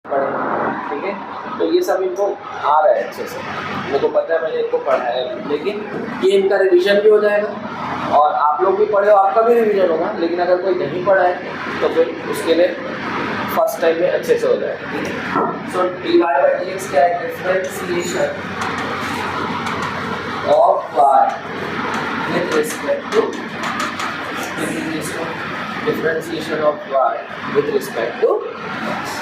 पढ़े, ठीक है। तो ये सब इनको आ रहा है अच्छे से, मेरे को पता है, मैंने इनको पढ़ा है, लेकिन ये इनका रिवीजन भी हो जाएगा और आप लोग भी पढ़े हो, आपका भी रिवीजन होगा। लेकिन अगर कोई नहीं पढ़ा है तो फिर उसके लिए फर्स्ट टाइम में अच्छे से हो जाएगा, ठीक है। सो dy by dx क्या है? Differentiation of y with respect to differentiation of y with respect to x।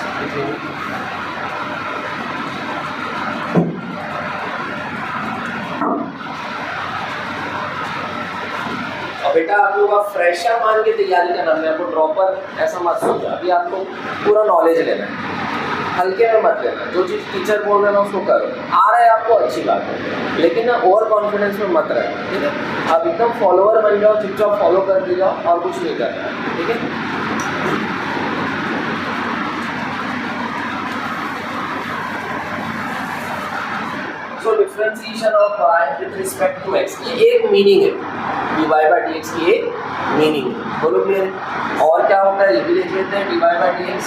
और बेटा आप लोग आप फ्रेशर मान के तैयारी करना है, आपको ड्रॉपर ऐसा मत सोचो। अभी आपको पूरा नॉलेज लेना है, हल्के में मत लेना। जो चीज़ टीचर बोल रहे हैं उसको करो, आ रहा है आपको अच्छी बात है, लेकिन ना ओवर कॉन्फिडेंस में मत रहना, ठीक है। आप एकदम फॉलोअर बन जाओ, चुपचाप फॉलो कर दी जाओ और कुछ नहीं करना है, ठीक है। So differentiation of y with respect to x, ये एक मीनिंग है, dy by dx की एक मीनिंग है। बोलो क्लियर? और क्या होता है ये भी देख लेते हैं, dy by dx।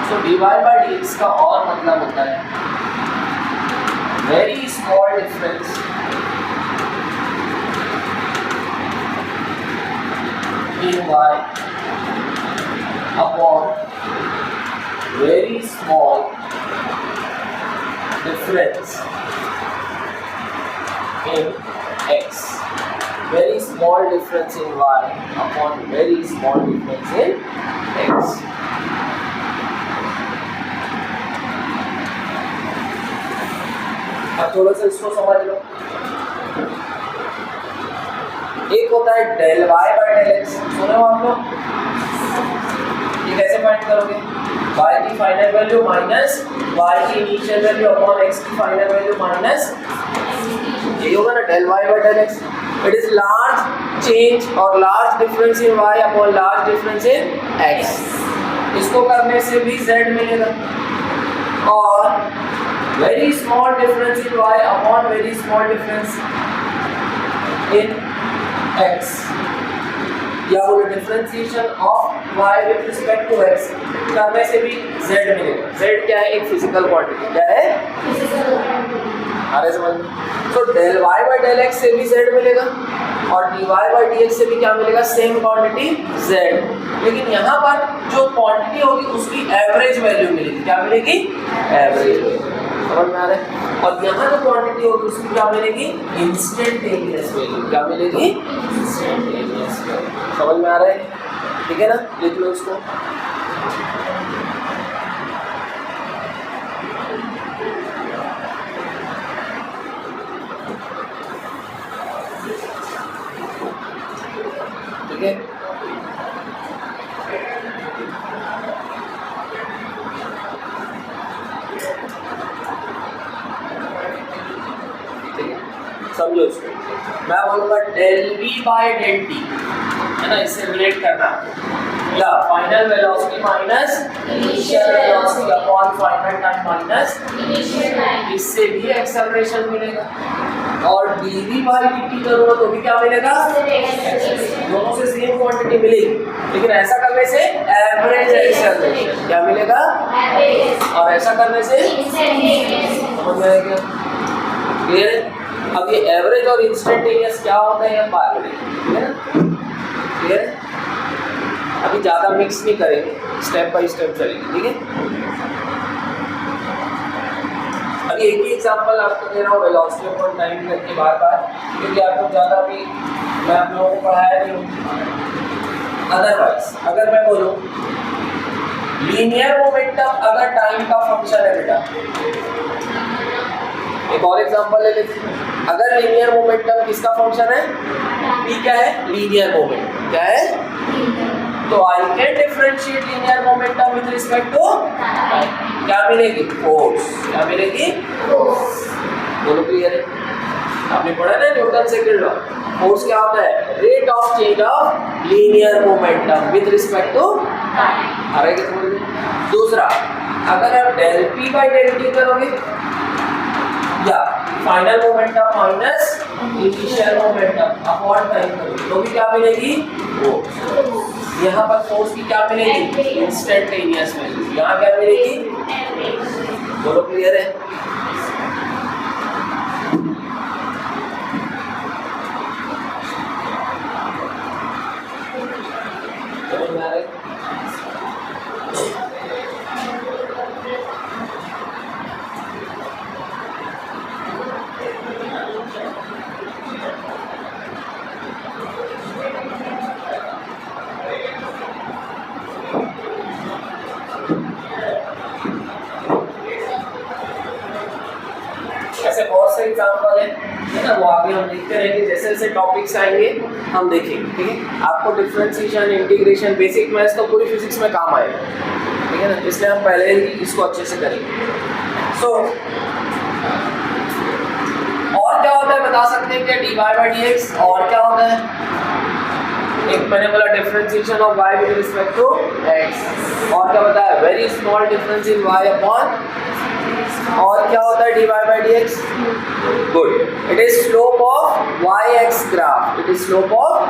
So dy by dx का और मतलब होता है very small difference in y upon very small difference in x, very small difference in y upon very small difference in x। अब थोड़ा सा इसको समझ लो। एक होता है del y by del x, सुने हो आप लोग? ये कैसे फाइंड करोगे? y की फाइनल वैल्यू माइनस y की इनिशियल वैल्यू अपॉन x की फाइनल वैल्यू माइनस, ये होगा ना del y by del x। It is large change और large difference in y upon large difference in x। इसको करने से भी z मिलेगा, और very small difference in y upon very small difference in x, या बोलो differentiation of y with respect to x करने से भी z मिलेगा। z क्या है? एक फिजिकल क्वांटिटी। क्या है? Physical quantity. अरे समझ में? तो del y by del x से भी z मिलेगा और dy बाय dx से भी क्या मिलेगा? Same quantity z। लेकिन यहाँ पर जो क्वांटिटी होगी उसकी एवरेज वैल्यू मिलेगी। क्या मिलेगी? Average value. समझ में आ रहा है? और यहाँ जो क्वांटिटी होगी उसकी क्या मिलेगी? Instantaneous value. क्या मिलेगी? Instantaneous value. समझ में आ रहा है? ठीक है ना? लिख लो इसको। ठीक है, समझो इसको। मैं बोलूँगा del v by del t, है ना, इससे रिलेट करना, या final velocity minus initial velocity upon final time minus initial time, इससे भी एक्सेलरेशन मिलेगा। और dv बाय dt करूँगा तो भी क्या मिलेगा? दोनों से सेम क्वांटिटी मिलेगी, लेकिन ऐसा करने से एवरेज एक्सेलरेशन क्या मिलेगा? एवरेज। और ऐसा करने से समझ में आएगा? क्लियर है? अब ये एवरेज और इंस्टेंटेनियस क्या होता है, बात करेंगे, है ना? क्लियर है? अभी ज़्यादा मिक्स नहीं करेंगे, स्टेप बाय स्टेप चलेंगे, ठीक है? अभी एक ही एग्जांपल आपको दे रहा हूँ वेलोसिटी अपॉन टाइम करके बार-बार, क्योंकि आपको ज़्यादा भी मैं आप लोगों को पढ़ाया नहीं हूँ। अदरवाइज अगर मैं बोलूँ लीनियर मोमेंटम अगर टाइम का फंक्शन है बेटा, एक और एग्जांपल ले लेते हैं। अगर लीनियर मोमेंटम किसका फंक्शन है? p क्या है? Linear momentum. क्या है? तो I can differentiate linear momentum with respect to क्या मिलेगी? फोर्स। क्या मिलेगी? फोर्स। बोलो क्लियर है? आपने पढ़ा ना न्यूटन सेकंड लॉ। फोर्स क्या होता है? Rate of change of linear momentum with respect to time. आ रहा है क्या समझ में? दूसरा, अगर आप del p by del t करोगे या final momentum minus initial momentum upon time करोगे तो भी क्या मिलेगी? फोर्स। यहाँ पर फोर्स की क्या मिलेगी? Instantaneous value. यहाँ क्या मिलेगी? बोलो क्लियर है? समझ में आ रहा है? ऐसे बहुत से एग्जाम्पल है ना, वो आगे हम देखते रहेंगे, जैसे जैसे टॉपिक्स आएंगे हम देखेंगे, ठीक है। आपको डिफरेंशिएशन, इंटीग्रेशन, बेसिक मैथ्स तो पूरी फिजिक्स में काम आएगा, ठीक है ना, इसलिए हम पहले ही इसको अच्छे से करेंगे। सो और क्या होता है बता सकते हैं क्या? dy by dx और क्या होता है? एक मैंने बोला differentiation of y with respect to x, और क्या बताया? Very small difference in y upon, और क्या होता है dy by dx? Good, it is slope of yx graph, it is slope of आ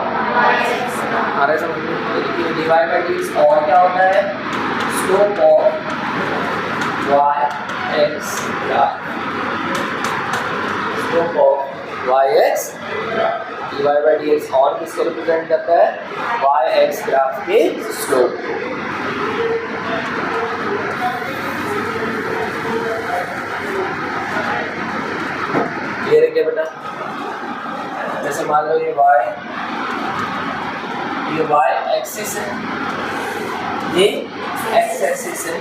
रहा है समझ में? देखिए dy by dx और क्या होता है? Slope of yx graph, slope of yx graph. dy by dx और किसको रिप्रेजेंट करता है? yx ग्राफ के स्लोप को। क्लियर है क्या बेटा? जैसे मान लो ये y एक्सिस है, ये x एक्सिस है,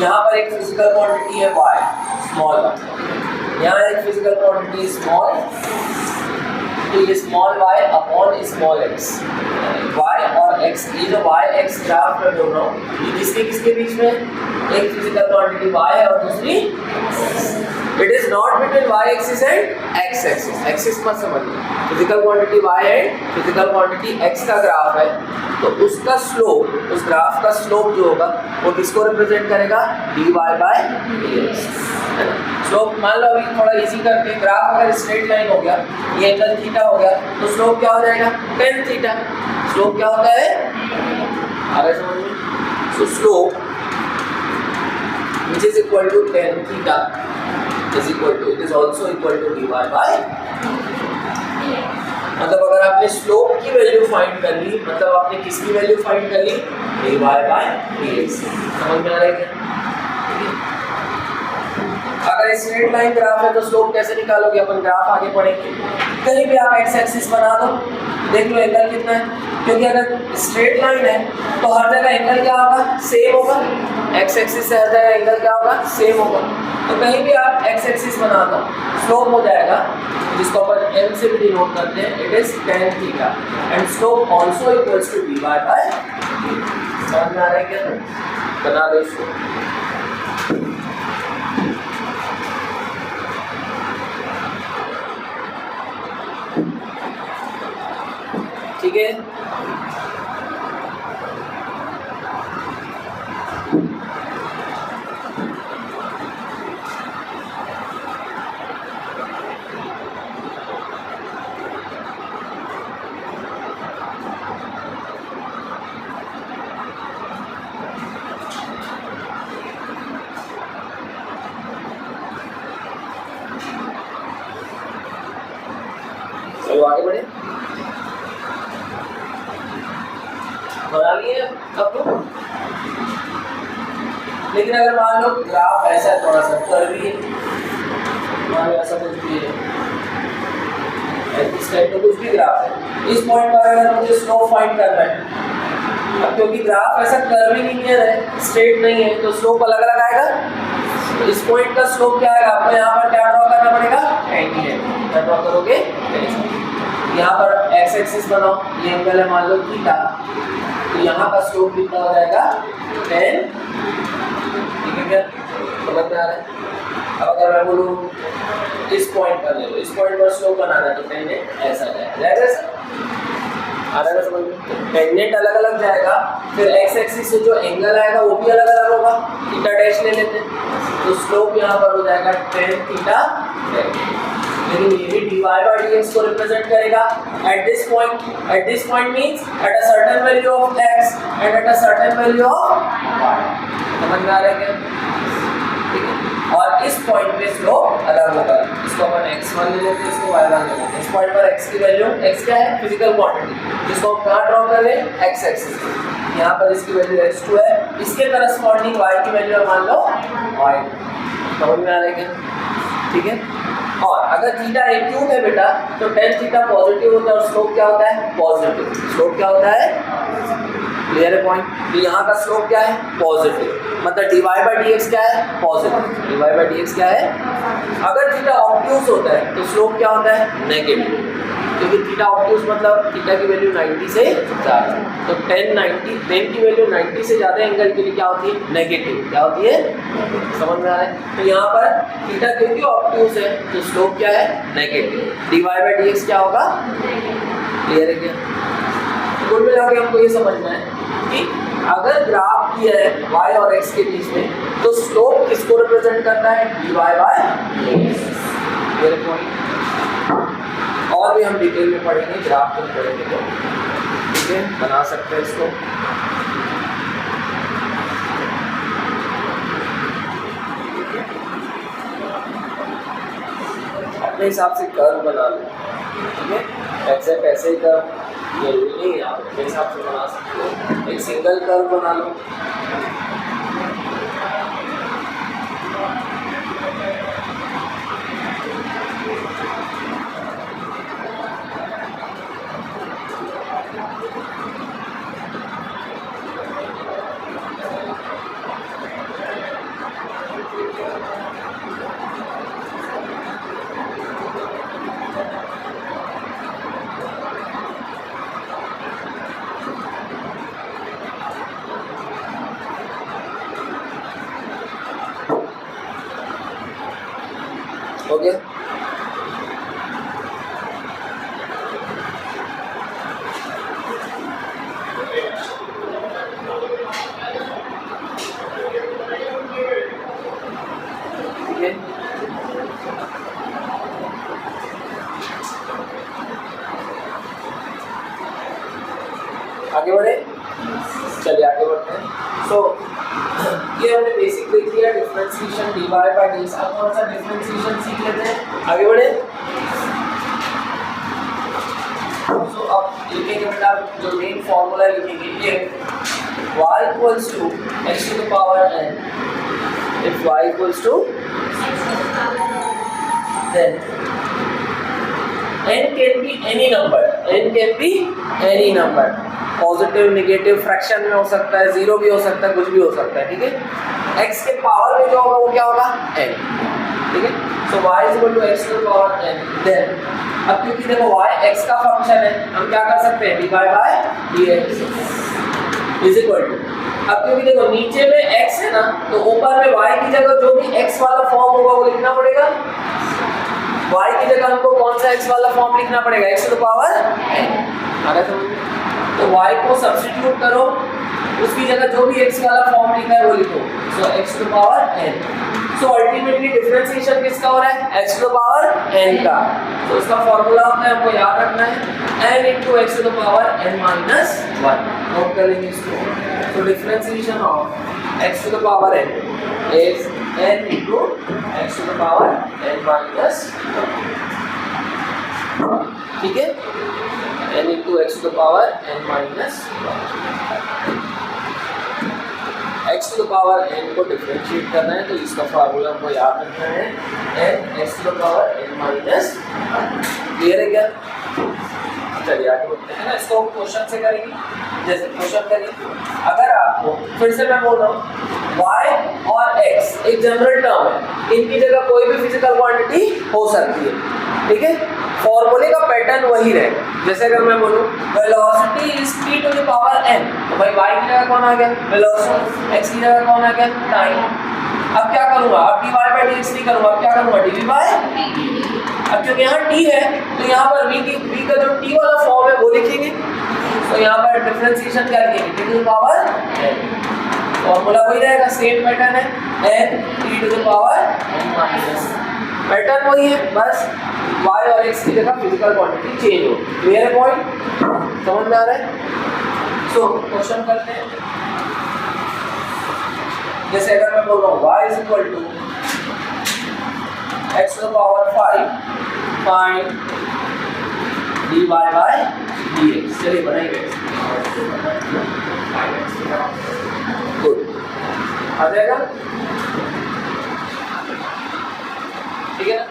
यहाँ पर एक फिजिकल क्वांटिटी है y स्मॉल, यहाँ एक फिजिकल क्वांटिटी स्मॉल, तो ये small y upon small x, y और x, ये जो y x ग्राफ में बोल रहा हूँ, ये किसके किसके बीच में? एक फिजिकल क्वांटिटी y है और दूसरी, it is not between y axis and x axis, axis मत समझिए, फिजिकल क्वांटिटी y है, फिजिकल क्वांटिटी x का ग्राफ है, तो उसका स्लोप, उस ग्राफ का स्लोप जो होगा वो किसको रिप्रेजेंट करेगा? dy by dx, है ना। स्लोप मान लो अभी थोड़ा इजी करते हैं, ग्राफ अगर स्ट्रेट लाइन हो गया, ये एंगल थीटा हो गया, तो स्लोप क्या हो जाएगा? tan theta. स्लोप क्या होता है? आ रहा है समझ में? सो slope which is equal to tan theta is equal to, it is also equal to dy by, मतलब अगर आपने स्लोप की वैल्यू फाइंड कर ली, मतलब आपने किसकी वैल्यू फाइंड कर ली? dy by dx। समझ में आ रहा है क्या? अगर स्ट्रेट लाइन ग्राफ है तो स्लोप कैसे निकालोगे? अपन ग्राफ आगे पढ़ेंगे, कहीं भी आप x एक्सिस बना दो, देख लो एंगल कितना है, क्योंकि अगर स्ट्रेट लाइन है तो हर जगह एंगल क्या होगा? सेम होगा, x एक्सिस से हर जगह एंगल क्या होगा? सेम होगा, तो कहीं भी आप x एक्सिस बना दो, स्लोप हो जाएगा, जिसको अपन m से भी डिनोट करते हैं, it is tan theta, and slope also equals to dy by dx। समझ में आ रहा है क्या? बना दो इसको। ठीक है, चलो आगे बढ़े। बना लिए अब तो, लेकिन अगर मान लो ग्राफ ऐसा है, थोड़ा सा कर्वी है, मान लो ऐसा कुछ भी है, इस टाइप का कुछ भी ग्राफ है, इस पॉइंट पर अगर मुझे स्लोप फाइंड करना है, अब क्योंकि ग्राफ ऐसा कर्वी लीनियर है, स्ट्रेट नहीं है, तो स्लोप अलग अलग आएगा, तो इस पॉइंट का स्लोप क्या आएगा? आपको यहाँ पर क्या ड्रॉ करना पड़ेगा? टेंजेंट। क्या ड्रॉ करोगे? यहाँ पर x एक्सिस बनाओ, ये एंगल है मान लो थीटा, तो यहाँ का स्लोप कितना हो जाएगा? 10, ठीक है क्या? समझ में आ रहा है? अब अगर मैं बोलूँ इस पॉइंट पर ले लो, इस पॉइंट पर स्लोप बनाना है, तो टेंजेंट ऐसा जाएगा, आ रहा है समझ में? टेंजेंट अलग अलग जाएगा, फिर x एक्सिस से जो एंगल आएगा वो भी अलग अलग होगा, थीटा डैश ले लेते हैं, तो स्लोप यहाँ पर हो जाएगा tan थीटा, लेकिन ये भी dy by dx को रिप्रेजेंट करेगा at this point means at a certain value of x and at a certain value of y। समझ में आ रहा है क्या? ठीक है, स्लोप अलग होगा। इसको अपन x1 ले लेते हैं, इसको y1 ले लेते हैं। इस पॉइंट पर x की वैल्यू, x क्या है? फिजिकल क्वांटिटी, जिसको हम कहाँ ड्रॉ कर रहे हैं? x axis. यहाँ पर इसकी वैल्यू x2 है, इसके करस्पॉन्डिंग y की वैल्यू मान लो y। समझ में आ रहा है क्या? ठीक है। और अगर थीटा एक्यूट है बेटा तो tan थीटा पॉजिटिव होता है और स्लोप क्या होता है? पॉजिटिव। स्लोप क्या होता है? क्लियर है पॉइंट? तो यहाँ का स्लोप क्या है? पॉजिटिव। मतलब dy by dx क्या है? पॉजिटिव। dy by dx क्या है? अगर थीटा ऑब्ट्यूज होता है तो स्लोप क्या होता है? नेगेटिव। क्योंकि थीटा ऑब्ट्यूज मतलब थीटा की वैल्यू 90 से ज़्यादा, तो tan की वैल्यू 90 से ज़्यादा एंगल के लिए क्या होती है? नेगेटिव। क्या होती है? समझ में आ रहा है? तो यहाँ पर थीटा क्योंकि ऑब्ट्यूज है तो स्लोप क्या है? नेगेटिव। dy by dx क्या होगा? क्लियर है क्या? कुल मिला के हमको ये समझना है कि अगर ग्राफ दिया है y और x के बीच में तो स्लोप किसको रिप्रेजेंट करता है? dy by dx। क्लियर है पॉइंट? और भी हम डिटेल में पढ़ेंगे, ग्राफ को पढ़ेंगे तो ठीक है, बना सकते हैं इसको। अपने हिसाब से कर्व बना लो, ठीक है। ऐसे ही कर्व जरूरी नहीं, आप अपने हिसाब से बना सकते हो। एक सिंगल कर्व बना लो, हो गया? ठीक है, आगे बढ़े, चलिए आगे बढ़ते हैं। सो ये हमने बेसिक देख लिया, डिफरेंशिएशन dy by dx। अब कौन सा डिफरेंशिएशन सीख लेते हैं, आगे बढ़े। सो अब लिखेंगे बेटा जो मेन फॉर्मूला लिखेंगे, ये y equals to x to the power n, if y equals to then n can be any number, n can be any number, positive negative fraction में हो सकता है, जीरो भी हो सकता है, कुछ भी हो सकता है, ठीक है। x के पावर में जो होगा वो क्या होगा? n, ठीक है। सो y is equal to x to the power n, then अब क्योंकि देखो y x का फंक्शन है, हम क्या कर सकते हैं? dy by dx is equal to, अब क्योंकि देखो नीचे में x है ना, तो ऊपर में y की जगह जो भी x वाला फॉर्म होगा वो लिखना पड़ेगा। y की जगह हमको कौन सा x वाला फॉर्म लिखना पड़ेगा? x to the power n। आ रहा है? तो y को सब्स्टिट्यूट करो, उसकी जगह जो भी x वाला फॉर्म लिखा है वो लिखो, सो x to the power n। So ultimately differentiation किसका हो रहा है? x to the power n का। तो उसका फॉर्मूला होता है, हमको याद रखना है, n into x to the power n minus 1। Note कर लेंगे इसको। तो differentiation of x to the power n is n into x to the power n minus 1, ठीक है। n into x to the power n minus 1, x to the power n को differentiate करना है तो इसका फार्मूला हमको याद रखना है, n x to the power n minus 1। Clear है क्या? चलिए आगे बढ़ते हैं ना, इसको क्वेश्चन से करेंगे। जैसे क्वेश्चन करिए, अगर आपको फिर से मैं बोल रहा हूँ y और x एक जनरल टर्म है, इनकी जगह कोई भी फिजिकल क्वांटिटी हो सकती है, ठीक है। फॉर्मूले का पैटर्न वही रहेगा। जैसे अगर मैं बोलूं velocity is t to the power n, तो भाई y की जगह कौन आ गया? वेलोसिटी। x की जगह कौन आ गया? टाइम। अब क्या करूंगा? अब dy by dx नहीं करूंगा, अब क्या करूंगा? dv by dt। अब क्योंकि यहाँ t है तो यहाँ पर v का जो t वाला फॉर्म है वो लिखेंगे, तो यहाँ पर डिफरेंशिएशन क्या लिखेंगे? t to the power n। Formula वही रहेगा, सेम पैटर्न है, n t to the power n minus, pattern वही है, बस y और x की जगह फिजिकल क्वांटिटी चेंज हो। क्लियर है पॉइंट? समझ में आ रहा है? सो क्वेश्चन करते हैं। जैसे अगर मैं बोल रहा हूँ y is equal to x to the power 5 find dy by dx। चलिए बनाइए। गुड, आ जाएगा, ठीक है ना।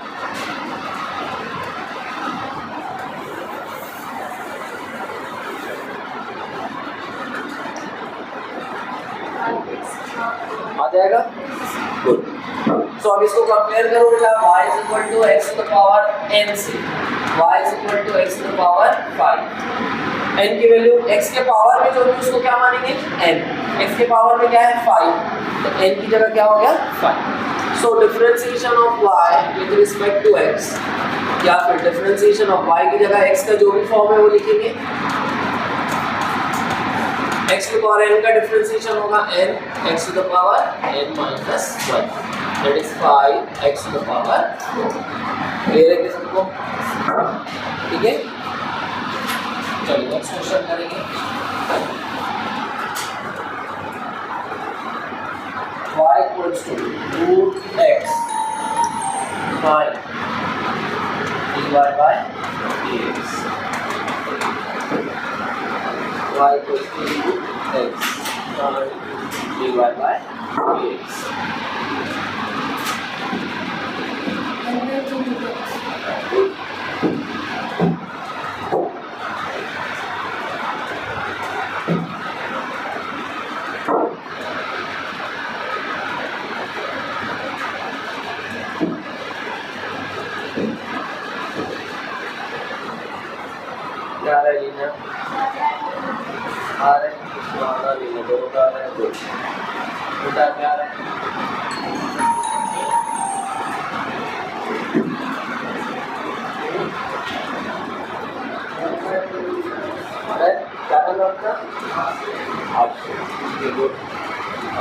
आ जाएगा, गुड। सो अब इसको कंपेयर करो बेटा, y is equal to x to the power n से, y is equal to x to the power 5। n की वैल्यू x के पावर में जो है उसको क्या मानेंगे, n। x के पावर में क्या है 5, तो n की जगह क्या हो गया 5। So differentiation of y with respect to x, या फिर डिफरेंशिएशन ऑफ y की जगह x का जो भी फॉर्म है वो लिखेंगे। x टू पावर n का डिफरेंशिएशन होगा n x to the power n minus 1, that is 5 x to the power 4। Clear है कि सबको, ठीक है। चलिए नेक्स्ट क्वेश्चन करेंगे। y equals to root x find dy by dx। y equals to root x find dy by dx। क्या रहा है लीना, आ रहे हैं लीना, दो का रहा है, दो बेटा क्या रहा है, क्या करना होता आपको,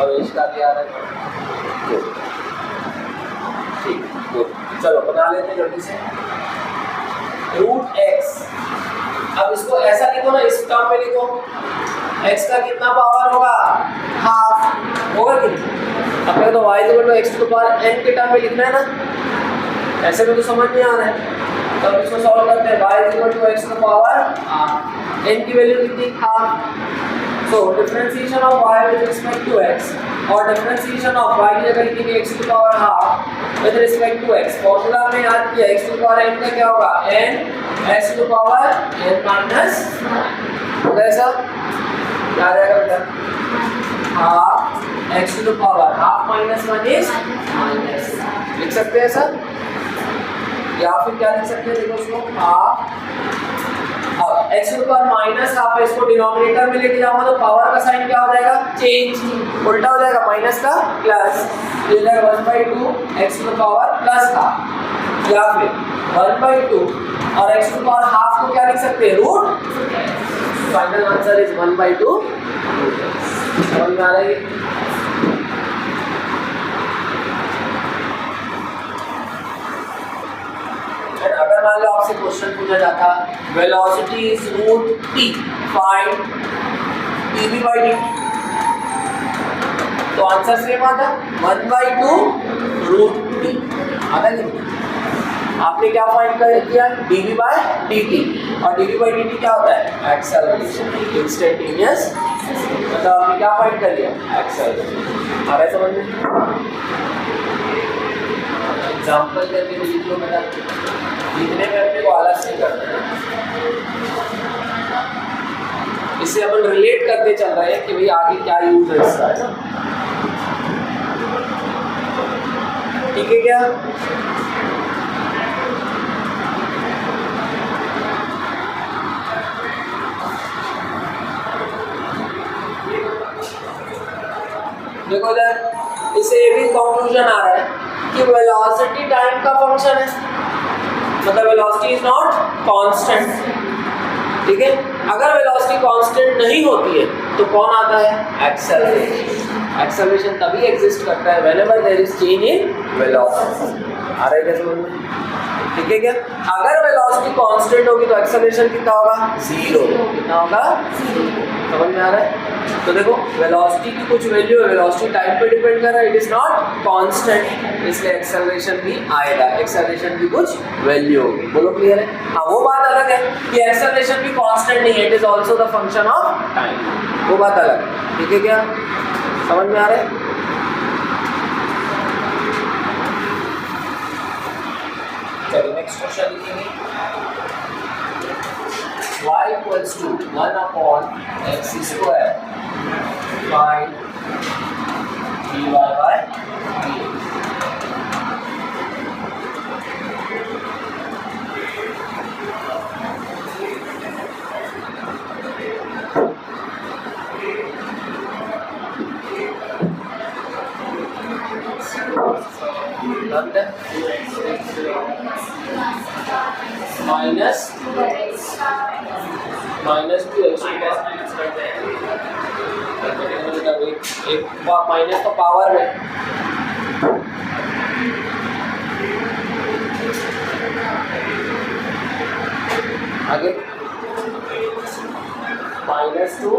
और इसका क्या रहा है, ठीक, गुड। चलो बना लेते हैं जल्दी से। रूट एक्स, अब इसको ऐसा लिखो ना, इस टर्म में लिखो, x का कितना पावर होगा, हाफ होगा कि नहीं। अब तो y equal to x to the power n के टर्म में लिखना है ना, ऐसे में तो समझ नहीं आ रहा है। तो अब इसको सॉल्व करते हैं, y equal to x to the power half, n की वैल्यू कितनी, half. So differentiation of y with respect to x, और डिफरेंशिएशन ऑफ y की जगह लिखेंगे x to the power half with respect to x। Formula में याद किया, x to the power n का क्या होगा, n x to the power n minus, कैसा क्या रहेगा बेटा, half x to the power half minus 1 is minus, लिख सकते हैं सर, या फिर क्या लिख सकते हैं, देखो इसको हाफ, अब x to the power minus half है, इसको डिनोमिनेटर में लेके जाऊंगा तो पावर का साइन क्या हो जाएगा, चेंज, उल्टा हो जाएगा, माइनस का प्लस, ये हो जाएगा 1/2 x to the power plus half, या फिर 1/2 और x to the power half को क्या लिख सकते हैं, रूट। Final answer is 1/2। समझ में आ रहा है। अगर मान लो आपसे क्वेश्चन पूछा जाता velocity is root t find dv by dt, तो आंसर सेम आता 1/2 रूट t आता नहीं। आपने क्या फाइंड कर किया, dv by dt, और dv by dt क्या होता है, एक्सेलरेशन, इंस्टेंटेनियस, मतलब आपने क्या फाइंड कर लिया, एक्सेलरेशन। आ रहा है समझ में, एग्जांपल करके भी लिख लो बेटा, लिखने में अपने को आलस नहीं करना है, इससे अपन रिलेट करते चल रहे हैं कि भाई आगे क्या यूज है इसका, है ना, ठीक है क्या। देखो इधर, इससे ये भी कंक्लूजन आ रहा है कि वेलोसिटी टाइम का फंक्शन है, मतलब वेलोसिटी इज नॉट कांस्टेंट, ठीक है। अगर वेलोसिटी कांस्टेंट नहीं होती है तो कौन आता है, एक्सेलरेशन। एक्सेलरेशन तभी एग्जिस्ट करता है whenever there is change in velocity. आ रहा है क्या समझ में, ठीक है क्या? अगर वेलोसिटी कांस्टेंट होगी तो एक्सेलरेशन कितना होगा? 0। कितना होगा? समझ में आ रहा है? तो देखो वेलोसिटी की कुछ वैल्यू है, वेलोसिटी टाइम पे डिपेंड कर रहा है, इट इज नॉट कांस्टेंट, इसलिए एक्सेलरेशन भी आएगा, एक्सेलरेशन की कुछ वैल्यू होगी। बोलो क्लियर है? हाँ, वो बात अलग है कि एक्सेलरेशन भी कांस्टेंट नहीं है, it is also the function of time, वो बात अलग है। ठीक है क्या? समझ में आ रहा है? चलिए नेक्स्ट क्वेश्चन लिखेंगे। y equals to 1 upon x square by dy by dx। Minus two x एक माइनस तो पावर में, आगे minus two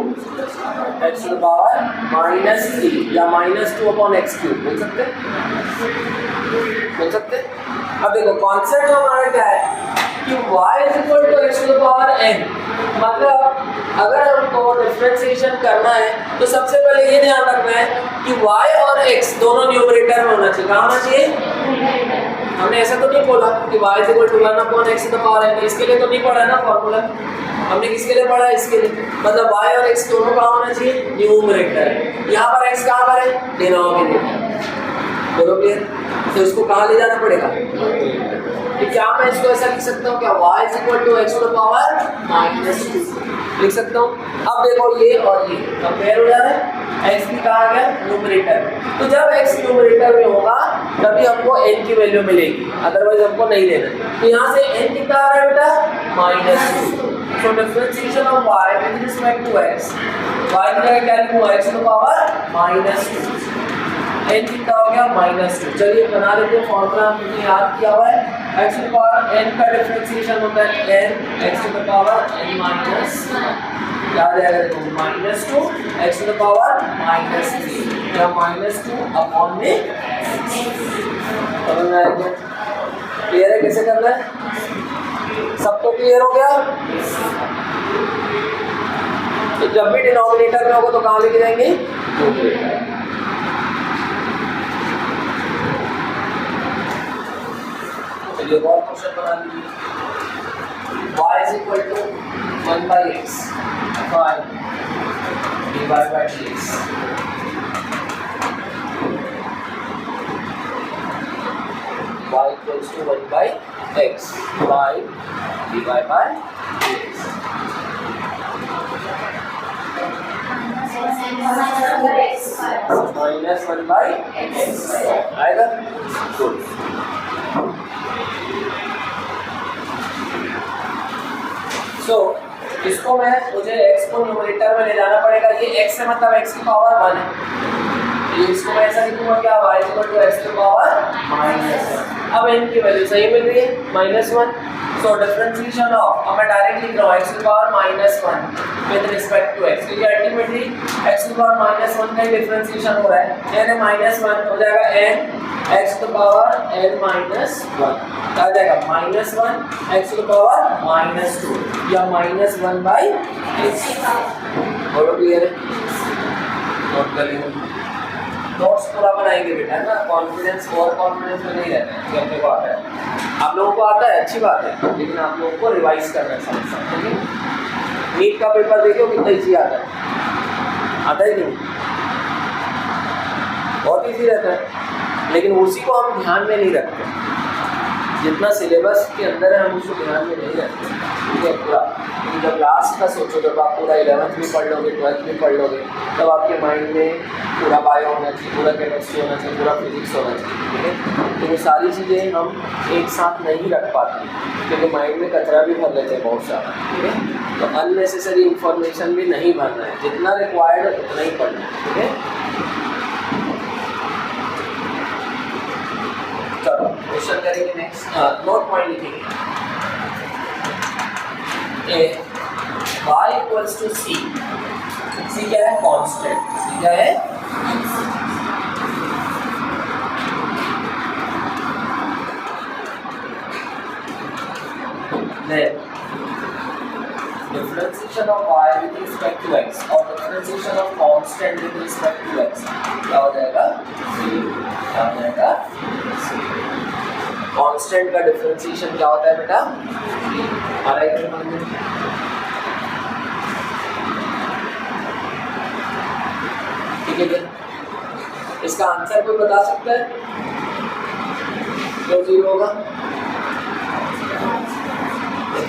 x to the power minus 3 या माइनस 2 अपॉन एक्स क्यूब बोल सकते? अब देखो कॉन्सेप्ट हमारा क्या है कि y is equal to x to the power n, मतलब अगर हमको डिफरेंशिएशन करना है तो सबसे पहले ये ध्यान रखना है कि y और x दोनों न्यूमरेटर में होना चाहिए। कहाँ होना चाहिए? हमने ऐसा तो नहीं बोला कि y is equal to 1 upon x to the power n, इसके लिए तो नहीं पढ़ा ना फॉर्मूला, हमने किसके लिए पढ़ा? इसके लिए। मतलब y और x दोनों कहाँ होना चाहिए? न्यूमरेटर। यहाँ पर x कहाँ पर है? डिनोमिनेटर। बोलो क्लियर? तो इसको कहाँ ले जाना पड़ेगा? तो क्या मैं इसको ऐसा लिख सकता हूँ क्या? y is equal to x to the power -2 लिख सकता हूँ। अब देखो ये और ये कंपेयर हो जा रहा है, x भी कहाँ आ गया? न्यूमरेटर। तो जब x न्यूमरेटर में होगा तभी हमको n की वैल्यू मिलेगी, अदरवाइज हमको नहीं लेना। तो यहाँ से n कितना आ रहा है बेटा? -2। So differentiation of y with respect to x, y की जगह क्या लिखूंगा? x to the power -2, n कितना हो गया? -2। चलिए बना लेते हैं फॉर्मूला, हमने याद किया हुआ है। x to the power n का डिफरेंशिएशन होता है n x to the power n minus, याद आएगा देखो -2 x to the power -3 या -2 अपॉन में। समझ में आएगा? क्लियर है कैसे करना है? सबको क्लियर हो गया? तो जब भी डिनोमिनेटर में होगा तो कहाँ लेके जाएंगे? चलिए और क्वेश्चन बना लीजिए। y is equal to 1 by x by dy by dx। y equals to 1 by x by dy by dx। -1 by x आएगा? गुड। सो इसको मुझे x को न्यूमरेटर में ले जाना पड़ेगा। ये x है मतलब x की पावर 1 है, इसको मैं ऐसा लिखूंगा क्या? y इक्वल टू x की पावर -1। अब n की वैल्यू सही मिल रही है -1। सो डिफरेंशिएशन ऑफ, अब मैं डायरेक्ट लिख रहा हूँ x की power -1 with respect to x, क्योंकि अल्टीमेटली x की पावर -1 का ही डिफरेंशिएशन हो रहा है। n है -1 हो जाएगा n x to the power n minus 1, आ जाएगा -1 x to the power -2 या -1 by x। बोलो क्लियर है? नोट कर लीजिए, नोट्स पूरा बनाएंगे बेटा ना, कॉन्फिडेंस और कॉन्फिडेंस में नहीं रहता है। अपने को आता है, आप लोगों को आता है अच्छी बात है, लेकिन आप लोगों को रिवाइज करना है समझ सकते हैं। नीट का पेपर देखो कितना ईजी आता है कि नहीं? बहुत ईजी रहता है, लेकिन उसी को हम ध्यान में नहीं रखते। जितना सिलेबस के अंदर है हम उसको ध्यान में नहीं रखते, ठीक है पूरा। जब लास्ट का सोचो, जब आप पूरा 11th भी पढ़ लोगे, 12th भी पढ़ लोगे, तब आपके माइंड में पूरा बायो होना चाहिए, पूरा केमिस्ट्री होना चाहिए, पूरा फिजिक्स होना चाहिए, ठीक है। तो ये सारी चीज़ें हम एक साथ नहीं रख पाते, क्योंकि माइंड में कचरा भी भर लेते हैं बहुत सारा, ठीक है। तो अननेसेसरी इंफॉर्मेशन भी नहीं भरना है, जितना रिक्वायर्ड है उतना ही पढ़ना है, ठीक है। चलो क्वेश्चन करेंगे। नोट पॉइंट लिखेंगे y equals to c। c क्या है? कांस्टेंट। c क्या है? then differentiation of y with respect to x और differentiation of constant with respect to x क्या हो जाएगा? क्या हो जाएगा? कांस्टेंट का डिफरेंशिएशन क्या होता है बेटा? आ रहा है क्या? ठीक है, इसका आंसर कोई बता सकता है? क्यों जीरो होगा?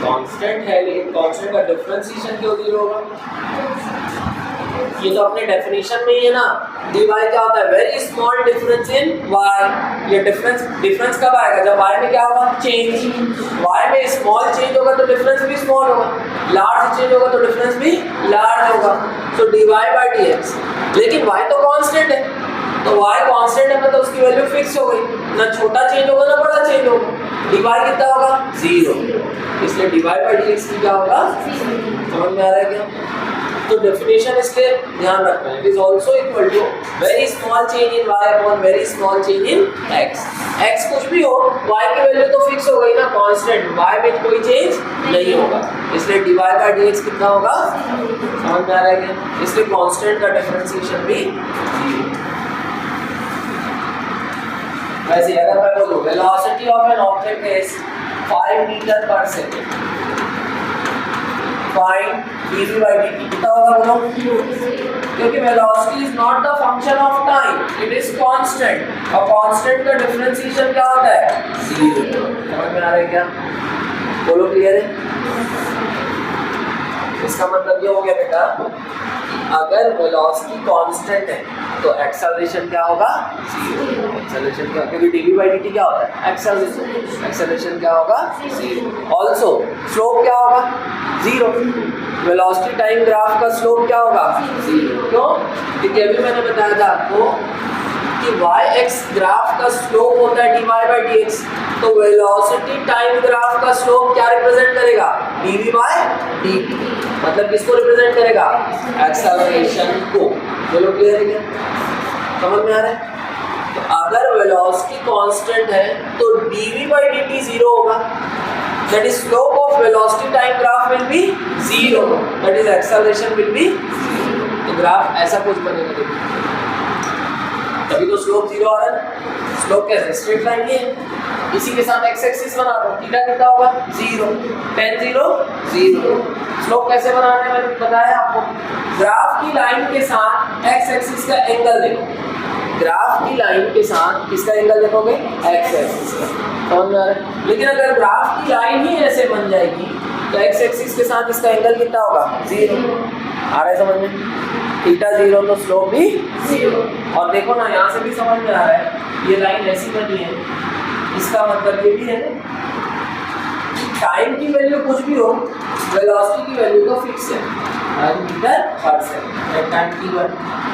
कांस्टेंट है लेकिन कांस्टेंट का डिफरेंशिएशन क्यों जीरो होगा? ये तो अपने डेफिनेशन में ही है ना। dy क्या होता है? Very small difference in y। ये डिफरेंस कब आएगा? जब y में क्या होगा? चेंज। y में स्मॉल चेंज होगा तो डिफरेंस भी स्मॉल होगा, लार्ज चेंज होगा तो डिफरेंस भी लार्ज होगा। तो dy by dx, लेकिन y तो कांस्टेंट है, तो y कांस्टेंट है मतलब उसकी वैल्यू फिक्स हो गई, ना छोटा चेंज होगा ना बड़ा चेंज होगा। dy कितना होगा? 0, इसलिए dy by dx की क्या होगा? समझ में आ रहा है क्या? तो डेफिनेशन इसलिए ध्यान रखना है, it is also equal to very small change in y upon very small change in x। x कुछ भी हो, y की वैल्यू तो फिक्स हो गई ना, कांस्टेंट, y में कोई चेंज नहीं होगा, इसलिए dy by dx कितना होगा? समझ में आ रहा है क्या? इसलिए कांस्टेंट का डिफरेंशिएशन भी 0। वैसे अगर मैं बोलूं velocity of an object is 5 metre per second, find dv by dt कितना होगा बोलो? क्योंकि velocity is not the function of time, it is constant, और कांस्टेंट का डिफरेंशिएशन क्या होता है? 0। समझ में आ रहा है क्या? बोलो क्लियर है? इसका मतलब ये हो गया बेटा, अगर वेलोसिटी कांस्टेंट है तो एक्सेलरेशन क्या होगा? 0। एक्सेलरेशन क्या? क्योंकि dv by dt क्या होता है? एक्सेलरेशन। एक्सेलरेशन क्या होगा? 0। ऑल्सो स्लोप क्या होगा? 0। वेलोसिटी टाइम ग्राफ का स्लोप क्या होगा? 0। क्यों? क्योंकि अभी मैंने बताया था आपको कि y-x ग्राफ का स्लोप होता है dy by dx, तो वेलोसिटी टाइम ग्राफ का स्लोप क्या रिप्रेजेंट करेगा? dv by dt। मतलब किसको रिप्रेजेंट करेगा? एक्सेलरेशन को। बोलो क्लियर है क्या? समझ में आ रहा है? तो अगर वेलोसिटी कांस्टेंट है तो dv by dt 0 होगा, that is slope of velocity time graph will be 0, that is acceleration will be 0। तो ग्राफ ऐसा कुछ बनेगा, देखिए तभी तो स्लोप 0 आ रहा है। स्लोप कैसे? स्ट्रेट लाइन ही है, इसी के साथ x एक्सिस बना दो, थीटा कितना होगा? 0, tan 0 0। स्लोप कैसे बनाना है मैंने बताया आपको, ग्राफ की लाइन के साथ x एक्सिस का एंगल देखो, ग्राफ की लाइन के साथ किसका एंगल देखोगे? x एक्सिस का। समझ में आ रहा है? लेकिन अगर ग्राफ की लाइन ही ऐसे बन जाएगी तो x एक्सिस के साथ इसका एंगल कितना होगा? 0। आ रहा है समझ में? थीटा 0 तो स्लोप भी 0। और देखो ना, यहाँ से भी समझ में आ रहा है, ये लाइन ऐसी बनी है, इसका मतलब ये भी है टाइम की वैल्यू कुछ भी हो, वेलोसिटी की वैल्यू तो फिक्स है, metre per second. Time t1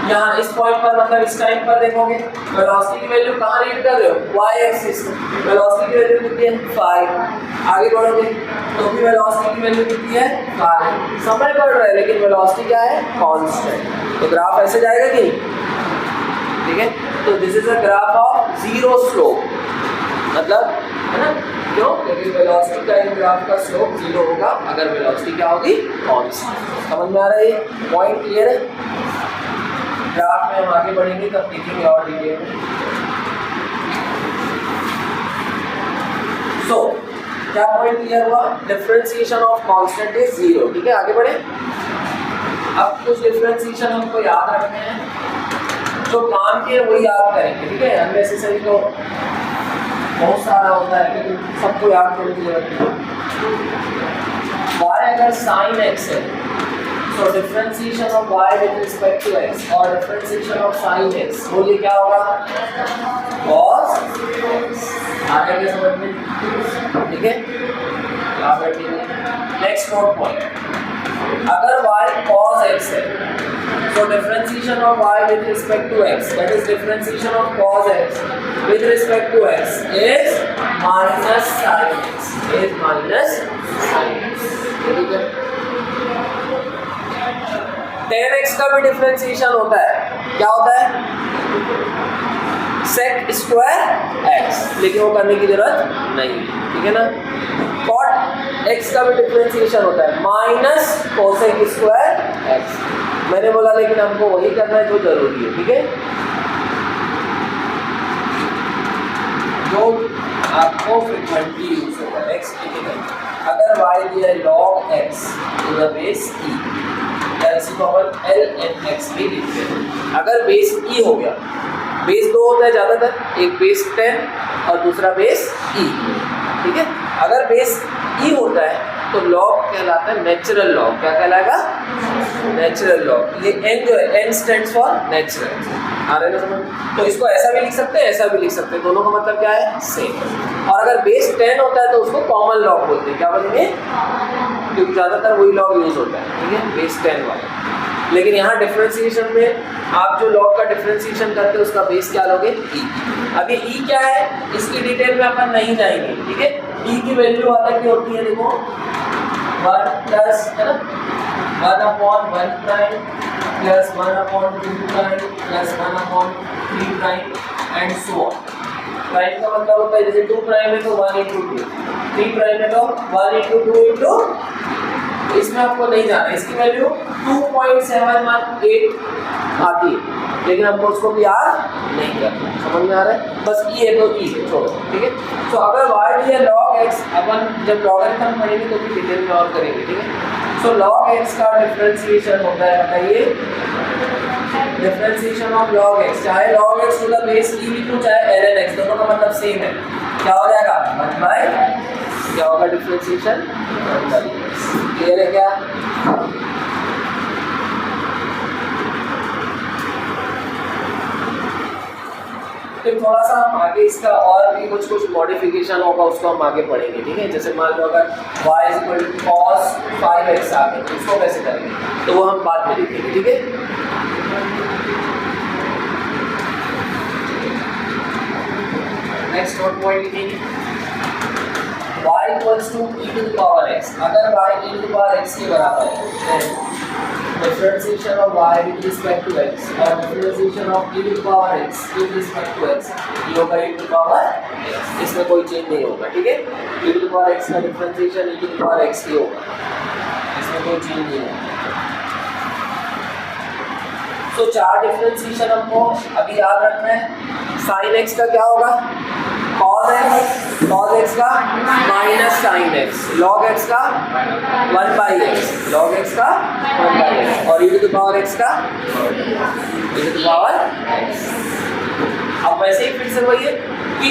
यहाँ इस पॉइंट पर, मतलब इस टाइम पर देखोगे वेलोसिटी की वैल्यू कहाँ रीड कर रहे हो? y axis. वेलोसिटी की वैल्यू कितनी है? 5। आगे बढ़ोगे तो भी वेलोसिटी की वैल्यू कितनी है? 5। समय बढ़ रहा है लेकिन वेलोसिटी क्या है? कांस्टेंट। तो ग्राफ ऐसे जाएगा कि ठीक है? तो this is a graph of 0 slope, मतलब है ना? क्यों? क्योंकि वेलोसिटी टाइम ग्राफ का स्लोप 0 होगा अगर वेलोसिटी क्या होगी? कांस्टेंट। समझ में आ रहा है? ये पॉइंट क्लियर है? ग्राफ में हम आगे बढ़ेंगे तब देखेंगे और डिटेल में। सो क्या पॉइंट क्लियर हुआ? Differentiation of constant is 0। ठीक है, आगे बढ़े। अब कुछ डिफरेंशिएशन हमको याद रखने हैं, जो काम के वही याद करेंगे। ठीक है, अननेसेसरी तो बहुत सारा होता है लेकिन सबको याद करने के लिए रखना। y अगर sin x है तो differentiation of y with respect to x और डिफरेंशिएशन ऑफ sin x बोलिए क्या होगा? cos x। आगे क्या समझ में? ठीक है, यहाँ बैठिए। नेक्स्ट नोट पॉइंट, अगर y cos x है So differentiation of y with respect to x, that is differentiation of cos x with respect to x is minus sin x, is minus sin x. ठीक है, tan x का भी differentiation होता है, क्या होता है sec स्क्वायर x, लेकिन वो करने की जरूरत नहीं, ठीक है ना। cot x का भी डिफरेंशिएशन होता है माइनस cosec स्क्वायर x, मैंने बोला लेकिन हमको वही करना है जो जरूरी है, ठीक है। जो आपको फ्रीक्वेंटली यूज होगा x की जगह, अगर y दिया है log x to the base e, या इसी को अपन ln x भी लिखते हैं। अगर बेस e हो गया, बेस दो होता है ज़्यादातर, एक बेस 10 और दूसरा बेस e, ठीक है। अगर बेस e होता है तो लॉग कहलाता है नेचुरल लॉग, क्या कहलाएगा नेचुरल लॉग। ये n जो है n स्टैंड्स फॉर नेचुरल, आ रहे ना समझ। तो इसको ऐसा भी लिख सकते हैं, ऐसा भी लिख सकते हैं, दोनों का मतलब क्या है सेम। और अगर बेस 10 होता है तो उसको कॉमन लॉग बोलते हैं, क्या बोलेंगे, क्योंकि ज़्यादातर वही लॉग यूज होता है, ठीक है, बेस 10 वाला। लेकिन यहाँ डिफरेंशिएशन में आप जो लॉग का डिफरेंशिएशन करते हैं उसका बेस क्या लोगे e। अभी e क्या है इसकी डिटेल में अपन नहीं जाएंगे, ठीक है। e की वैल्यू अलग की होती है, देखो 1 प्लस है ना 1/1 prime plus 1/2 prime plus 1/3 prime and so on. Prime का मतलब होता है जैसे 2 प्राइम है तो 1 × 2, 3 प्राइम है तो 1 × 2 × इसमें आपको नहीं जाना, इसकी वैल्यू 2.718 आती है, लेकिन हमको उसको भी याद नहीं करना, समझ में आ रहा है। बस e है तो e है, छोड़ो, ठीक है। तो अगर y दिया log x, अपन जब लॉगरिथम पढ़ेंगे तो भी डिटेल में और करेंगे, ठीक है। सो log x का डिफरेंशिएशन होता है, बताइए डिफरेंशिएशन ऑफ log x, चाहे log x to the base e लिख लो चाहे ln x, दोनों का मतलब सेम है, क्या हो जाएगा 1/, क्या होगा डिफरेंशिएशन 1/, क्लियर है क्या। फिर थोड़ा सा हम आगे इसका और भी कुछ मॉडिफिकेशन होगा, उसको हम आगे पढ़ेंगे, ठीक है। जैसे मान लो अगर y = cos 5x आ गया तो उसको कैसे करेंगे, तो वो हम बाद में लिखेंगे, ठीक है। नेक्स्ट नोट पॉइंट लिखेंगे y = e⁻x, अगर y e⁻x के बराबर है differentiation of y with respect to x और differentiation of e⁻x with respect to x, ये होगा e⁻x, इसमें कोई चेंज नहीं होगा, ठीक है। e⁻x का डिफरेंशिएशन e⁻x ही होगा, इसमें कोई चेंज नहीं होगा। तो चार डिफरेंशिएशन हमको अभी याद रखना है। sin x का क्या होगा cos x का minus sin x, log x का 1/x, log x का 1/x और e⁻x का e⁻x। अब वैसे ही फिर से वही है कि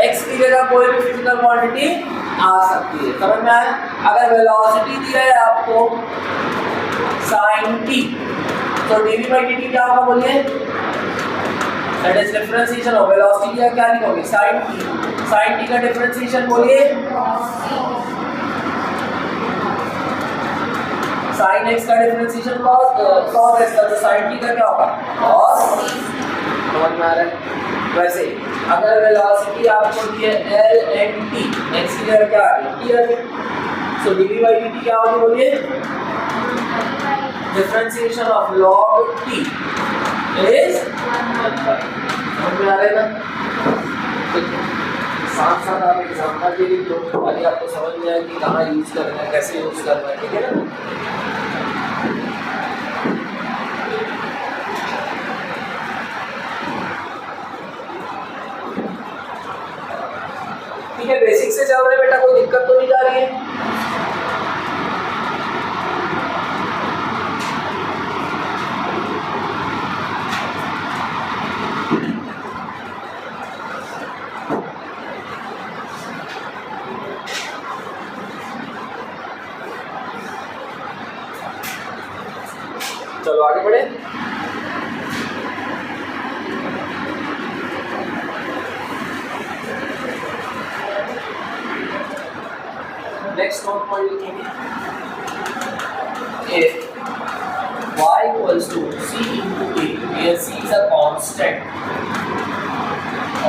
x की जगह कोई भी फिजिकल क्वांटिटी आ सकती है, समझ में आया। अगर वेलोसिटी दी है आपको sin t, तो dv/dt क्या होगा बोलिए, that is differentiation of velocity, या क्या लिखोगे sin t का डिफरेंशिएशन बोलिए sin x का डिफरेंशिएशन cos x का, तो sin t का क्या होगा cos, समझ में आ रहा है। वैसे अगर वेलोसिटी आपको दी है ln t, x की जगह क्या आ गई t आ गई, सो dv/dt क्या होगी बोलिए differentiation of log t is 1/, समझ में आ रहा है ना। साथ साथ आप एग्जाम्पल भी लिख लो, ताकि आपको समझ में आए कि कहाँ यूज करना है, कैसे यूज करना है, ठीक है ना। ठीक है, बेसिक से चल रहे बेटा, कोई दिक्कत तो नहीं जा रही है। चलो आगे बढ़े। नेक्स्ट नोट पॉइंट लिखेंगे y equals to c into a, where c is a constant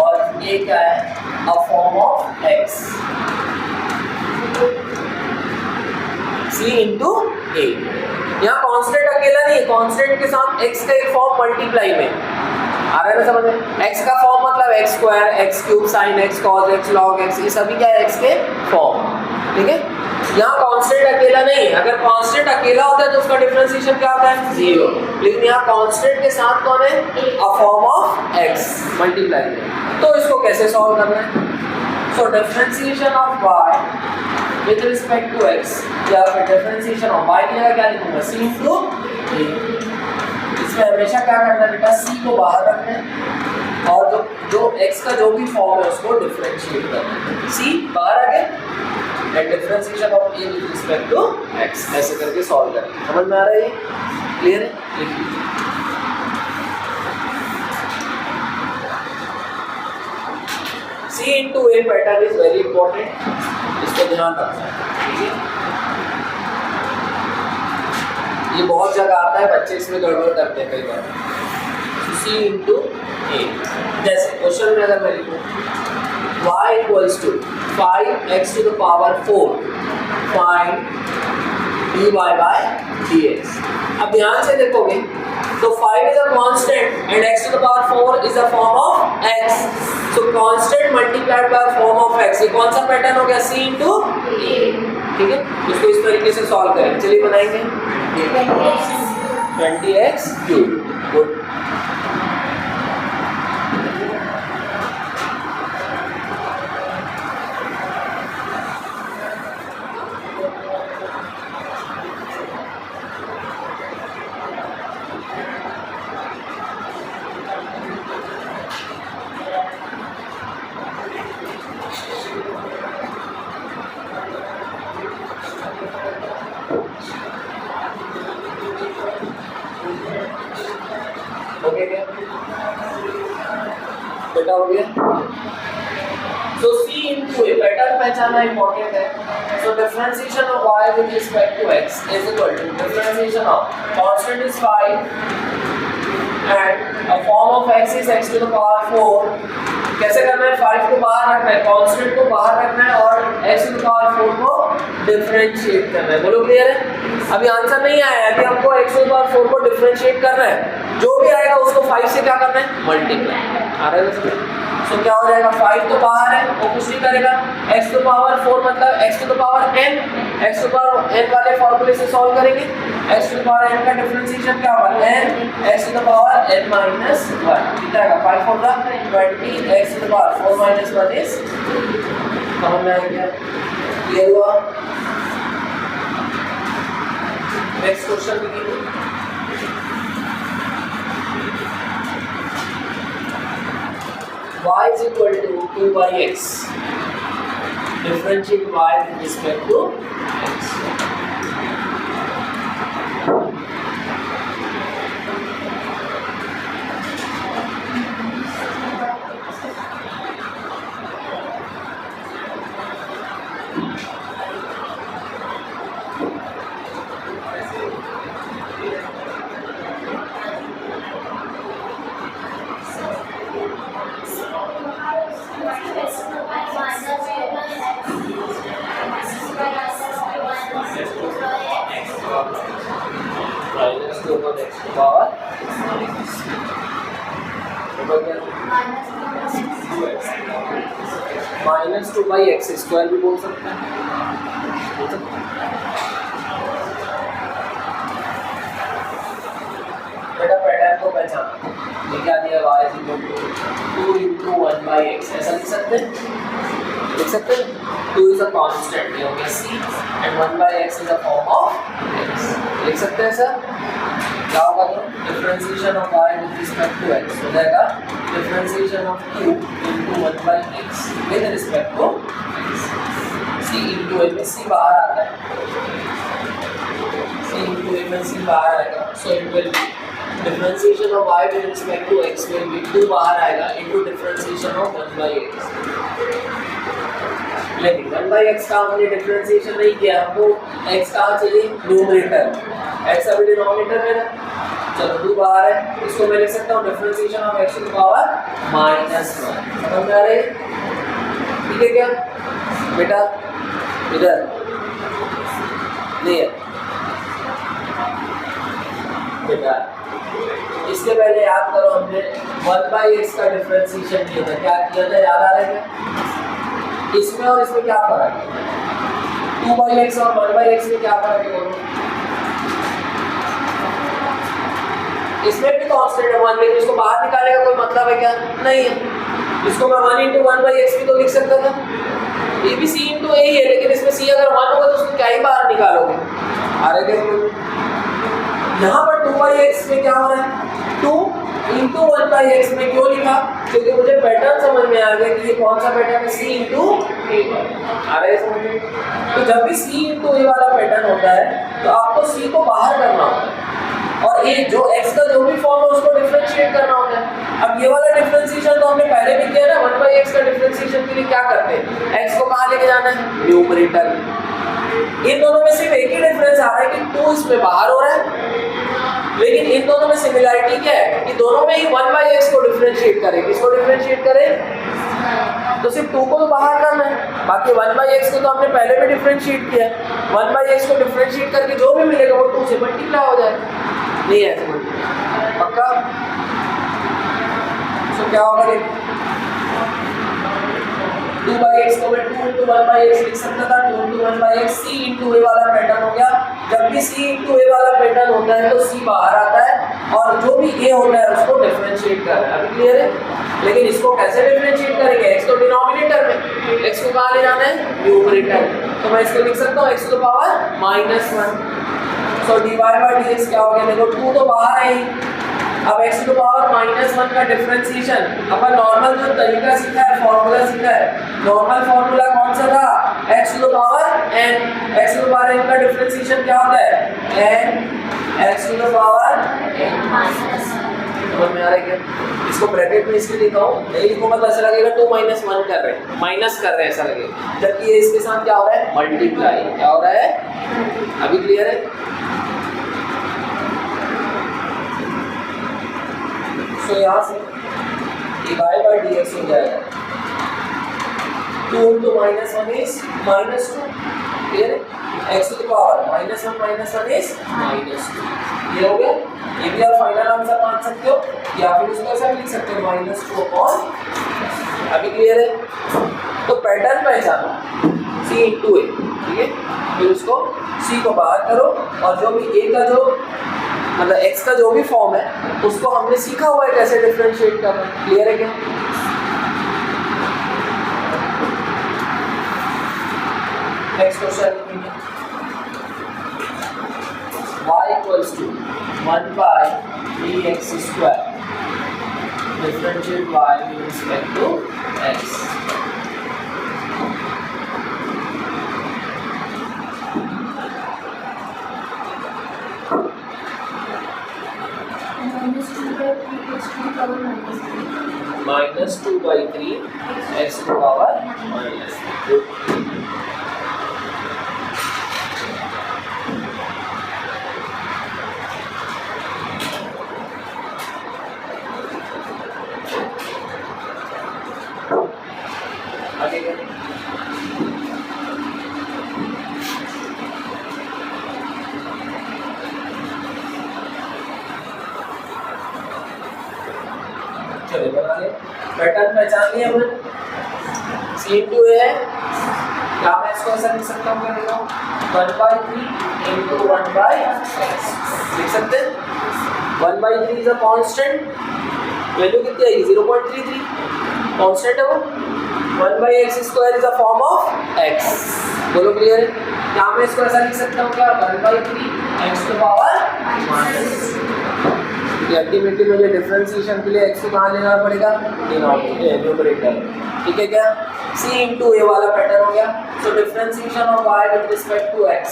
और a क्या है, a form of x, c into a। यहाँ कांस्टेंट अकेला नहीं, कांस्टेंट के साथ x का एक फॉर्म मल्टीप्लाई में आ रहा है ना समझ में। x का फॉर्म मतलब x square, x cube, sin x, cos x, log x, ये सभी क्या है x के फॉर्म, ठीक है। यहाँ कांस्टेंट अकेला नहीं, अगर कांस्टेंट अकेला होता है तो उसका डिफरेंशिएशन क्या होता है, 0, लेकिन यहाँ कांस्टेंट के साथ कौन है, a form of x multiply में। तो इसको कैसे सॉल्व करना है, so differentiation of y with respect to x, या फिर डिफरेंशिएशन ऑफ y की जगह क्या लिखूंगा, c into a। इसमें हमेशा क्या करना है बेटा, c को बाहर रखना है और जो x का जो भी फॉर्म है उसको डिफरेंशिएट करना है, c बाहर आ गया and differentiation of a with respect to x, ऐसे करके सॉल्व करेंगे। समझ में आ रहा है, ये क्लियर है, लिखिए। c into a pattern is very important, इसको ध्यान रखना है, ठीक है। ये बहुत जगह आता है, बच्चे इसमें गड़बड़ करते हैं कई बार। c into a, जैसे क्वेश्चन में अगर मैं लिखूं y equals to 5x to the power 4 find dy by dx। अब ध्यान से देखोगे तो 5 is a constant and x to the power 4 is a form of x, so constant multiplied by form of x, ये कौन सा pattern हो गया, c into a, ठीक है। इसको इस तरीके से सॉल्व करेंगे, चलिए बनाएंगे 20x cube, गुड। बेटा हो गया, so c into a pattern पहचानना इंपॉर्टेंट है। so differentiation of y with respect to x is equal to differentiation of constant is 5 and a form of x is x to the power 4। कैसे करना है, 5 को बाहर रखना है, constant को बाहर रखना है और x to the power 4 को डिफरेंशिएट करना है। बोलो क्लियर है, अभी आंसर नहीं आया है, अभी हमको x to the power 4 को डिफरेंशिएट करना है, जो भी आएगा उसको 5 से क्या करना है, मल्टीप्लाई। आ रहा है सो क्या हो जाएगा, 5 तो बाहर है वो कुछ नहीं करेगा, x to the power 4 मतलब x to the power n, x to the power n वाले फॉर्मूले से सॉल्व करेंगे। x to the power n का डिफरेंशिएशन क्या होगा, n x to the power n minus 1, कितना आएगा 5 होगा 20, x to the power 4 minus 1 is, समझ में आ गया, क्लियर हुआ। नेक्स्ट क्वेश्चन देखिए, y is equal to 2 by x, differentiate y with respect to x। Minus 2 by x square भी बोल सकते हैं, बेटा पैटर्न को पहचाना, ये क्या दिया y is equal to 2 into 1 by x, ऐसा लिख सकते हैं, 2 is a constant, ये हो गया c and 1 by x is a form of x, लिख सकते हैं सर। क्या होगा तो differentiation of y with respect to x हो जाएगा differentiation of 2 into 1 by x with respect to x, c into a में c बाहर आता है, c into a में c बाहर आएगा, so it will be differentiation of y with respect to x will be 2 बाहर आएगा into differentiation of 1 by x। लेकिन 1 by x का हमने डिफरेंशिएशन नहीं किया, हमको x कहाँ चाहिए, न्यूमरेटर, x अभी डिनोमिनेटर में है, चलो 2 बाहर है, इसको मैं लिख सकता हूँ differentiation of x to the power -1। समझ में आ रही है? ठीक है क्या बेटा? इधर नहीं है बेटा, इसके पहले याद करो हमने 1/x का डिफरेंशिएशन किया था, क्या किया था याद आ रहा है क्या? इसमें और इसमें क्या फर्क है? 2/x और 1/x में क्या फर्क है बोलो? इसमें भी कांस्टेंट है 1, लेकिन इसको बाहर निकालने का कोई मतलब है क्या? नहीं है। इसको मैं 1 × 1/x भी तो लिख सकता था, ये भी c × a ही है, लेकिन इसमें c अगर 1 होगा तो उसको क्या ही बाहर निकालोगे? आ रहा है? यहाँ पर 2/x में क्या हो रहा है? 2 × 1/x में क्यों लिखा? क्योंकि मुझे पैटर्न समझ में आ गया कि ये कौन सा पैटर्न है, c × a। आ रहा है समझ में? तो जब भी c × a वाला पैटर्न होता है तो आपको c को बाहर करना होता है और ये जो x का जो भी फॉर्म है उसको डिफरेंशिएट करना होता है। अब ये वाला डिफरेंशिएशन तो हमने पहले भी किया ना, 1/x का डिफरेंशिएशन के लिए क्या करते हैं? x को कहाँ लेके जाना है? न्यूमरेटर में। इन दोनों में सिर्फ एक ही डिफरेंस आ रहा है कि 2 इसमें बाहर हो रहा है, लेकिन इन दोनों में सिमिलरिटी क्या है कि दोनों में ही 1/x को डिफरेंशिएट करें। किसको डिफरेंशिएट करें? तो सिर्फ 2 को तो बाहर करना है, बाकी 1/x को तो हमने पहले भी डिफरेंशिएट किया है। 1/x को डिफरेंशिएट करके जो भी मिलेगा वो 2 से मल्टीप्लाई हो जाएगा। नहीं है समझ पक्का? तो क्या होगा? 2/x को मैं 2 × 1/x लिख सकता था, 2 × 1/x c × a वाला पैटर्न हो गया। जब भी c × a वाला पैटर्न होता है तो c बाहर आता है और जो भी a होता है उसको डिफरेंशिएट कर रहा है। अभी क्लियर है? लेकिन इसको कैसे डिफरेंशिएट करेंगे? x तो डिनोमिनेटर में, x को कहाँ ले जाना है? न्यूमरेटर। तो मैं इसको लिख सकता हूँ x to the power -1। So dy/dx क्या हो गया? देखो 2 तो बाहर है ही, अब x टू द पावर -1 का डिफरेंशिएशन अपन नॉर्मल जो तरीका सीखा है, फॉर्मूला सीखा है, नॉर्मल फॉर्मूला कौन सा था? x to the power n। x to the power n का डिफरेंशिएशन क्या होता है? n x to the power n। समझ में आ रहा है क्या? इसको ब्रैकेट में इसलिए लिखा हूँ, नहीं लिखूंगा तो ऐसा लगेगा 2 - 1 कर रहे हैं, माइनस कर रहे हैं ऐसा लगेगा, जबकि ये इसके साथ क्या हो रहा है? मल्टीप्लाई। क्या हो रहा है? अभी क्लियर है? तो यहाँ से dy/dx हो जाएगा 2 × -1 is -2। क्लियर है? x to the power -1 - 1 is -2। ये हो गया। ये भी आप फाइनल आंसर मान सकते हो या फिर उसको ऐसा लिख सकते हो -2/। अभी क्लियर है? तो पैटर्न पहचानो c × a, ठीक है? फिर उसको c को बाहर करो और जो भी a का जो मतलब x का जो भी फॉर्म है उसको हमने सीखा हुआ है कैसे डिफरेंशिएट करना। क्लियर है क्या? Next question y = 1/dx²। Differentiate y with respect to x। -2/3 x to the power -3। आगे चलिए बना ले। पैटर्न पहचान लिया हमने, c × a है, क्या मैं इसको ऐसा लिख सकता हूँ? क्या लिखा हूँ? 1/3 × 1/x लिख सकते हैं। 1/3 इज अ कांस्टेंट, वैल्यू कितनी आएगी? 0.33 कांस्टेंट है वो। 1/x² is a form of x। बोलो क्लियर है? क्या मैं इसको ऐसा लिख सकता हूँ? क्या 1/3 x to the power -। Ultimately मुझे डिफरेंशिएशन के लिए x को कहाँ लेना पड़ेगा? न्यूमरेटर। ठीक है क्या? c × a वाला पैटर्न हो गया। So differentiation of y with respect to x,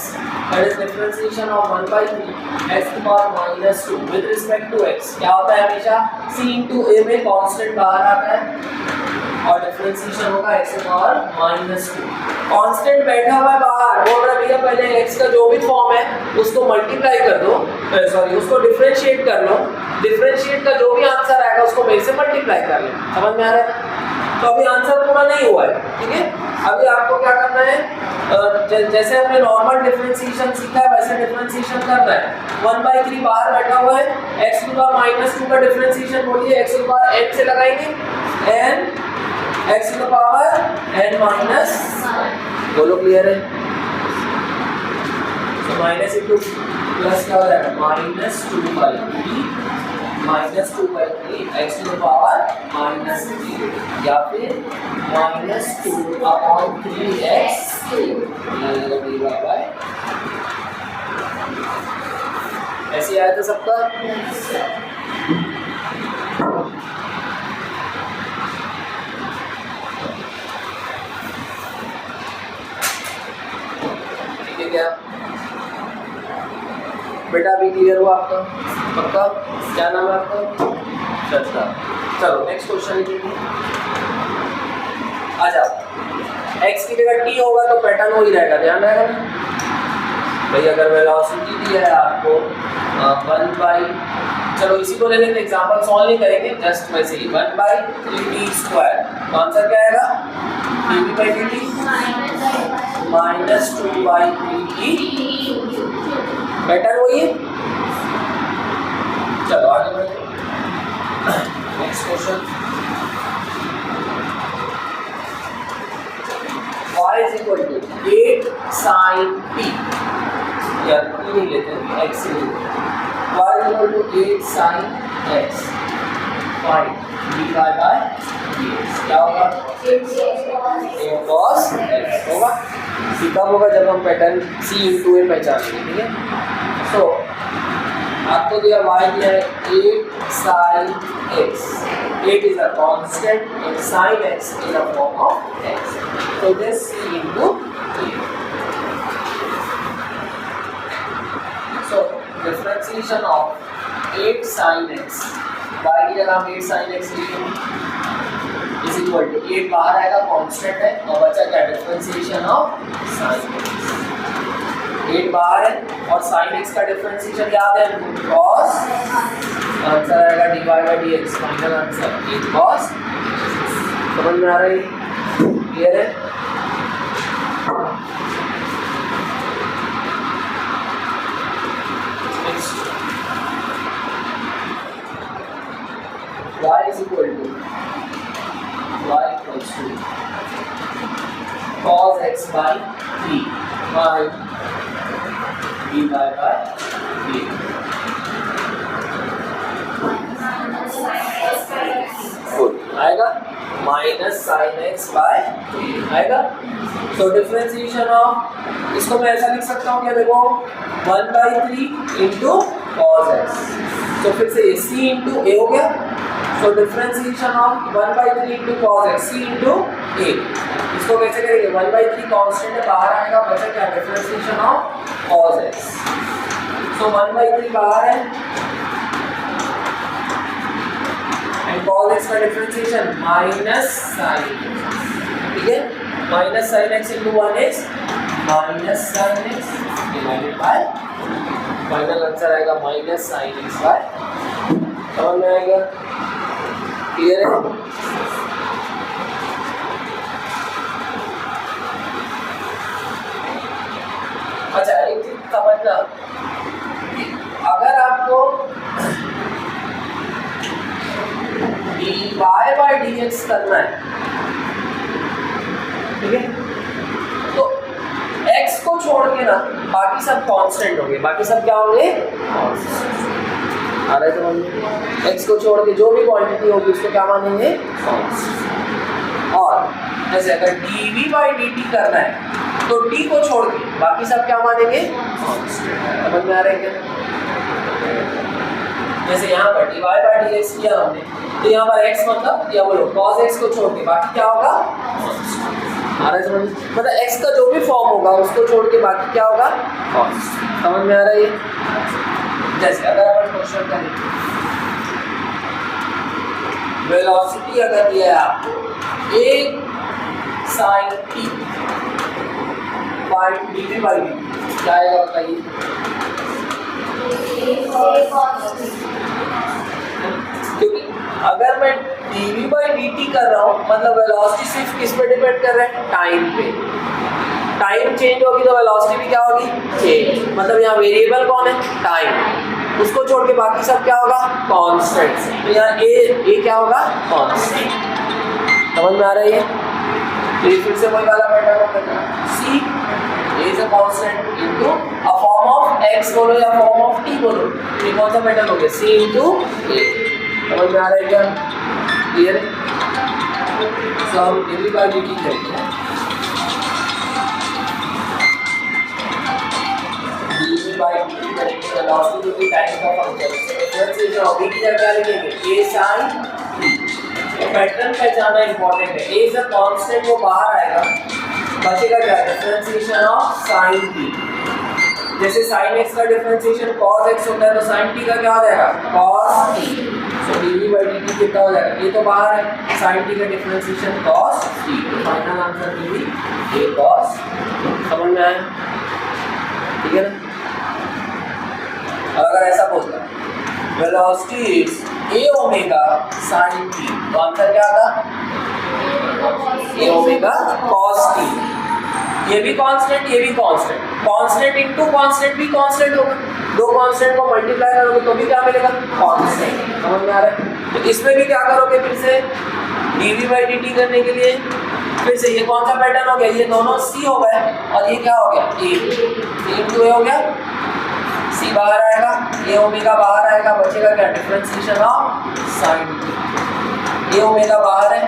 that is differentiation of 1/3 x to power -2 with respect to x। क्या होता है? हमेशा c × a में कांस्टेंट बाहर आता है और डिफरेंशिएशन होगा x की पावर -2। कांस्टेंट बैठा हुआ है बाहर, बोल रहा है भैया पहले x का जो भी फॉर्म है उसको मल्टीप्लाई कर दो, सॉरी उसको डिफरेंशिएट कर लो, डिफरेंशिएट का जो भी आंसर आएगा उसको मेरे से मल्टीप्लाई कर ले। समझ में आ रहा है? तो अभी आंसर पूरा नहीं हुआ है, ठीक है। अभी आपको क्या करना है, जैसे हमने नॉर्मल डिफरेंशिएशन सीखा है वैसे डिफरेंशिएशन करना है। 1/3 बाहर बैठा हुआ है, x टू पावर -2 का डिफरेंशिएशन बोलिए, x टू पावर n से लगाएंगे, n x to power n minus, बोलो क्लियर है? तो माइनस इंटू प्लस क्या हो जाएगा, -2/3 -2/3 x टू पावर -3 या फिर -2/3x ऐसे आया था सबका। ठीक है क्या बेटा? अभी क्लियर हुआ आपका? पक्का? क्या नाम है आपका? श्रद्धा। चलो नेक्स्ट क्वेश्चन लीजिए। आ जाओ। x की जगह t होगा तो पैटर्न वही रहेगा, ध्यान रहेगा ना भाई। अगर वेलोसिटी दी है आपको 1/, चलो इसी को ले लेते, एग्जांपल सॉल्व नहीं करेंगे, जस्ट वैसे ही 1/3t²। तो आंसर क्या आएगा? dv/dt -2/3t। पैटर्न वही है। चलो आगे बढ़ते हैं। Next question, y is equal to 8 sin t, या t नहीं लेते हैं, x से लेते हैं। y is equal to 8 sin x, find dy/dx। क्या होगा? 8 cos x होगा। कब होगा? जब हम पैटर्न c into a पहचानेंगे, ठीक है। सो आपको दिया y दिया है 8 sin x, 8 is a constant and sin x is a form of x, so this c into a. So differentiation of 8 sin x, y की जगह हम 8 sin x लिखेंगे इज इक्वल टू 8 बाहर आएगा, कांस्टेंट है, और बचा क्या? Differentiation of sin x। 8 बाहर है और sin x का डिफरेंशिएशन याद है, cos, आंसर आएगा dy/dx, फाइनल आंसर 8 cos। समझ में आ रही? क्लियर है? y is equal to cos x by 3 by dy/dx। आएगा माइनस साइन एक्स बाय 3 आएगा। तो डिफरेंशिएशन ऑफ, इसको मैं ऐसा लिख सकता हूँ क्या? देखो 1/3 इंटू कॉस एक्स, तो फिर से ये c इंटू ए हो गया। So differentiation of 1/3 into cos x, c into a. इसको कैसे करेंगे? 1/3 कांस्टेंट है, बाहर आएगा, बचा क्या? Differentiation of cos x. So 1/3 बाहर है एंड कॉस एक्स का डिफरेंशिएशन माइनस साइन, ठीक है। Minus sine x into 1x minus sine x divided by, final answer आएगा माइनस साइन एक्स बाय, समझ में आएगा? क्लियर है? अच्छा एक चीज समझना, अगर आपको dy/dx करना है, ठीक है, तो x को छोड़ के ना बाकी सब कांस्टेंट होंगे। बाकी सब क्या होंगे? आ रहा है समझ में? x को छोड़ के जो भी क्वांटिटी होगी उसको क्या मानेंगे? कांस्टेंट। और जैसे अगर dv/dt करना है तो t को छोड़ के बाकी सब क्या मानेंगे? कांस्टेंट। समझ में आ रहा है क्या? जैसे यहाँ पर dy/dx किया हमने, तो यहाँ पर x मतलब या बोलो cos x को छोड़ के बाकी क्या होगा? आ रहा है समझ? मतलब x का जो भी फॉर्म होगा उसको छोड़ के बाकी क्या होगा? कांस्टेंट। समझ में आ रहा है ये? जैसे अगर अपन क्वेश्चन करें, वेलोसिटी अगर दिया है आपको a sine t by dt by dt क्या आएगा बताइए? क्योंकि अगर मैं dv बाई dt कर रहा हूँ मतलब वेलोसिटी सिर्फ किस पे डिपेंड कर रहा है? टाइम पे। टाइम चेंज होगी तो वेलोसिटी भी क्या होगी? चेंज। मतलब यहाँ वेरिएबल कौन है? टाइम। उसको छोड़ के बाकी सब क्या होगा? कांस्टेंट। तो यहाँ ए क्या होगा? कांस्टेंट। समझ में आ रही है? तो फिर से वही वाला पैटर्न होगा, c is a constant into a form of x बोलो या form of t बोलो, ये कौन सा पैटर्न हो गया? c into a। समझ में आ रहा है क्या? क्लियर है? तो हम dv by dt करेंगे, dv by dt करेंगे, वेलोसिटी जो भी टाइम का फंक्शन है, डिफरेंशिएशन होगी कि क्या लिखेंगे? a sin t। तो पैटर्न पहचानना इंपॉर्टेंट है। a इज अ कांस्टेंट, वो बाहर आएगा, बचेगा क्या? Differentiation of sin t। जैसे sin x का डिफरेंशिएशन cos x होता है तो sin t का क्या हो जाएगा? cos t। So dv by dt कितना हो जाएगा? ये तो बाहर है, sin t का डिफरेंशिएशन cos t। तो final answer dv a cos। समझ में आया? ठीक है ना? अगर ऐसा बोलता velocity is a omega sin t, तो आंसर क्या आता? a omega cos t। ये भी कांस्टेंट, ये भी कांस्टेंट, कांस्टेंट इनटू कांस्टेंट भी कांस्टेंट होगा। दो कांस्टेंट को मल्टीप्लाई करोगे तो भी क्या मिलेगा? कांस्टेंट। समझ में आ रहा है? तो इसमें भी क्या करोगे? फिर से dv by dt करने के लिए फिर से ये कौन सा पैटर्न हो गया? ये दोनों c हो गए और ये क्या हो गया? a इनटू a हो गया, c बाहर आएगा, a ओमेगा बाहर आएगा, बचेगा क्या? Differentiation of sin t। a omega बाहर है,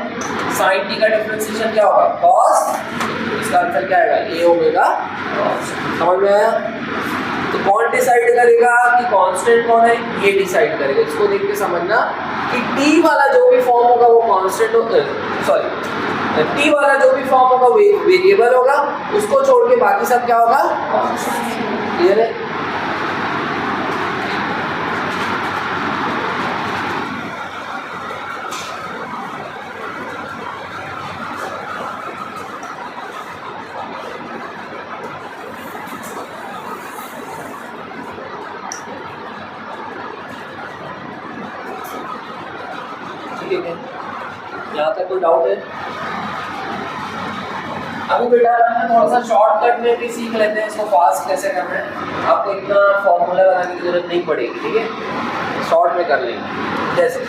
sin t का डिफरेंशिएशन क्या होगा? cos। इसका आंसर क्या आएगा? a omega cos। समझ में आया? तो कौन डिसाइड करेगा कि कांस्टेंट कौन है? ये डिसाइड करेगा। इसको देख के समझना कि t वाला जो भी फॉर्म होगा वो कांस्टेंट होगा, सॉरी t वाला जो भी फॉर्म होगा वो वेरिएबल होगा, उसको छोड़ के बाकी सब क्या होगा? कांस्टेंट। क्लियर है? ठीक है, यहाँ तक कोई डाउट है? अभी बेटा हम थोड़ा सा शॉर्टकट में भी सीख लेते हैं, इसको फास्ट कैसे करना है। आपको इतना फॉर्मूला बनाने की जरूरत नहीं पड़ेगी, ठीक है? शॉर्ट में कर लेंगे। जैसे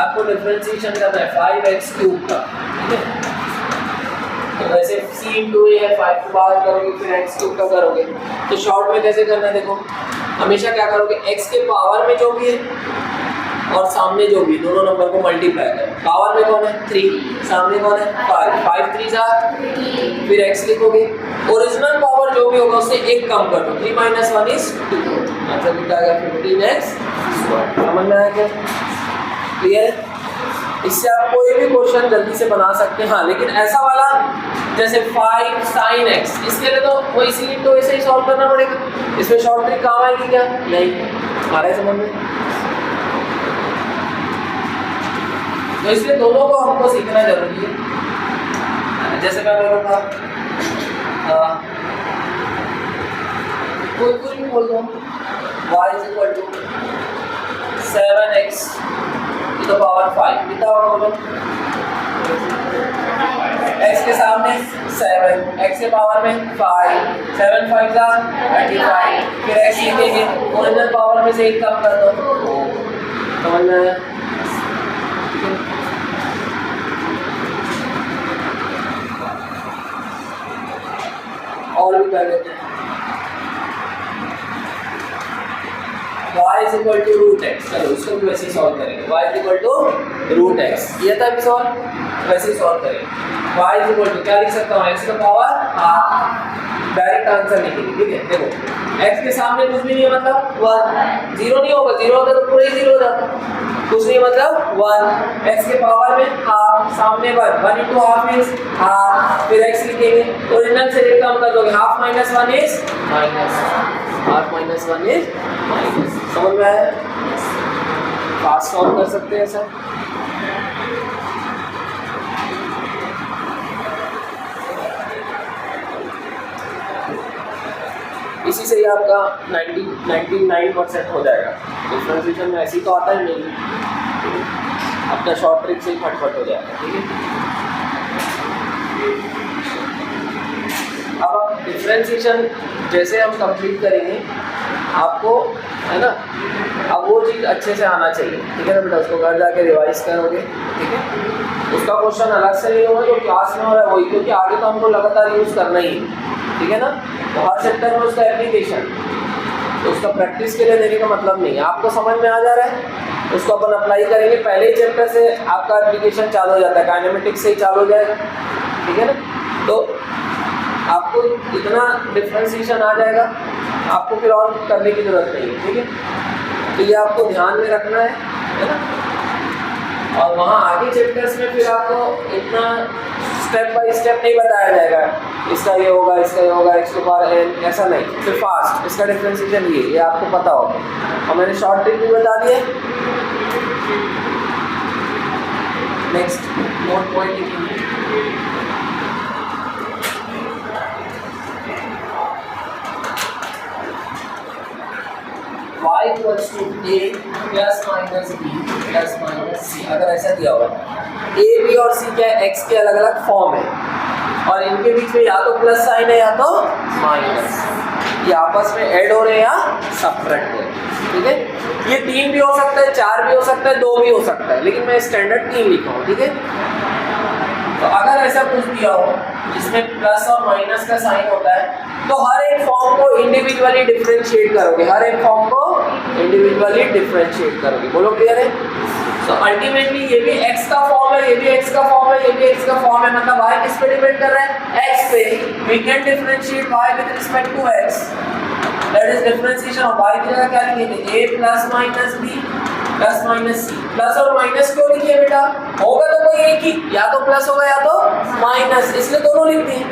आपको डिफरेंशिएशन करना है 5x³ का, ठीक है? तो वैसे c इंटू ए है, 5 को बाहर करोगे फिर x³ का करोगे। तो शॉर्ट में कैसे करना है? देखो, हमेशा क्या करोगे? x के पावर में जो भी है और सामने जो भी, दोनों नंबर को मल्टीप्लाई करो। पावर में कौन है? 3, सामने कौन है? 5। 5 3 जा, फिर x लिखोगे। ओरिजिनल पावर जो भी होगा उससे एक कम कर दो, 3 - 1 is 2। आंसर कितना आ गया? 15x²। समझ में आया क्या? क्लियर? इससे आप कोई भी क्वेश्चन जल्दी से बना सकते हैं। हाँ, लेकिन ऐसा वाला जैसे 5 sin x, इसके लिए तो वो इसीलिए तो ऐसे ही सॉल्व करना पड़ेगा। इसमें शॉर्ट ट्रिक काम आएगी क्या? नहीं। हमारे समझ में? तो इसलिए दोनों को हमको सीखना जरूरी है। जैसे मैं बोलूँगा कोई भी बोल दो y = 7x to the power 5, कितना होगा बोलो? x के सामने 7, x के पावर में 5, 7 5 का 35, फिर x लिखेंगे, ओरिजिनल पावर में से एक कम कर दो। समझ में आया? और भी कर लेते हैं। y = √x, चलो इसको भी वैसे ही सॉल्व करेंगे। y = √x, ये था भी सॉल्व, वैसे ही सॉल्व करेंगे। y क्या लिख सकता हूँ? x का पावर हाफ। डायरेक्ट आंसर लिखेंगे, ठीक है? देखो x के सामने कुछ भी नहीं है मतलब 1, 0 नहीं होगा, 0 होता तो पूरा ही 0 हो जाता, कुछ नहीं मतलब 1। x के पावर में हाफ, सामने 1, 1 × हाफ मींस हाफ, फिर x लिखेंगे, ओरिजिनल से एक कम कर दोगे, half - 1 is minus, half - 1 is minus. समझ में आया? फास्ट सॉल्व कर सकते हैं सर। इसी से ही आपका 99% हो जाएगा। डिफरेंशिएशन में ऐसे ही तो आता है नहीं, अपना शॉर्ट ट्रिक से ही फटफट हो जाएगा। ठीक है, अब आप डिफरेंशिएशन जैसे हम कंप्लीट करेंगे आपको, है ना, अब वो चीज़ अच्छे से आना चाहिए। ठीक है ना बेटा, उसको घर जाके रिवाइज करोगे। ठीक है, उसका क्वेश्चन अलग से नहीं होगा जो क्लास में हो रहा है वही, क्योंकि आगे तो हमको लगातार यूज़ करना ही है। ठीक है ना, तो हर सेक्टर में उसका एप्लीकेशन, तो उसका प्रैक्टिस के लिए देने का मतलब नहीं है। आपको समझ में आ जा रहा है, उसको अपन अप्लाई करेंगे, पहले ही चैप्टर से आपका एप्लीकेशन चालू हो जाता है, काइनेमेटिक्स से ही चालू हो जाएगा। ठीक है ना, तो आपको इतना डिफरेंशिएशन आ जाएगा, आपको फिर और करने की जरूरत नहीं है। ठीक है, तो ये आपको ध्यान में रखना है ना। और वहाँ आगे चैप्टर्स में फिर आपको इतना स्टेप बाय स्टेप नहीं बताया जाएगा, इसका ये होगा, इसका ये होगा, x to power n, ऐसा नहीं, फिर फास्ट इसका डिफरेंशिएशन ये आपको पता होगा। और मैंने शॉर्ट ट्रिक भी बता दिए। नेक्स्ट नोट पॉइंट लिखिए, y equals to a plus minus b plus minus c। अगर ऐसा दिया हुआ a, b और c क्या है, x के अलग अलग फॉर्म है और इनके बीच में या तो प्लस साइन है या तो माइनस, ये आपस में ऐड हो रहे हैं या सब्ट्रैक्ट हो रहे हैं। ठीक है, ये 3 भी हो सकता है, 4 भी हो सकता है, 2 भी हो सकता है, लेकिन मैं स्टैंडर्ड 3 लिखा हूँ। ठीक है, तो अगर ऐसा कुछ दिया हो जिसमें प्लस और माइनस का साइन होता है, तो हर एक फॉर्म को इंडिविजुअली डिफरेंशिएट करोगे, हर एक फॉर्म को इंडिविजुअली डिफरेंशिएट करोगे। बोलो क्लियर है? तो अल्टीमेटली ये भी x का फॉर्म है, ये भी x का फॉर्म है, ये भी x का फॉर्म है, मतलब y किस पे डिपेंड कर रहा है, x पे। We can differentiate y with respect to x, that is differentiation of y की जगह क्या लिखेंगे, a plus minus b plus minus c. Plus और माइनस क्यों लिखिए बेटा, होगा तो कोई एक ही, या तो प्लस होगा या तो माइनस, इसलिए दोनों लिख दिए।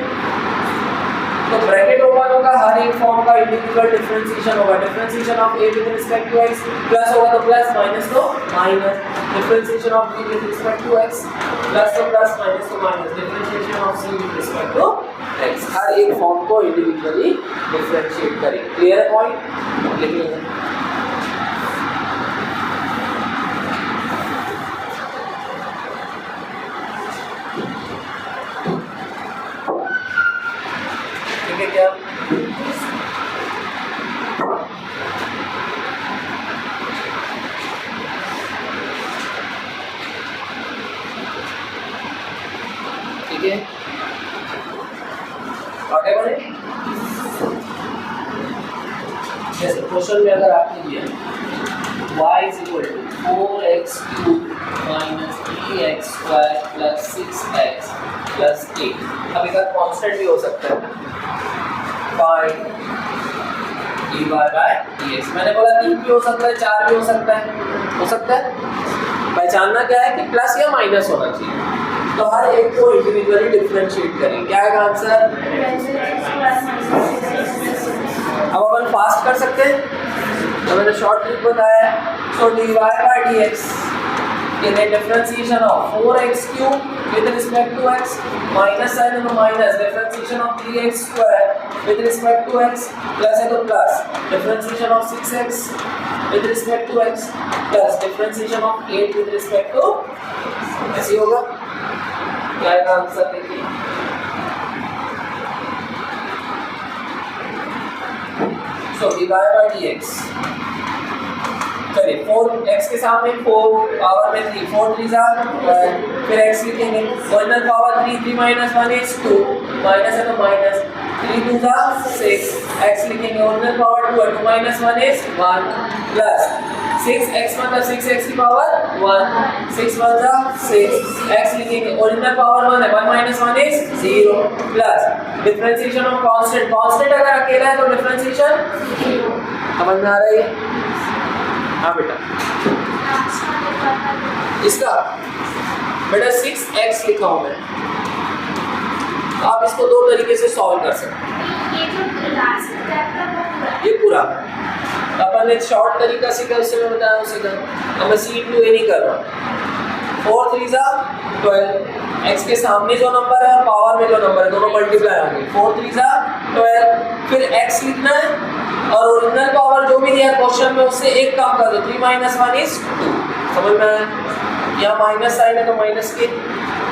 तो ब्रैकेट ओपन होगा, हर एक फॉर्म का इंडिविजुअल डिफरेंशिएशन होगा। Differentiation of a with respect to x, plus होगा तो प्लस, माइनस तो minus. Differentiation of b with respect to x, plus तो प्लस, माइनस तो minus. Differentiation of c with respect to x, हर एक form को individually differentiate करें। Clear है पॉइंट? लिख लीजिए। क्या ठीक है, आगे बढ़े। जैसे क्वेश्चन में अगर आपने दिया y is equal to 4x cube minus 3x square plus 6x plus 8, अब इधर कांस्टेंट भी हो सकता है, फाइंड dy by dx। मैंने बोला 3 भी हो सकता है, 4 भी हो सकता है, हो सकता है। पहचानना क्या है कि प्लस या माइनस होना चाहिए, तो हर एक को इंडिविजुअली डिफरेंशिएट करें। क्या है आंसर? अब अपन फास्ट कर सकते हैं, तो मैंने शॉर्ट ट्रिक बताया। तो dy by dx in the differentiation of 4x cube with respect to x, minus sign है तो minus, differentiation of 3x square with respect to x, plus है तो plus, differentiation of 6x with respect to x, plus differentiation of 8 with respect to, ऐसे होगा। क्या है answer देखिए, so dy by dx, चलिए 4x के सामने 4 पावर में 3, 4 3 जा, फिर x लिखेंगे, original power 3, 3 minus 1 is 2, minus है तो माइनस, 3 2 जा 6, x लिखेंगे, ओरिजिनल पावर 2 है, 2 minus 1 is 1, प्लस 6x मतलब 6x की पावर 1, 6 1 जा 6, x लिखेंगे, ओरिजिनल पावर 1 है, 1 minus 1 is 0, plus differentiation of constant, constant अगर अकेला है तो डिफरेंशिएशन समझ में आ रहा है? हाँ बेटा, इसका बेटा 6x लिखा हूं मैं, आप इसको दो तरीके से सॉल्व कर सकते हैं। ये पूरा अपन ने शॉर्ट तरीका सीखा, उससे मैं बताया उसे कर, अब मैं c into a नहीं कर रहा। 4 3 जा 12, x के सामने जो नंबर है और पावर में जो नंबर है दोनों मल्टीप्लाई होंगे, 4 3 जा 12, फिर x लिखना है और ओरिजिनल पावर जो भी दिया क्वेश्चन में उससे एक कम कर दो, 3 - 1 = 2। समझ में आया? यहाँ माइनस साइन है तो माइनस के,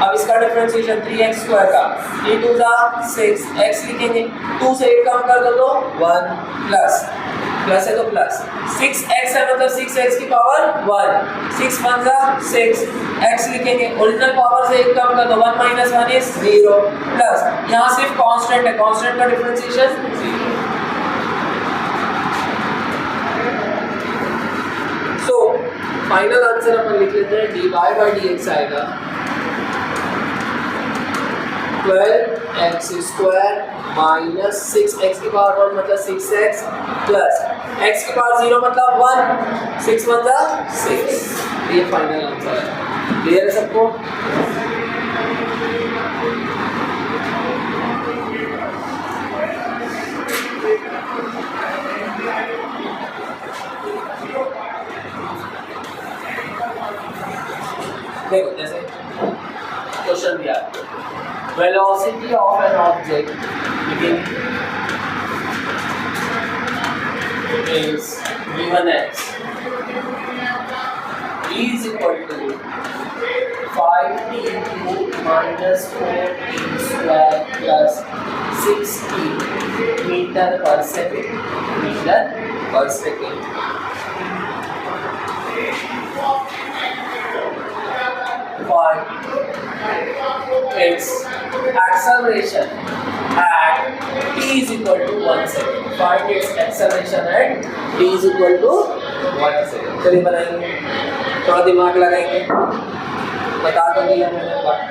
अब इसका डिफरेंशिएशन 3x² का, ये 2 × 6, x लिखेंगे, 2 से 8 कम कर दो तो 1 प्लस प्लस है तो प्लस 6x है मतलब 6x की पावर 1, 6 × 1 = 6, x लिखेंगे, ओरिजिनल पावर से 1 कम कर दो, 1 - 1 = 0 प्लस यहाँ सिर्फ कांस्टेंट है, कांस्टेंट का डिफरेंशिएशन 0। सो फाइनल आंसर अपन लिख लेते हैं, dy/dx आएगा 12x² - 6x की पावर 1 मतलब 6x प्लस x की पावर 0 मतलब 1, 6 × 1 = 6। ये फाइनल आंसर है। क्लियर है सबको? देखो जैसे क्वेश्चन दिया, velocity of an object is v1x is equal to 5t - 4t² plus 6t meter/second, meter/second। Its acceleration at t is equal to 1 second. Find its acceleration at t is equal to 1 second। चलिए बनाएंगे, थोड़ा दिमाग लगाएंगे, बता दो कि मैंने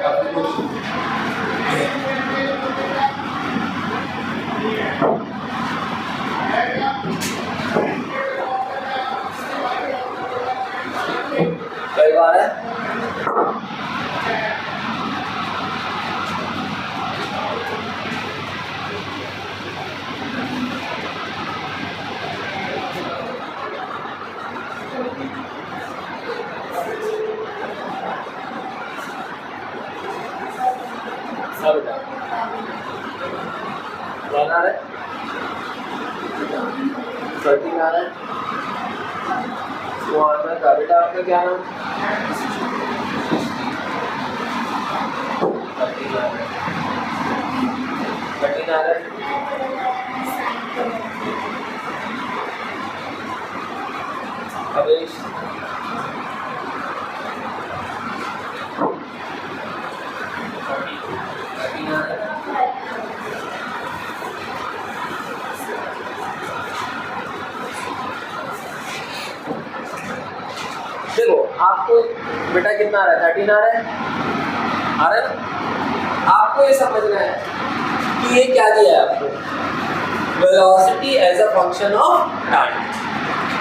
काफी कुछ कई बार है। बना रहे 13 आ रहा है, वो आना था बेटा। आपका क्या नाम? 13 आ रहा है। अवेश 13 आ रहा है। देखो आपको बेटा कितना आ रहा है? 13 आ रहा है, आ रहा है ना? आपको ये समझना है कि ये क्या दिया है आपको, velocity as a function of time.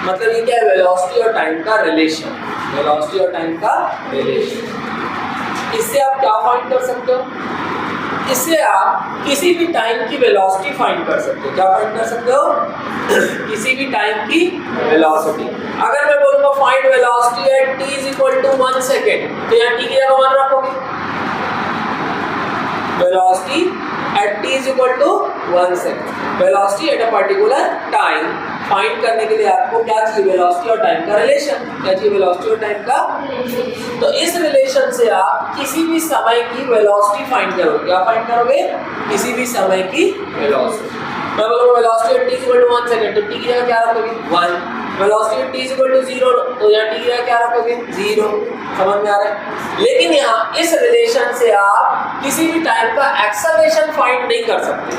मतलब ये क्या है? वेलोसिटी और टाइम का रिलेशन, वेलोसिटी और टाइम का रिलेशन। इससे आप क्या फाइंड कर सकते हो? इससे आप किसी भी टाइम की वेलोसिटी फाइंड कर सकते हो। क्या फाइंड कर सकते हो? किसी भी टाइम की वेलोसिटी। अगर मैं बोलूंगा find velocity at t is equal to 1 second, तो यहाँ t की जगह 1 रखोगे। Velocity at t is equal to 1 second, velocity at a particular time find करने के लिए आपको क्या चाहिए? वेलोसिटी और टाइम का रिलेशन। क्या चाहिए? वेलोसिटी और टाइम का। तो इस रिलेशन से आप किसी भी समय की वेलोसिटी फाइंड करोगे। क्या फाइंड करोगे? किसी भी समय की वेलोसिटी। मैं बोलूँगा velocity at t is equal to 1 second, तो t की जगह क्या रखोगे? 1। Velocity at t is equal to 0, तो यहाँ t की जगह क्या रखोगे? 0। समझ में आ रहा है? लेकिन यहाँ इस रिलेशन से आप किसी भी टाइम का एक्सेलरेशन फाइंड नहीं कर सकते।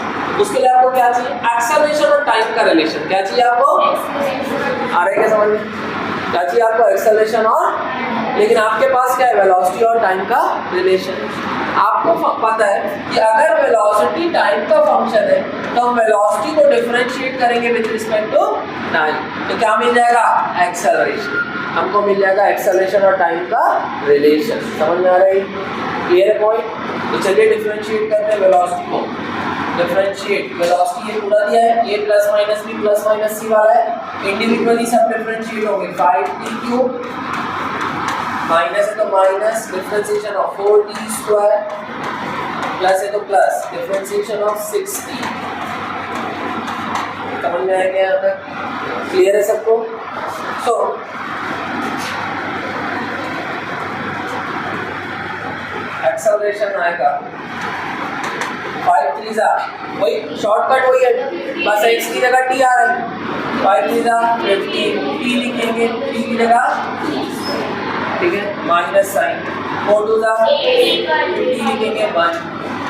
उसके लिए आपको क्या चाहिए? एक्सेलरेशन और टाइम का रिलेशन। क्या चाहिए आपको? आ रहा है क्या समझ में? क्या चाहिए आपको? एक्सेलरेशन और, लेकिन आपके पास क्या है? वेलोसिटी और टाइम का रिलेशन। आपको पता है कि अगर वेलोसिटी टाइम का फंक्शन है तो हम वेलोसिटी को डिफरेंशिएट करेंगे विद रिस्पेक्ट टू टाइम, तो क्या मिल जाएगा? एक्सेलरेशन। हमको मिल जाएगा एक्सेलरेशन और टाइम का रिलेशन। समझ में आ रहा है? Clear point? तो चलिए डिफरेंशिएट करते हैं वेलोसिटी को। डिफरेंशिएट वेलोसिटी ये पूरा दिया है, a plus minus b plus minus c वाला है। इंडिविजुअली सब डिफरेंशिएट हो गए। 5t³ माइनस है तो minus, differentiation of 4t² plus है तो प्लस, डिफरेंशिएशन ऑफ 6t समझ में आएगा यहाँ तक? क्लियर है सबको? सो एक्सेलरेशन आएगा 5 3 वही शॉर्टकट वही है, बस x की जगह t आ रहा है, 5 3 15, t लिखेंगे, t की जगह, ठीक है, माइनस साइन, 4 2 50 लिखेंगे 1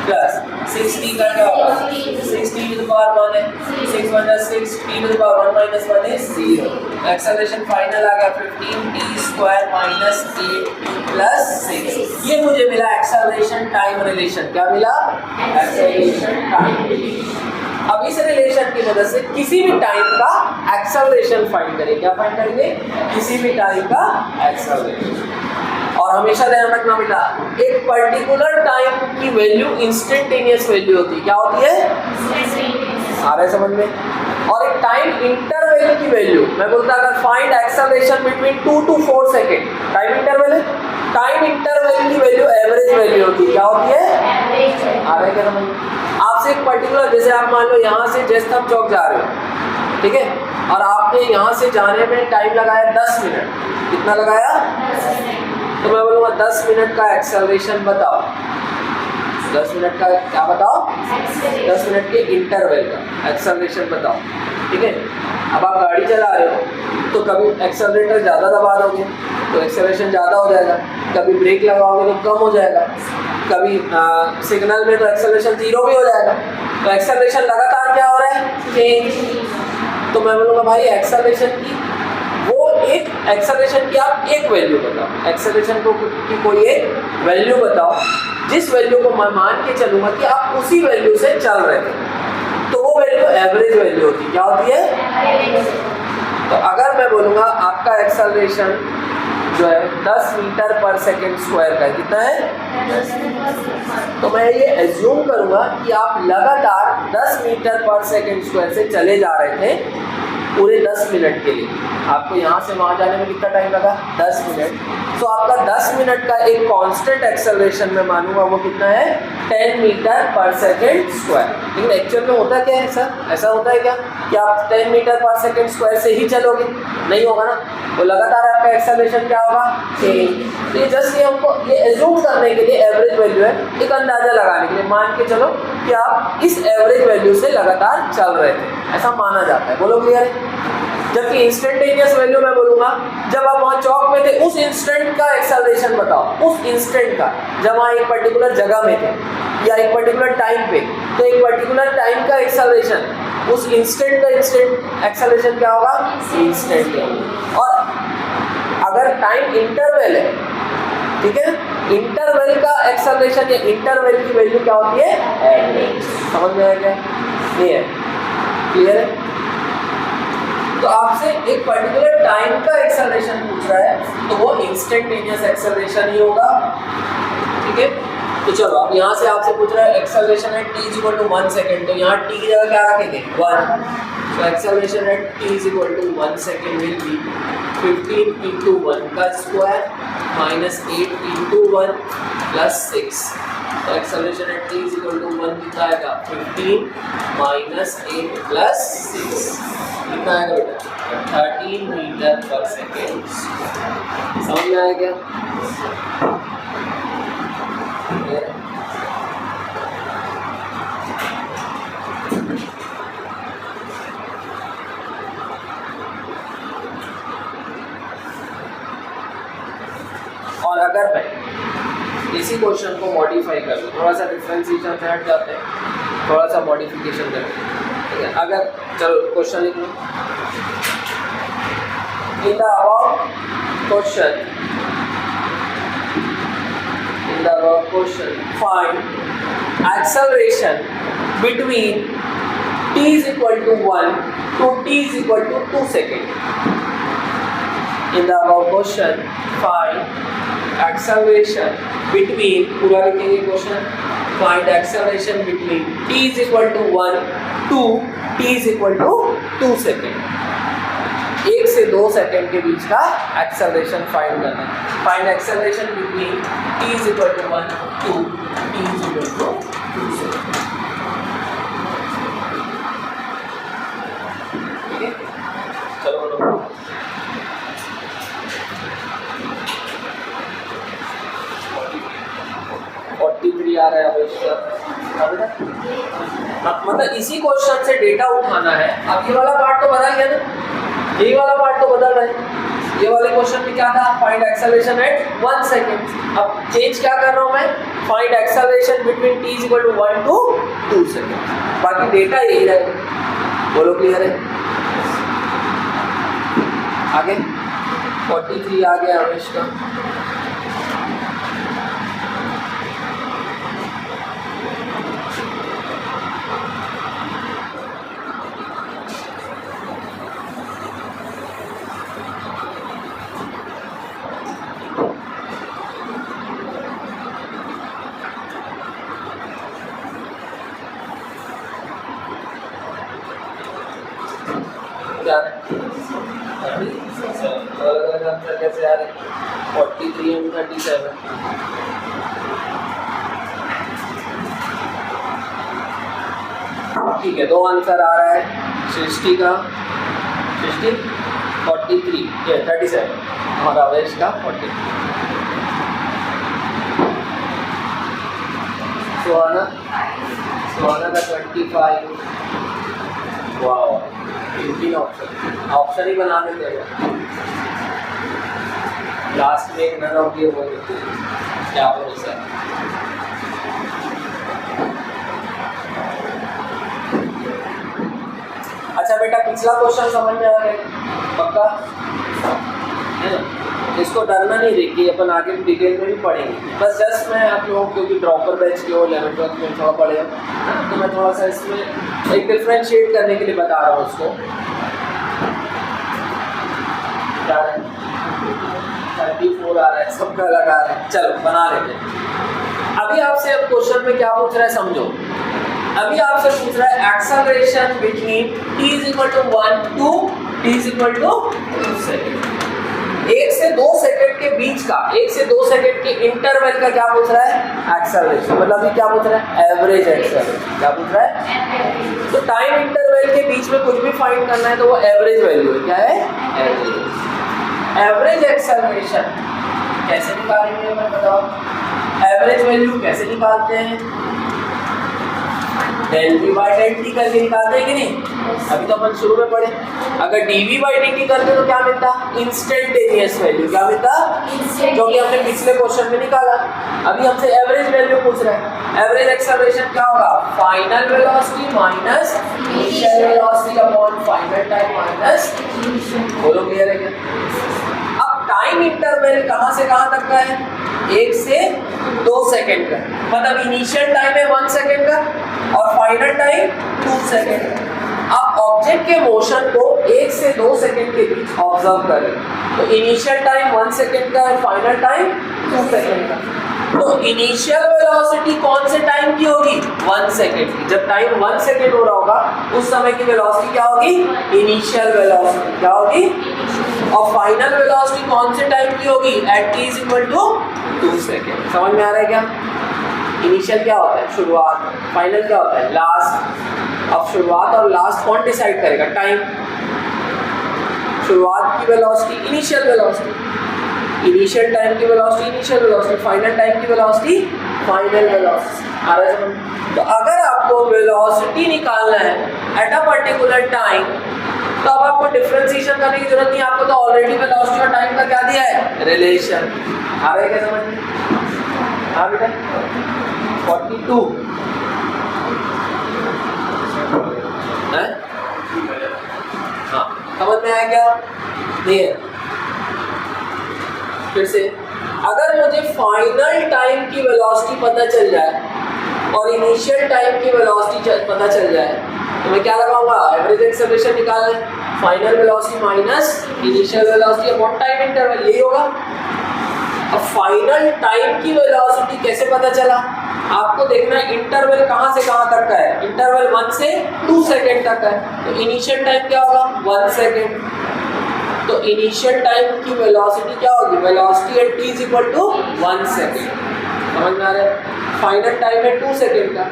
प्लस 6t का क्या होगा, 6t की तो पावर 1 है, 6 1 6, t की तो पावर 1 minus 1 is 0। एक्सेलरेशन फाइनल आ गया 15t स्क्वायर माइनस 8 प्लस 6। ये मुझे मिला एक्सेलरेशन टाइम रिलेशन। क्या मिला? Acceleration time. अब इस रिलेशन की मदद से किसी भी टाइम का एक्सेलरेशन फाइंड करेंगे। क्या फाइंड करेंगे? किसी भी टाइम का एक्सेलरेशन। और हमेशा ध्यान रखना बेटा, एक पर्टिकुलर टाइम की वैल्यू इंस्टेंटेनियस वैल्यू होती है। क्या होती है? आ रहा है समझ में? और एक टाइम इंटरवल की वैल्यू, मैं बोलता अगर find acceleration between 2 to 4 second, time interval है, टाइम इंटरवल की वैल्यू एवरेज वैल्यू होती है। क्या होती है? आ रहा है क्या समझ में? आपसे एक पर्टिकुलर, जैसे आप मान लो यहाँ से जयस्तंभ चौक जा रहे हो, ठीक है, और आपने यहाँ से जाने में टाइम लगाया 10 मिनट। कितना लगाया? तो मैं बोलूँगा 10 मिनट का एक्सेलरेशन बताओ। 10 मिनट का क्या बताओ? 10 मिनट के इंटरवल का एक्सेलरेशन बताओ, ठीक है। अब आप गाड़ी चला रहे हो तो कभी एक्सेलरेटर ज़्यादा दबा दोगे तो एक्सेलरेशन ज़्यादा हो जाएगा, कभी ब्रेक लगाओगे तो कम हो जाएगा, कभी सिग्नल में तो एक्सेलरेशन 0 भी हो जाएगा। तो एक्सेलरेशन लगातार क्या हो रहा है? चेंज। तो मैं बोलूँगा भाई एक्सेलरेशन की वो एक एक्सेलरेशन की आप एक वैल्यू बताओ, एक्सेलरेशन को की कोई एक वैल्यू बताओ जिस वैल्यू को मैं मान के चलूँगा कि आप उसी वैल्यू से चल रहे थे, तो वो वैल्यू एवरेज वैल्यू होती है। क्या होती है? तो अगर मैं बोलूँगा आपका एक्सेलरेशन जो है 10 मीटर पर सेकेंड स्क्वायर का है, कितना है? तो मैं ये एज्यूम करूँगा कि आप लगातार 10 मीटर पर सेकेंड स्क्वायर से चले जा रहे थे पूरे 10 मिनट के लिए। आपको यहाँ से वहाँ जाने में कितना टाइम लगा? 10 मिनट। तो आपका 10 मिनट का एक कांस्टेंट एक्सेलरेशन मैं मानूंगा, वो कितना है? 10 मीटर पर सेकेंड स्क्वायर। लेकिन एक्चुअल में होता क्या है सर? ऐसा होता है क्या कि आप 10 मीटर पर सेकेंड स्क्वायर से ही चलोगे? नहीं होगा ना, तो लगातार आपका एक्सेलरेशन क्या होगा? चेंज। तो ये जस्ट ये हमको ये एज्यूम करने के लिए एवरेज वैल्यू है, एक अंदाजा लगाने के लिए मान के चलो कि आप इस एवरेज वैल्यू से लगातार चल रहे थे, ऐसा माना जाता है। बोलो क्लियर है? जबकि इंस्टेंटेनियस वैल्यू मैं बोलूँगा जब आप वहाँ चौक में थे उस इंस्टेंट का एक्सेलरेशन बताओ, उस इंस्टेंट का, जब वहाँ एक पर्टिकुलर जगह में थे या एक पर्टिकुलर टाइम पे, तो एक पर्टिकुलर टाइम का एक्सेलरेशन, उस इंस्टेंट का इंस्टेंट एक्सेलरेशन क्या होगा? इंस्टेंट। और अगर टाइम इंटरवल है, ठीक है, इंटरवल का एक्सेलरेशन या इंटरवल की वैल्यू क्या होती है? एवरेज। समझ में आया क्या? ये है, क्लियर है? तो आपसे एक पर्टिकुलर टाइम का एक्सेलरेशन पूछ रहा है तो वो इंस्टेंटेनियस एक्सेलरेशन ही होगा, ठीक है। तो चलो अब यहाँ से आपसे पूछ रहा है एक्सेलरेशन एट t = 1 सेकेंड, तो यहाँ t की जगह क्या रखेंगे? 1। तो acceleration at t = 1 second will be 15 × 1 का स्क्वायर माइनस 8 × 1 प्लस 6। तो एक्सेलरेशन एट t = 1 कितना आएगा? 15 माइनस 8 प्लस 6 कितना आएगा बेटा? 13 मीटर पर सेकेंड। समझ में आया क्या? और अगर मैं इसी क्वेश्चन को मॉडिफाई कर दूँ, थोड़ा सा डिफरेंशिएशन से हट जाते हैं, थोड़ा सा मॉडिफिकेशन करते हैं, ठीक है। अगर चलो क्वेश्चन लिख लो। In the above question find acceleration between t = 1 to t = 2 second. In the above question, find acceleration between, पूरा लिखेंगे क्वेश्चन, find acceleration between t = 1 to t = 2 second. 1 से 2 सेकेंड के बीच का एक्सेलरेशन फाइंड करना है। Find acceleration between t = 1 to t = 2 second. मतलब इसी क्वेश्चन से डेटा उठाना है। अब ये वाला पार्ट तो बदल गया ना, ये वाला पार्ट तो बदल रहा है। ये वाले क्वेश्चन में क्या था, फाइंड एक्सेलरेशन एट 1 सेकेंड। अब चेंज क्या कर रहा हूं मैं, find acceleration between t = 1 to 2 second. बाकी डेटा यही रहेगा। बोलो क्लियर है? आगे 43 आ गया रमेश का। कैसे आ रहे 43 and 37। ठीक है, 2 आंसर आ रहा है सृष्टि का, सृष्टि 43 ये 37 और आवेश का 40। सुहाना का 25। वाह, 3 ऑप्शन ही बना देते हैं। लास्ट में एक नन ऑफ ये हो गई क्या भरोसा। अच्छा बेटा, पिछला क्वेश्चन समझ में आ गया पक्का है ना? इसको डरना नहीं, देखिए अपन आगे डिटेल में भी पढ़ेंगे। बस जस्ट मैं आप लोगों क्योंकि ड्रॉपर बैच के हो 11th 12th में थोड़ा पढ़ेगा तो मैं थोड़ा सा इसमें एक डिफ्रेंशिएट करने के लिए बता रहा हूँ उसको। क्या है 34 आ रहा है, सबका लगा रहा है, चलो बना लेते हैं। अभी आपसे अब क्वेश्चन में क्या पूछ रहा है समझो। अभी आपसे पूछ रहा है acceleration between t = 1 to t = 2 second. 1 से 2 सेकंड के बीच का, 1 से 2 सेकंड के इंटरवल का क्या पूछ रहा है, एक्सेलरेशन। मतलब अभी क्या पूछ रहा है, एवरेज एक्सेलरेशन। क्या पूछ रहा है? तो टाइम इंटरवल के बीच में कुछ भी फाइंड करना है तो वो एवरेज वैल्यू है। क्या है? एवरेज एक्सेलरेशन कैसे निकालेंगे मैं बताओ। एवरेज वैल्यू कैसे निकालते हैं, del v by del t करके निकालते हैं कि नहीं? अभी तो अपन शुरू में पढ़े। अगर dv by dt करते तो क्या मिलता, इंस्टेंटेनियस वैल्यू। क्या मिलता, जो कि हमने पिछले क्वेश्चन में निकाला। अभी हमसे एवरेज वैल्यू पूछ रहा है। एवरेज एक्सेलरेशन क्या होगा, final velocity minus initial velocity upon final time minus. बोलो क्लियर है क्या? अब टाइम इंटरवल कहां से कहां तक का है, 1 से 2 सेकंड का। मतलब इनिशियल टाइम है 1 सेकंड का और फाइनल टाइम 2 सेकंड का। आप ऑब्जेक्ट के मोशन को 1 से 2 सेकंड के बीच ऑब्जर्व करें तो इनिशियल टाइम 1 सेकंड का और फाइनल टाइम 2 सेकंड का। तो इनिशियल वेलोसिटी कौन से टाइम की होगी, 1 सेकंड की। जब टाइम 1 सेकंड हो रहा होगा उस समय की वेलोसिटी क्या होगी, इनिशियल वेलोसिटी। क्या होगी? और फाइनल वेलोसिटी कौन से टाइम की होगी, एट t = 2 सेकंड। समझ में आ रहा है क्या? इनिशियल क्या होता है, शुरुआत, फाइनल क्या होता है, लास्ट। अब शुरुआत और लास्ट कौन डिसाइड करेगा, टाइम। शुरुआत की velocity initial velocity, initial time की velocity initial velocity, final time की वेलोसिटी फाइनल वेलोसिटी। आ रहा है समझ? तो अगर आपको वेलोसिटी निकालना है एट अ पर्टिकुलर टाइम तो अब आपको डिफरेंशिएशन करने की जरूरत नहीं, आपको तो ऑलरेडी वेलोसिटी और टाइम का क्या दिया है, रिलेशन। आ रहा है क्या समझ में? हाँ बेटा 42 है? हाँ समझ में आया क्या? नहीं है? फिर से, अगर मुझे फाइनल टाइम की वेलोसिटी पता चल जाए और इनिशियल टाइम की वेलोसिटी पता चल जाए तो मैं क्या लगाऊंगा, एवरेज एक्सेलरेशन निकालना है, final velocity minus initial velocity upon time interval, यही होगा। अब फाइनल टाइम की वेलोसिटी कैसे पता चला, आपको देखना है इंटरवल कहां से कहां तक का है। इंटरवल 1 से 2 सेकंड तक है तो इनिशियल टाइम क्या होगा, 1 सेकंड। तो इनिशियल टाइम की वेलोसिटी क्या होगी, वेलोसिटी एट t = 1 सेकंड। समझ में आ रहा है? फाइनल टाइम है 2 सेकंड का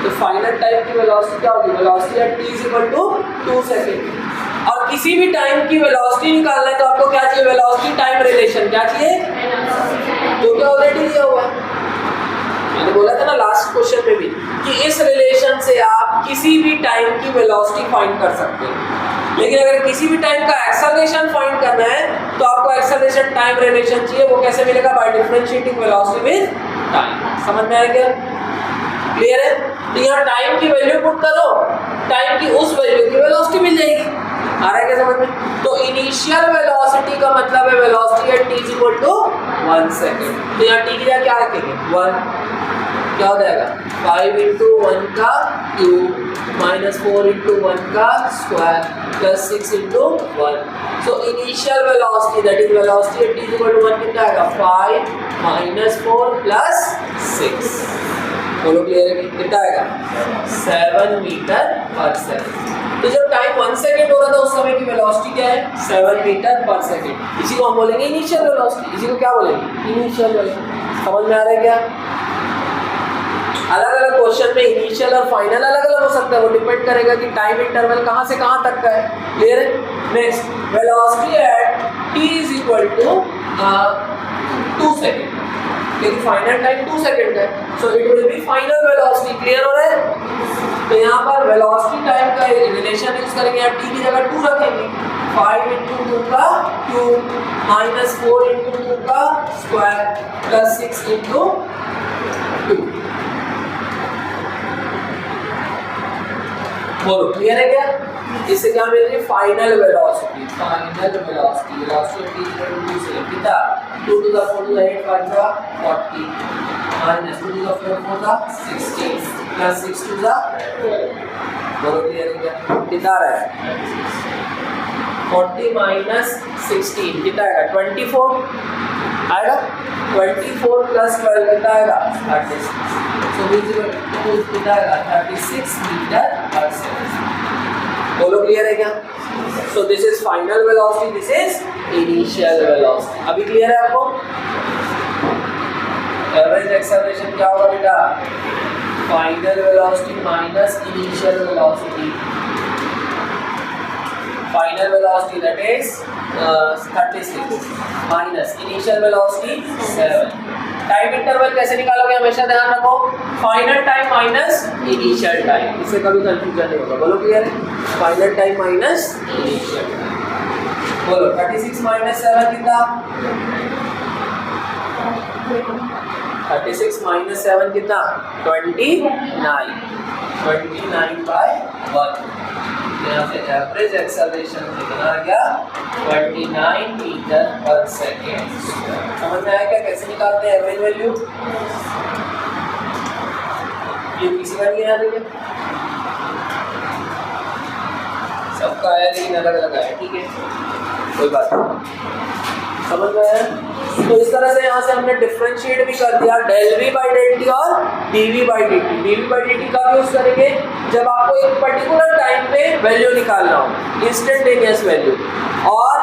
तो फाइनल टाइम की वेलोसिटी क्या होगी, वेलोसिटी एट t = 2 सेकंड। और किसी भी टाइम की वेलोसिटी निकालना है तो आपको क्या चाहिए, वेलोसिटी टाइम रिलेशन। क्या चाहिए, जो कि ऑलरेडी दिया हुआ है। मैंने बोला था ना लास्ट क्वेश्चन में भी कि इस रिलेशन से आप किसी भी टाइम की वेलोसिटी फाइंड कर सकते हैं, लेकिन अगर किसी भी टाइम का एक्सेलरेशन फाइंड करना है तो आपको एक्सेलरेशन टाइम रिलेशन चाहिए। वो कैसे मिलेगा? By differentiating velocity with time. समझ में आया क्या? क्लियर है? तो यहाँ टाइम की वैल्यू पुट करो, टाइम की उस वैल्यू की वेलोसिटी मिल जाएगी। आ रहा है क्या समझ में? तो इनिशियल वेलोसिटी का मतलब है velocity at t equal to 1 second. तो यहाँ t की जगह क्या रखेंगे? 1। क्या हो जाएगा? 5 इंटू 1 का क्यूब माइनस 4 इंटू 1 का square plus 6 into 1। So initial velocity that is velocity at t equal to 1 कितना आएगा? 5 माइनस 4 प्लस 6। बोलो क्लियर है? कितना आएगा? 7 मीटर पर सेकंड। तो जब टाइम 1 सेकंड हो रहा था उस समय की वेलोसिटी क्या है? 7 मीटर पर सेकंड। इसी को हम बोलेंगे इनिशियल वेलोसिटी। इसी को क्या बोलेंगे? Initial velocity. समझ में आ रहा है क्या? अलग अलग क्वेश्चन में इनिशियल और फाइनल अलग अलग हो सकता है, वो डिपेंड करेगा कि टाइम इंटरवल कहाँ से कहाँ तक का है। क्लियर है? Next, velocity at t is equal to 2 second, क्योंकि फाइनल टाइम 2 सेकेंड है, so it will be final velocity. Clear हो रहा है? तो यहाँ पर वेलोसिटी टाइम का रिलेशन यूज करेंगे, यहाँ t की जगह 2 रखेंगे। 5 इंटू 2 का क्यूब माइनस 4 इंटू 2 का स्क्वायर प्लस 6 इंटू 2। बोलो क्लियर है क्या? इससे क्या मिल रही है? Final velocity. Final velocity velocity t से कितना? 2 to the 4 to the 8 5 का 40 माइनस 2 to the 4 का 16 प्लस 6 to the 12। बोलो क्लियर है क्या? कितना आ रहा है? 40 माइनस 16 कितना आएगा? 24 आएगा। 24 प्लस 12 कितना आएगा? 36। सो कितना आएगा? 36 मीटर पर सेकंड। बोलो क्लियर है क्या? सो this is final velocity, this is initial velocity. अभी क्लियर है आपको? एवरेज एक्सेलरेशन क्या होगा बेटा? Final velocity minus initial velocity. Final velocity that is 36 minus initial velocity 7। Time interval कैसे निकालोगे? हमेशा ध्यान रखो, final time minus initial time, इससे कभी कंफ्यूजन नहीं होगा। बोलो क्लियर है? Final time minus initial time. बोलो 36 माइनस 7 कितना? 36 माइनस 7 कितना? 29। 29 बाय 1। यहाँ से एवरेज एक्सेलरेशन कितना आ गया? 29 मीटर पर सेकेंड। समझ में आया क्या कैसे निकालते हैं एवरेज वैल्यू? ये किसी का नहीं आ रही है, सबका आया लेकिन अलग अलग आया। ठीक है, कोई बात नहीं। समझ में आया? तो इस तरह से यहाँ से हमने डिफरेंशिएट भी कर दिया del v by del t और d v by d t. D v by d t का यूज करेंगे जब आपको एक पर्टिकुलर टाइम पे वैल्यू निकालना हो, इंस्टेंटेनियस वैल्यू। और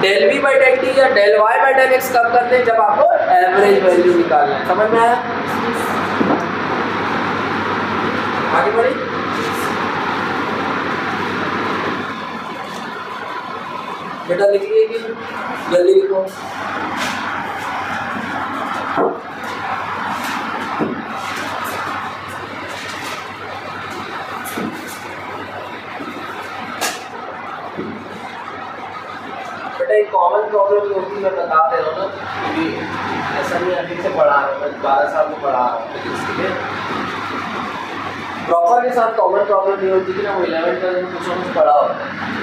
del v by del t या del y by del x कब करते हैं? जब आपको एवरेज वैल्यू निकालना है। समझ में आया? आगे बढ़े। बेटा लिखिए कि जल्दी लिखो। बेटा एक कॉमन प्रॉब्लम जो होती है मैं बता दे रहा हूँ ना, क्योंकि ऐसा नहीं अभी से पढ़ा रहा हूँ, मैं 12 साल में पढ़ा रहा हूँ, लेकिन इसलिए प्रॉपर के साथ कॉमन प्रॉब्लम नहीं होती कि ना वो 11th में कुछ ना कुछ पढ़ा होता है।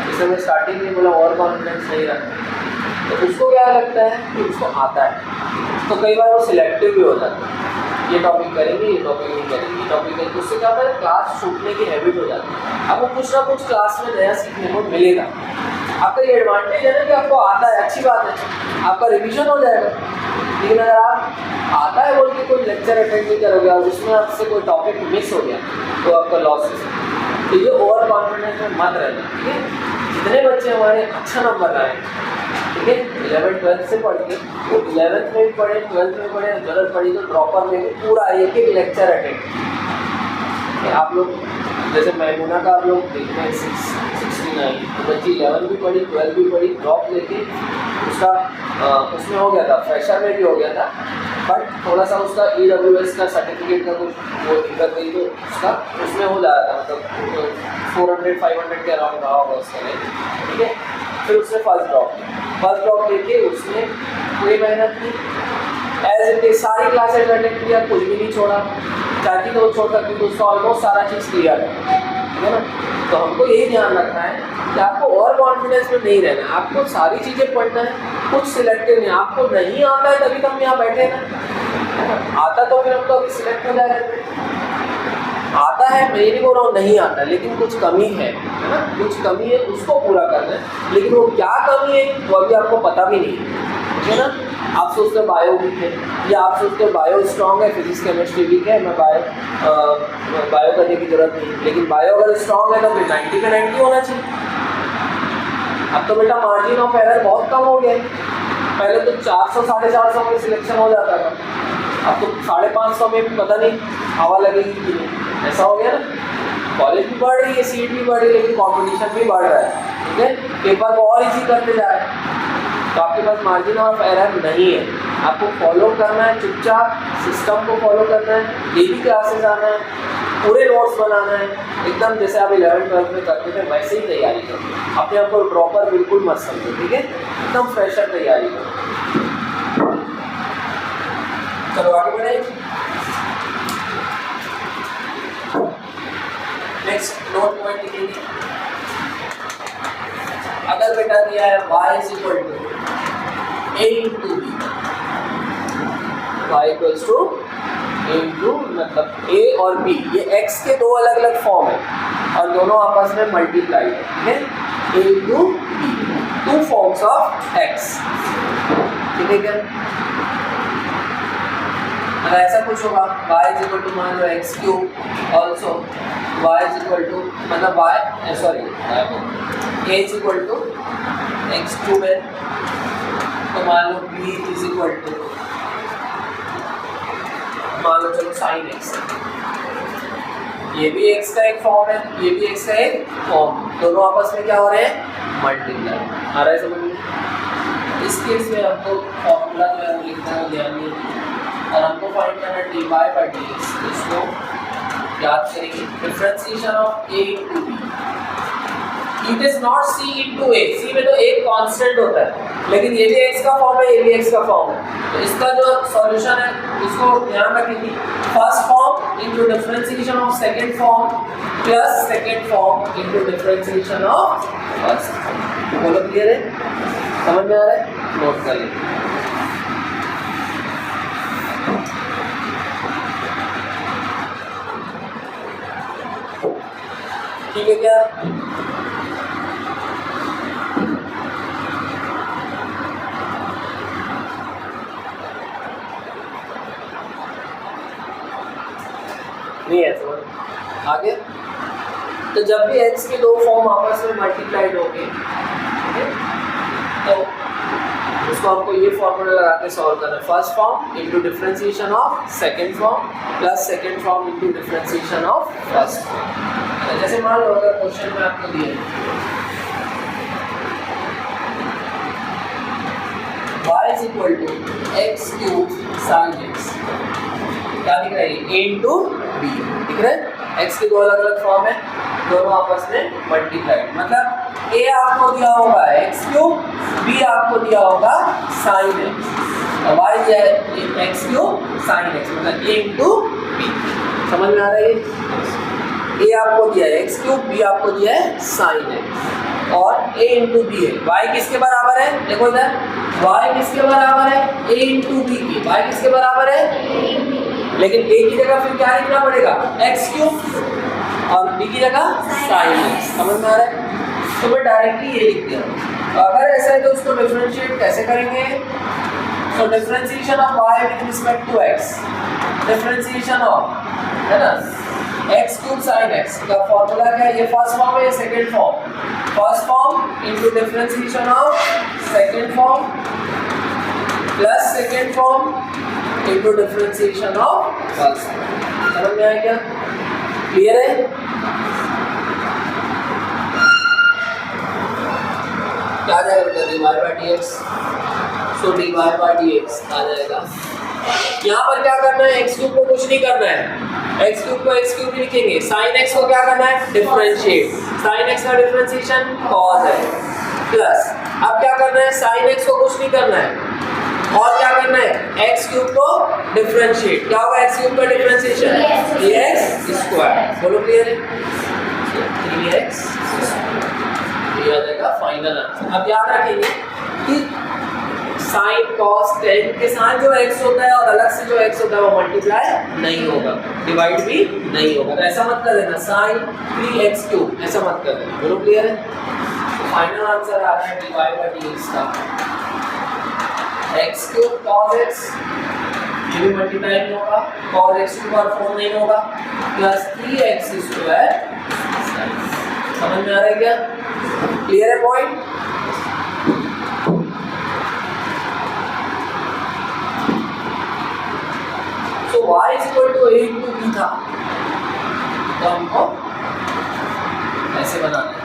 जैसे मैं स्टार्टिंग में बोला ओवर कॉन्फिडेंस नहीं रखता, तो उसको क्या लगता है कि उसको आता है, तो कई बार वो सिलेक्टिव भी हो जाता है। ये टॉपिक करेंगे, ये टॉपिक नहीं करेंगे, ये टॉपिक करेंगे, उससे क्या होता है क्लास छूटने की हैबिट हो जाती है। आपको कुछ ना कुछ क्लास में नया सीखने को मिलेगा। आपका ये एडवांटेज है ना कि आपको आता है, अच्छी बात है, आपका रिविजन हो जाएगा। लेकिन अगर आप आता है बोल के कोई लेक्चर अटेंड नहीं करोगे और उसमें आपसे कोई टॉपिक मिस हो गया तो आपका लॉस है। तो ये ओवर कॉन्फिडेंस में मत रहना। ठीक है, जितने बच्चे हमारे अच्छा नंबर लाए, ठीक है, 11th 12th से पढ़ के वो 11th में भी पढ़े, 12th में पढ़े, जरूरत पड़ी तो ड्रॉपर में भी पूरा एक एक लेक्चर अटेंड। आप लोग जैसे मैमूना का आप लोग देखते हैं 69, तो बच्ची 11th भी पढ़ी, 12th भी पढ़ी, ड्रॉप लेके उसका उसमें हो गया था, फ्रेशर में भी हो गया था, बट थोड़ा सा उसका EWS का सर्टिफिकेट का कुछ वो दिक्कत गई तो उसका उसमें हो जा रहा था, मतलब 400-500 के अराउंड रहा होगा उसका रेंज, ठीक है। फिर उसने फर्स्ट ड्रॉप लेके उसने पूरी मेहनत की, एज इट इज सारी क्लासेज अटेंड किया, कुछ भी नहीं छोड़ा, चाहती तो वो छोड़ सकती तो उसका ऑलमोस्ट सारा चीज़ क्लियर है, ठीक है ना। तो हमको यही ध्यान रखना है कि आपको और कॉन्फिडेंस में नहीं रहना है, आपको सारी चीज़ें पढ़ना है, कुछ सिलेक्टिव नहीं। आपको नहीं आता है तभी तो हम यहाँ बैठे ना, आता तो फिर हम तो अभी सिलेक्ट हो जा रहे थे। आता है, मैं ये नहीं बोल रहा हूँ नहीं आता, लेकिन कुछ कमी है ना, कुछ कमी है, उसको पूरा करना है। लेकिन वो क्या कमी है वो अभी आपको पता भी नहीं है ना। आप सोचते हो बायो वीक है, या आप सोचते हो बायो स्ट्रॉन्ग है, फिजिक्स केमिस्ट्री वीक है, मैं बायो करने की जरूरत नहीं। लेकिन बायो अगर स्ट्रॉन्ग है तो फिर 90 पे 90 होना चाहिए। अब तो बेटा मार्जिन ऑफ एरर बहुत कम हो गया है, पहले तो 400-450 में सिलेक्शन हो जाता था, अब तो 550 में भी पता नहीं हवा लगेगी कि नहीं, ऐसा हो गया ना। कॉलेज भी बढ़ रही है, सीट भी बढ़ रही है, लेकिन कॉम्पिटिशन भी बढ़ रहा है, ठीक है। पेपर को और इजी करते जा रहे हैं, तो आपके पास मार्जिन ऑफ एरर नहीं है। आपको फॉलो करना है, चुपचाप सिस्टम को फॉलो करना है, डेली क्लासेस आना है, पूरे नोट्स बनाना है, एकदम जैसे आप 11th-12th में करते थे वैसे ही तैयारी करो। अपने आप को ड्रॉपर बिल्कुल मत समझो, ठीक है, एकदम फ्रेशर तैयारी करो। चलो आगे बढ़े। नेक्स्ट नोट पॉइंट लिखेंगे। अगर बेटा दिया है y is equal to a into b, y equals to a into मतलब a और b, ये x के दो अलग अलग फॉर्म है और दोनों आपस में मल्टीप्लाई है, ठीक है। a into b, two forms of x, ठीक है क्या। अगर ऐसा कुछ होगा y इज इक्वल टू मान लो x cube, also y is equal to मतलब a is equal to x cube है, तो मान लो b इज इक्वल टू मान लो चलो sin x, ये भी x का एक फॉर्म है, ये भी x का एक फॉर्म, दोनों आपस में क्या हो रहे हैं, मल्टीप्लाई। आ रहा है समझ में। इस केस में हमको फॉर्मूला जो है वो लिखना है, ध्यान नहीं, और हमको फाइंड करना है dy बाई dx। इसको याद करेंगे, differentiation of a into b, it is not c into a, c में तो एक कांस्टेंट होता है, लेकिन ये भी x का फॉर्म है, ये भी x का फॉर्म है, तो इसका जो सॉल्यूशन है उसको ध्यान रखेंगे, first form into differentiation of second form plus second form into differentiation of first. बोलो क्लियर है, समझ में आ रहा है, नोट कर लीजिए। ठीक है क्या। नहीं है समझ आगे। तो जब भी x के दो फॉर्म आपस में मल्टीप्लाइड होंगे, तो उसको हमको ये फॉर्मूला लगा के सॉल्व करना है, first form into differentiation of second form plus second form into differentiation of first form. जैसे मान लो अगर क्वेश्चन में आपको दिया y is equal to x cube sine x, क्या दिख रहा है, a इंटू बी दिख रहा है, x के दो अलग अलग फॉर्म है, दोनों आपस में मल्टीप्लाइड, मतलब a आपको दिया होगा x क्यूब, b आपको दिया होगा साइन एक्स, और y दिया है x क्यूब साइन एक्स, मतलब a इंटू बी। समझ में आ रहा है, a आपको दिया है x क्यूब, b आपको दिया है साइन एक्स, और a इंटू बी है, y किसके बराबर है, देखो इधर y किसके बराबर है, a इंटू बी की, y किसके बराबर है, लेकिन a की जगह फिर क्या लिखना पड़ेगा, x क्यूब, और b की जगह साइन एक्स। समझ में आ रहा है, तो मैं डायरेक्टली ये लिख दिया। तो अगर ऐसा है तो उसको डिफरेंशिएट कैसे करेंगे, so differentiation of y with respect to x, differentiation of है ना x क्यूब साइन x का फॉर्मूला क्या है, ये फर्स्ट फॉर्म है, ये second form, first form into differentiation of second form plus second form into differentiation of first. समझ में आया क्या, क्लियर है। क्या आ जाएगा बेटा, dy by dx, so dy by dx आ जाएगा यहाँ पर क्या करना है, x क्यूब को कुछ नहीं करना है, x क्यूब को x क्यूब ही लिखेंगे, sin x को क्या करना है, डिफरेंशिएट, sin x का डिफरेंशिएशन cos है, प्लस अब क्या करना है, sin x को कुछ नहीं करना है और क्या करना है, x क्यूब को डिफरेंशिएट, क्या होगा x क्यूब का डिफरेंशिएशन, 3x स्क्वायर, बोलो क्लियर है, 3x ये आ जाएगा फाइनल आंसर। अब याद रखेंगे कि sin cos tan के साथ जो x होता है और अलग से जो x होता है वो मल्टीप्लाई नहीं होगा, डिवाइड भी नहीं होगा, तो ऐसा मत कर देना sin 3x क्यूब, ऐसा मत कर देना, बोलो क्लियर है। फाइनल आंसर आ रहा है dy/dx का x क्यूब cos x, ये भी मल्टीप्लाई नहीं होगा, cos x की पावर 4 नहीं होगा, प्लस 3x स्क्वायर, समझ में आ रहा है क्या, क्लियर है पॉइंट। तो y is equal to a into b था, तो हमको ऐसे बनाना है,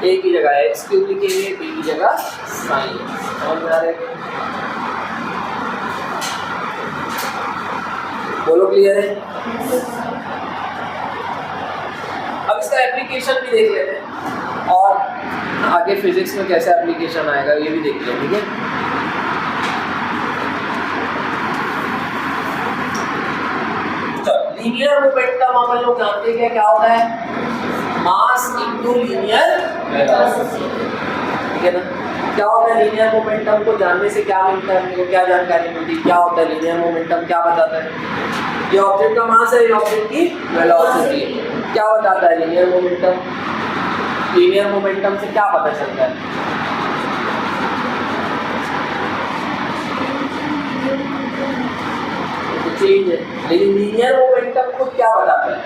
a की जगह x क्यूब लिखेंगे, b की जगह sin x, और बना रहे बोलो क्लियर है। अब इसका एप्लीकेशन भी देख लेते हैं और आगे फिजिक्स में कैसा एप्लीकेशन आएगा ये भी देख लें, ठीक है। लीनियर मोमेंटम अपन लोग जानते हैं क्या होता है, मास इनटू लीनियर वेलोसिटी, ठीक है ना। क्या होता है लीनियर मोमेंटम को जानने से क्या मिलता है, हमको क्या जानकारी मिलती है, क्या होता है लीनियर मोमेंटम, क्या बताता है, ये ऑब्जेक्ट का मास है, ये ऑब्जेक्ट की वेलोसिटी, क्या बताता है लीनियर मोमेंटम, लीनियर मोमेंटम से क्या पता चलता है, चेंज है, लेकिन लीनियर मोमेंटम को क्या बताता है,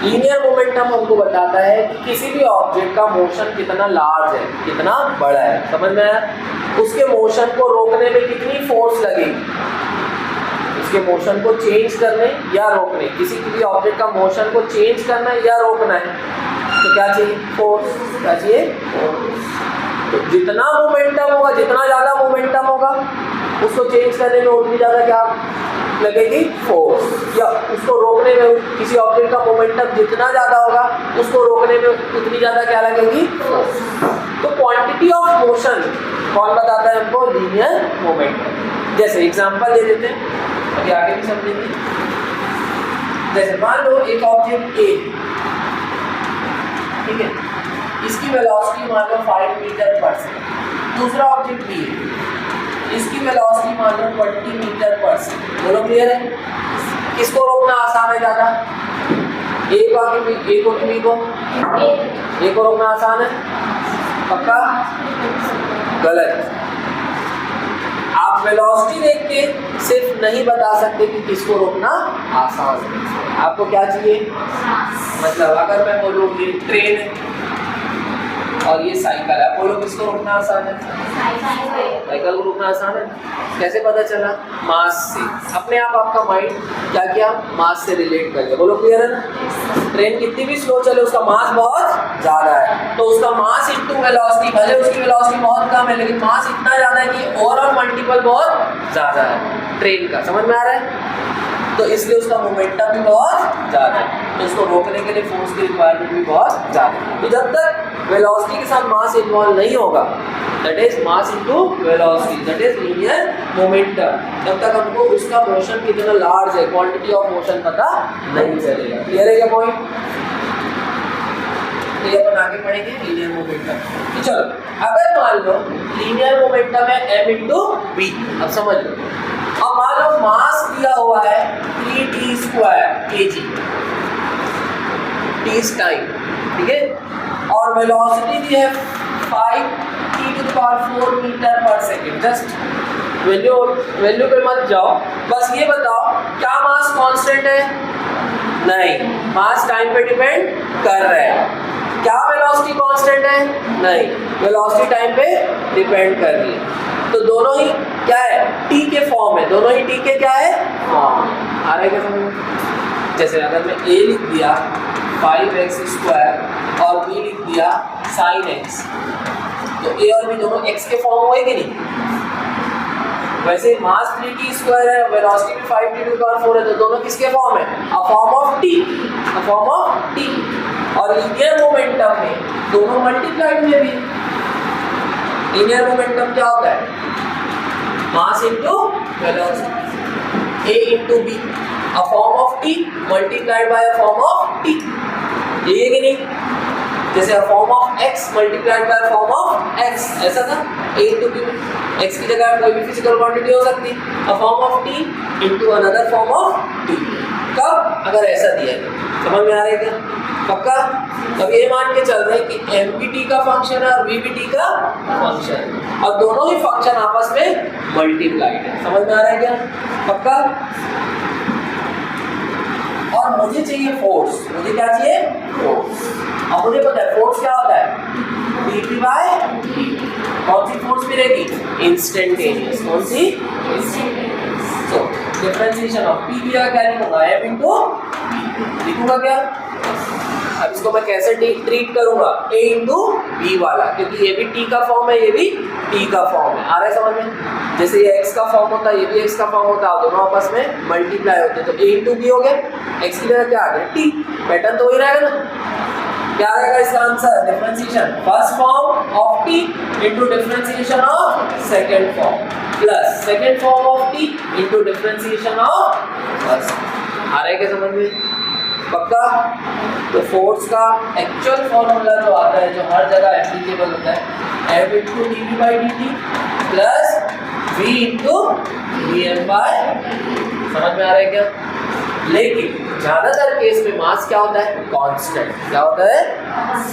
लीनियर मोमेंटम हमको बताता है कि किसी भी ऑब्जेक्ट का मोशन कितना लार्ज है, कितना बड़ा है, समझ में आया, उसके मोशन को रोकने में कितनी फोर्स लगेगी, उसके मोशन को चेंज करने या रोकने, किसी भी ऑब्जेक्ट का मोशन को चेंज करना है या रोकना है तो क्या चाहिए, फोर्स, क्या चाहिए, फोर्स। तो जितना मोमेंटम होगा, जितना ज़्यादा मोमेंटम होगा उसको चेंज करने में उतनी ज़्यादा क्या लगेगी, फोर्स, या उसको रोकने में किसी ऑब्जेक्ट का मोमेंटम जितना ज़्यादा होगा उसको रोकने में उतनी ज़्यादा क्या लगेगी, फोर्स। तो क्वांटिटी ऑफ मोशन कौन बताता है हमको, लीनियर मोमेंटम। जैसे एग्जांपल दे देते हैं, अभी आगे भी समझेंगे। जैसे मान लो एक ऑब्जेक्ट ए, ठीक है, इसकी वेलोसिटी मान लो 5 मीटर पर सेकंड, दूसरा ऑब्जेक्ट बी है, इसकी वेलोसिटी मान लो 20 मीटर पर सेकंड, बोलो क्लियर है। किसको रोकना आसान है ज़्यादा, ए को कि बी को, ए को रोकना आसान है, पक्का, गलत। आप वेलोसिटी देख के सिर्फ नहीं बता सकते कि किसको रोकना आसान है, आपको क्या चाहिए, मतलब अगर मैं बोलूँ ये ट्रेन है और ये साइकिल है, बोलो किसको रोकना आसान है, साइकिल को रोकना आसान है, कैसे पता चला, मास से, अपने आप आपका माइंड क्या किया, मास से रिलेट कर लिया, बोलो क्लियर है ना। ट्रेन कितनी भी स्लो चले उसका मास बहुत ज़्यादा है, तो उसका मास इनटू वेलोसिटी, भले उसकी वेलोसिटी बहुत कम है लेकिन मास इतना ज़्यादा है कि ओवरऑल मल्टीपल बहुत ज़्यादा है ट्रेन का, समझ में आ रहा है। तो इसलिए उसका मोमेंटम भी बहुत ज़्यादा है, तो उसको रोकने के लिए फोर्स की रिक्वायरमेंट भी बहुत ज़्यादा है। तो जब तक वेलोसिटी के साथ मास इन्वॉल्व नहीं होगा, that is mass into velocity, that is linear momentum, तब तक हमको उसका मोशन कितना लार्ज है, क्वांटिटी ऑफ मोशन पता नहीं चलेगा। क्लियर है क्या पॉइंट। तो ये अपन आगे पढ़ेंगे लीनियर मोमेंटम। तो चलो, अगर मान लो लीनियर मोमेंटम है m इंटू बी, अब समझ लो, अब मान लो मास दिया हुआ है 3t² kg, t टाइम, ठीक है, और वेलोसिटी दी है 5t⁴ मीटर पर सेकेंड। जस्ट वैल्यू पे मत जाओ, बस ये बताओ क्या मास कांस्टेंट है, नहीं, मास टाइम पे डिपेंड कर रहा है। क्या वेलोसिटी कांस्टेंट है, नहीं, वेलोसिटी टाइम पे डिपेंड कर रही है। तो दोनों ही क्या है, t के फॉर्म है, दोनों ही t के क्या है, फॉर्म। आ रहा है क्या समझ में। जैसे अगर मैं a लिख दिया 5x² और b लिख दिया sin x, तो a और b दोनों x के फॉर्म हुए कि नहीं, वैसे मास 3t स्क्वायर है, वेलोसिटी भी 5t⁴ है, तो दोनों किसके फॉर्म है? A form of t, a form of t। और लीनियर मोमेंटम में दोनों मल्टीप्लाइड में भी। लीनियर मोमेंटम क्या होता है? Mass into velocity, a into b, a form of t multiplied by a form of t। ये कि नहीं? जैसे अ form of x multiplied by a form of x, ऐसा था a इनटू b में। x की जगह कोई भी फिजिकल क्वांटिटी हो सकती है, a form of t into another form of t। कब? अगर ऐसा दिया है। समझ में आ रहा है क्या? पक्का? अब ये मान के चल रहे हैं कि m भी t का फंक्शन है और v भी t का फंक्शन है, और दोनों ही फंक्शन आपस में मल्टीप्लाइड है। समझ में आ रहा है क्या? पक्का? और मुझे चाहिए फोर्स। मुझे क्या चाहिए? फोर्स। अब मुझे पता है फोर्स क्या होता है? dp by dt। कौन सी फोर्स मिलेगी? इंस्टेंटेनियस। कौन सी? इंस्टेंटेनियस। तो डिफरेंशिएशन ऑफ p दिया, क्या लिखूंगा? m इनटू v लिखूंगा क्या? अब इसको मैं कैसे ट्रीट करूंगा? a इंटू बी वाला, क्योंकि ये भी t का फॉर्म है, ये भी t का फॉर्म है। आ रहा है समझ में? जैसे ये x का फॉर्म होता है, ये भी x का फॉर्म होता है, दोनों आपस में मल्टीप्लाई होते हैं, तो a इंटू बी हो गया। x की जगह क्या आ गया? t। पैटर्न तो वही रहेगा ना? क्या रहेगा इसका answer? Differentiation first form of t into differentiation of second form plus second form of t into differentiation of first. आ रहा है क्या समझ में? पक्का? तो फोर्स का एक्चुअल फॉर्मूला जो आता है, जो हर जगह एप्लीकेबल होता है, F into d v by d t plus V into v m by. समझ में आ रहा है क्या? लेकिन ज्यादातर केस में मास क्या होता है? कांस्टेंट। क्या होता है?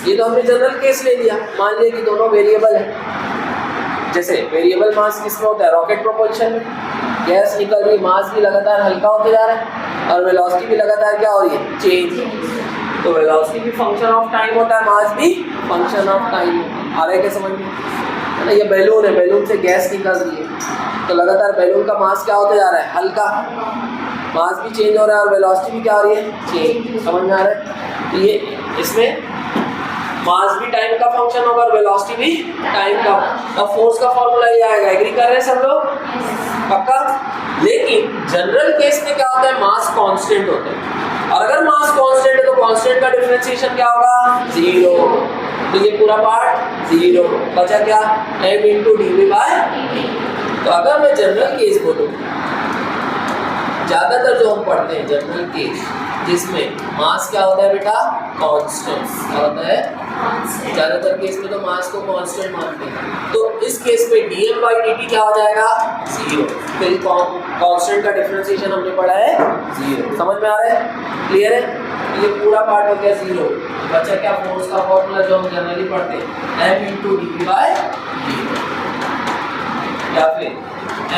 ये तो हमने जनरल केस ले लिया। मान लिया कि दोनों वेरिएबल है। जैसे वेरिएबल मास किसमें होता है? रॉकेट प्रोपल्शन में। गैस निकल रही, मास भी लगातार हल्का होते जा रहा है और वेलोसिटी भी लगातार क्या हो रही है? चेंज। तो वेलोसिटी भी फंक्शन ऑफ टाइम होता है, मास भी फंक्शन ऑफ टाइम। आ रहा है क्या समझ में? है ना? ये बैलून है, बैलून से गैस निकल रही है, तो लगातार बैलून का मास क्या होता जा रहा है? हल्का। मास भी चेंज हो रहा है और वेलोसिटी भी क्या हो रही है? चेंज। समझ में आ रहा है? तो ये इसमें मास भी टाइम का फंक्शन होगा और वेलोसिटी भी टाइम का। और फोर्स का फॉर्मूला ये आएगा। एग्री कर रहे हैं सब लोग? पक्का? लेकिन जनरल केस में क्या होता है? मास कांस्टेंट होता है, और अगर मास कांस्टेंट है तो कांस्टेंट का डिफरेंशिएशन क्या होगा? 0। तो ये पूरा पार्ट 0 बचा। क्या? m into d v by. तो अगर मैं जनरल केस बोलूँ, ज्यादातर जो हम पढ़ते हैं जनरल केस, जिसमें मास क्या होता है बेटा? कांस्टेंट। क्या होता है? ज्यादातर केस में तो मास को कांस्टेंट मानते हैं, तो इस केस में dm बाई dt क्या हो जाएगा? 0। फिर कांस्टेंट का डिफरेंशिएशन हमने पढ़ा है 0। समझ में आ रहा है? क्लियर है? ये पूरा पार्ट हो गया 0। बचा क्या? फोर्स का फॉर्मूला जो हम जनरली पढ़ते हैं, m into d v by d, या फिर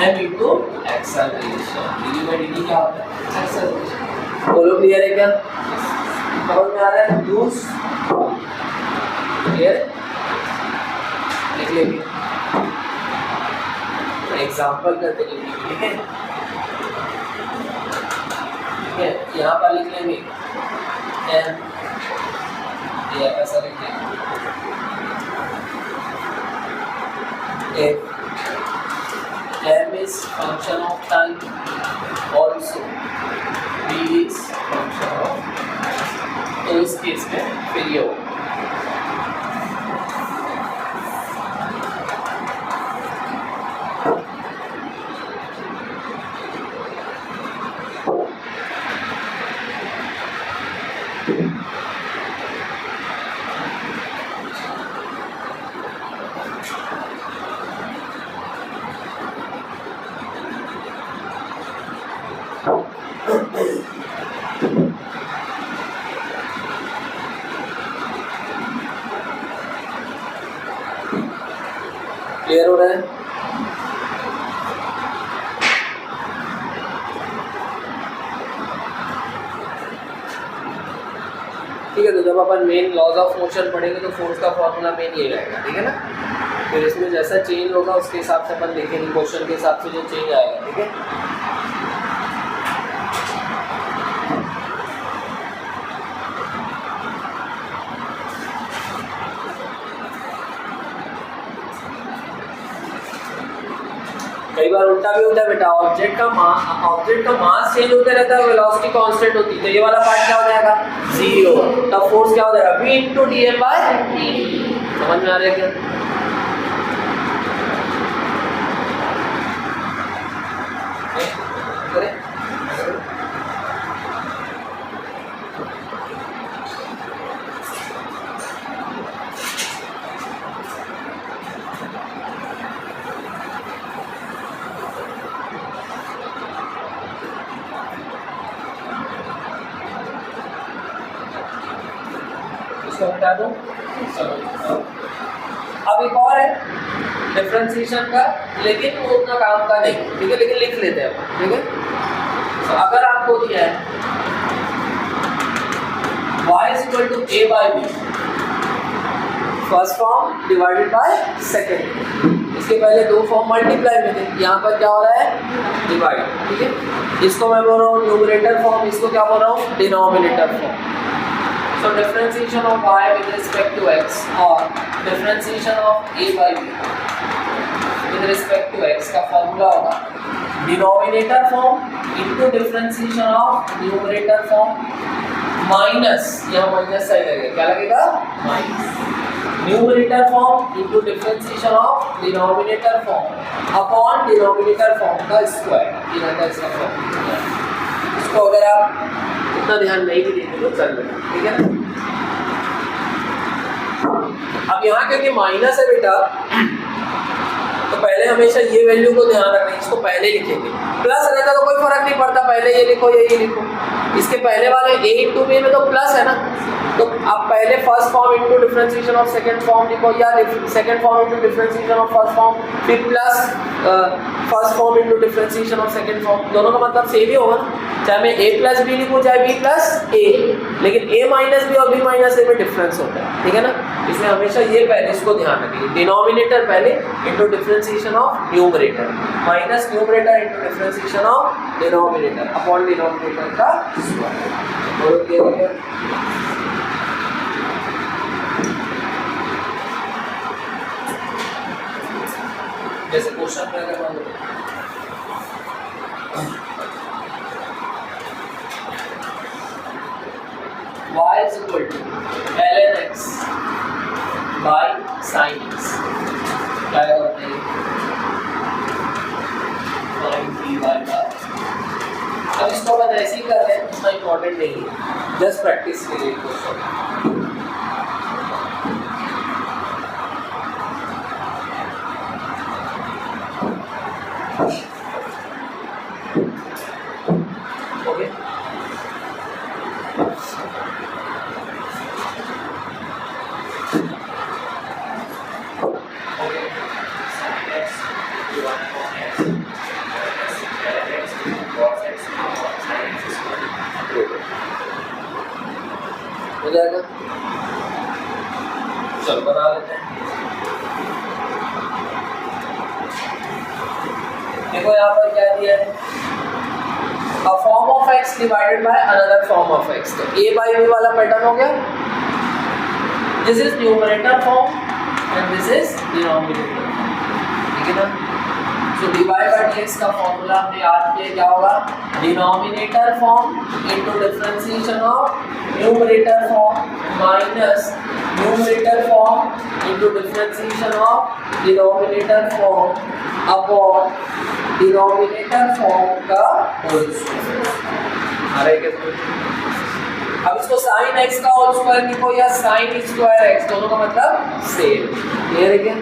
m into acceleration. D v by d क्या होता है? एक्सेलरेशन। बोलो क्लियर है क्या? समझ में आ रहा है? Use clear? लिख लेंगे, एग्जाम्पल करते लिखेंगे। ठीक है? ठीक है, यहाँ पर लिख लेंगे m, ये ऐसा लिख लेंगे m is function of time, also v is function of। तो इस केस में फिर ये होगा क्लियर हो रहा है? ठीक है, तो जब अपन मेन लॉज ऑफ मोशन पढ़ेंगे तो फोर्स का फॉर्मूला मेन ये रहेगा। ठीक है ना? फिर इसमें जैसा चेंज होगा उसके हिसाब से अपन देखेंगे, क्वेश्चन के हिसाब से जो चेंज आएगा। ठीक है? कई बार उल्टा उल्टा भी होता है बेटा, ऑब्जेक्ट का मास चेंज होते रहता है, वेलोसिटी कांस्टेंट होती है, तो ये वाला पार्ट क्या हो जाएगा 0, तब फोर्स क्या हो जाएगा v × dm/dt। समझ में आ रहा है क्या? बता दूं। अब एक और है डिफरेंशिएशन का, लेकिन वो उतना काम का नहीं, ठीक है, लेकिन लिख लेते हैं, ठीक है। तो अगर आपको दिया है y = a/b, first form divided by second, इसके पहले दो फॉर्म मल्टीप्लाई में थे, यहाँ पर क्या हो रहा है डिवाइड, ठीक है। इसको मैं बोल रहा हूँ न्यूमरेटर फॉर्म, इसको क्या बोल रहा हूँ denominator form. So differentiation of y with respect to x or differentiation of a/b with respect to x का फॉर्मूला होगा denominator form into differentiation of numerator form minus, यहाँ माइनस साइन लगेगा, क्या लगेगा minus, numerator form into differentiation of denominator form upon denominator form का square, ये रहता है इसका फॉर्म। इसको अगर आप इतना ध्यान नहीं भी देंगे तो चल रहा है, ठीक है ना। अब यहाँ क्योंकि माइनस है बेटा, तो पहले हमेशा ये वैल्यू को ध्यान रखना, इसको पहले लिखेंगे। प्लस रहता तो कोई फर्क नहीं पड़ता, पहले ये लिखो या ये लिखो, इसके पहले वाले a × b में तो प्लस है ना, तो आप पहले first form into differentiation of second form लिखो, या second form into differentiation of first form, फिर plus first form into differentiation of second form, दोनों का मतलब सेम ही होगा ना, चाहे मैं a + b लिखूं चाहे b + a, लेकिन a - b और b - a में डिफरेंस होता है, ठीक है ना। इसमें हमेशा ये पहले इसको ध्यान रखिए, डिनोमिनेटर पहले into differentiation of numerator minus numerator into differentiation of denominator upon denominator का स्क्वायर। जैसे क्वेश्चन में अगर मान लो y = ln x by sin x, क्या करते हैं sin t/r। अब इसको अपन ऐसे ही कर रहे हैं, इतना इम्पोर्टेंट नहीं है, जस्ट प्रैक्टिस के लिए क्वेश्चन। हो जाएगा, चल बना लेते हैं। देखो यहाँ पर क्या दिया है, a form of x divided by another form of x, तो a/b वाला पैटर्न हो गया, this is numerator form and this is denominator, ठीक है ना। तो dy by dx का फॉर्मूला हमने याद किया, क्या होगा denominator form into differentiation of numerator form minus numerator form into differentiation of denominator form upon denominator form का होल स्क्वायर। अरे कैसे, अब इसको sin x का होल स्क्वायर लिखो या sin स्क्वायर x, दोनों का मतलब सेम, क्लियर है क्या?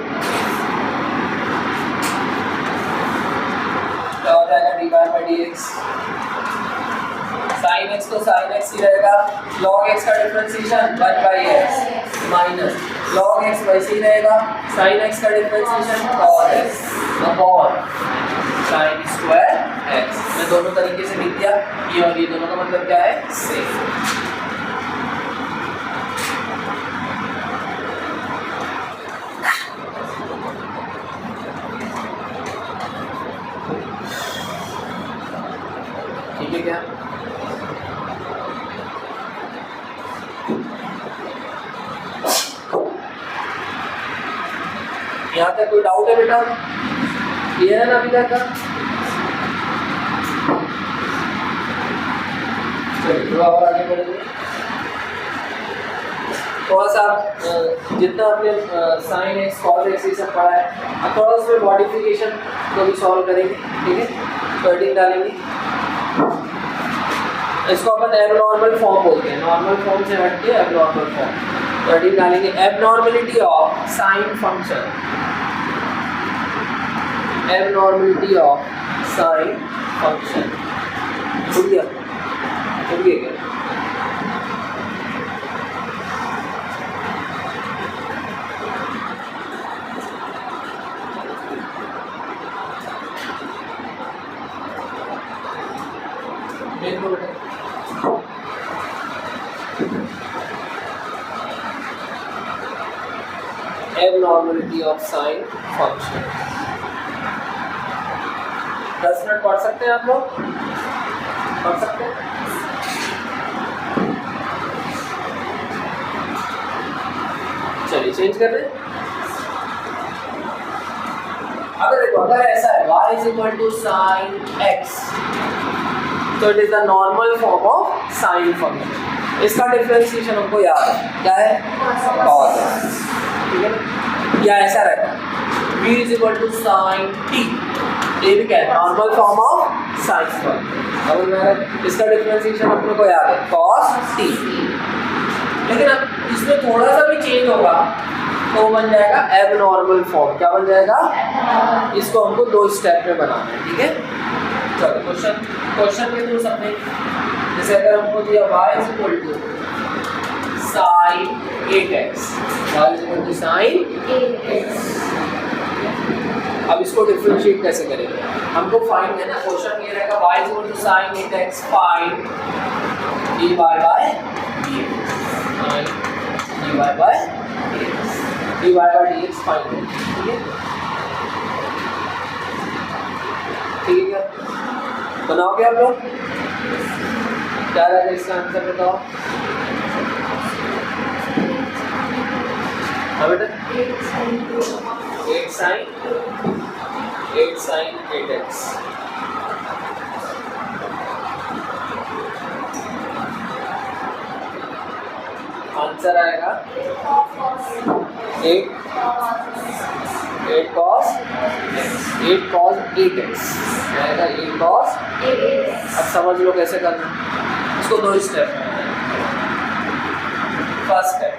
क्या हो जाएगा dy by dx, sin x तो sin x ही रहेगा, log x का differentiation 1 by x minus log x वैसे ही रहेगा, sin x का differentiation cos x upon sin square x। मैं दोनों तरीके से लिख दिया, ये और ये दोनों का मतलब क्या है सेम। ठीक है क्या? यहाँ तक कोई डाउट है बेटा? क्लियर है ना अभी तक का? और आगे बढ़ेंगे थोड़ा सा जितना हमने साइन एक्स कॉस एक्स ये सब पढ़ा है, अब थोड़ा उसमें मॉडिफिकेशन को भी सॉल्व करेंगे, ठीक है। वर्डिंग डालेंगे, इसको अपन एबनॉर्मल फॉर्म बोलते हैं, नॉर्मल फॉर्म से हट के एबनॉर्मल फॉर्म। वर्डिंग डालेंगे abnormality of sine function, abnormality of sine function. छूट गया क्या? देखो बेटा, abnormality of sine function 10 minute पढ़ सकते हैं आप लोग? पढ़ सकते हैं? चलिए चेंज कर दें। अगर देखो, अगर ऐसा है y is equal to sin x, तो it is the normal form of sine function. इसका डिफरेंशिएशन हमको याद है, क्या है? cos x, ठीक है। या ऐसा रहता है v is equal to sin t, ये भी क्या है? Normal form of sine function. अब मैं इसका डिफरेंशिएशन अपने को याद है, cos t। लेकिन अब इसमें थोड़ा सा भी चेंज होगा तो वो बन जाएगा एबनॉर्मल फॉर्म। क्या बन जाएगा? इसको हमको 2 स्टेप में बनाना है, ठीक है। चलो क्वेश्चन के थ्रू समझेंगे। जैसे अगर हमको दिया y is equal to sin 8x, y is equal to sin 8x, अब इसको डिफरेंशिएट कैसे करेंगे? हमको फाइंड है ना, क्वेश्चन ये रहेगा y is equal to sin 8x, find dy by dx, dy by dx, dy by dx find, ठीक है। ठीक है, बनाओगे आप लोग? क्या रहेगा इसका आंसर बताओ? हाँ बेटा, 8 sin 8x, आंसर आएगा 8 cos 8x आएगा, 8 cos 8x। अब समझ लो कैसे करना, इसको 2 स्टेप। फर्स्ट स्टेप,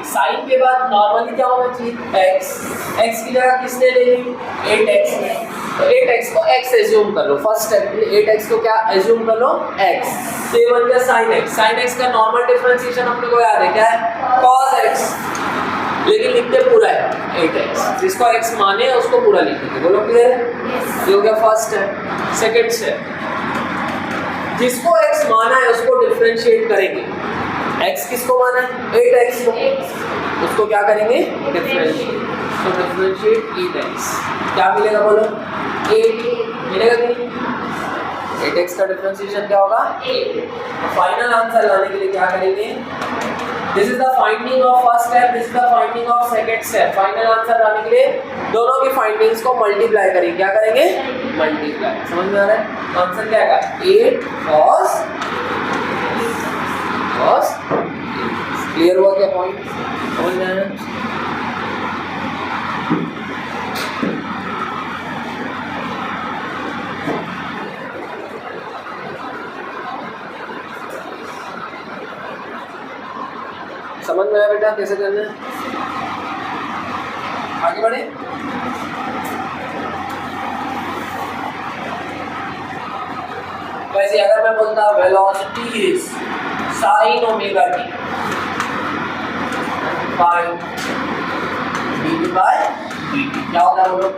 साइन के बाद नॉर्मली क्या होना चाहिए? x की जगह किसने ले ली? 8x ने, तो 8x को x एज्यूम कर लो। फर्स्ट स्टेप के लिए 8x को क्या एज्यूम कर लो? x। तो ये बन गया sin x। sin x का नॉर्मल डिफरेंशिएशन अपने को याद है, क्या है? cos x, लेकिन लिखते पूरा है 8x, जिसको x माने उसको पूरा लिखेंगे। बोलो क्लियर है? ये हो गया फर्स्ट स्टेप। सेकंड स्टेप, जिसको x माना है उसको डिफरेंशिएट करेंगे। x किसको माना है? 8x को, उसको क्या करेंगे? डिफरेंशिएट। तो डिफरेंशिएट 8x, क्या मिलेगा बोलो? 8 मिलेगा कि नहीं? 8x का डिफरेंशिएशन क्या होगा? 8। फाइनल आंसर लाने के लिए क्या करेंगे? This is the finding of first step, this is the finding of second step. Final answer लाने के लिए दोनों की फाइंडिंग्स को मल्टीप्लाई करेंगे। क्या करेंगे? मल्टीप्लाई। समझ में आ रहा है? आंसर क्या आएगा? 8 cos। क्लियर हुआ क्या पॉइंट? समझ में आया? समझ में आया बेटा कैसे करना है? आगे बढ़े। वैसे अगर मैं बोलता velocity is sin omega t, find dt by dt, क्या होता है बोलो?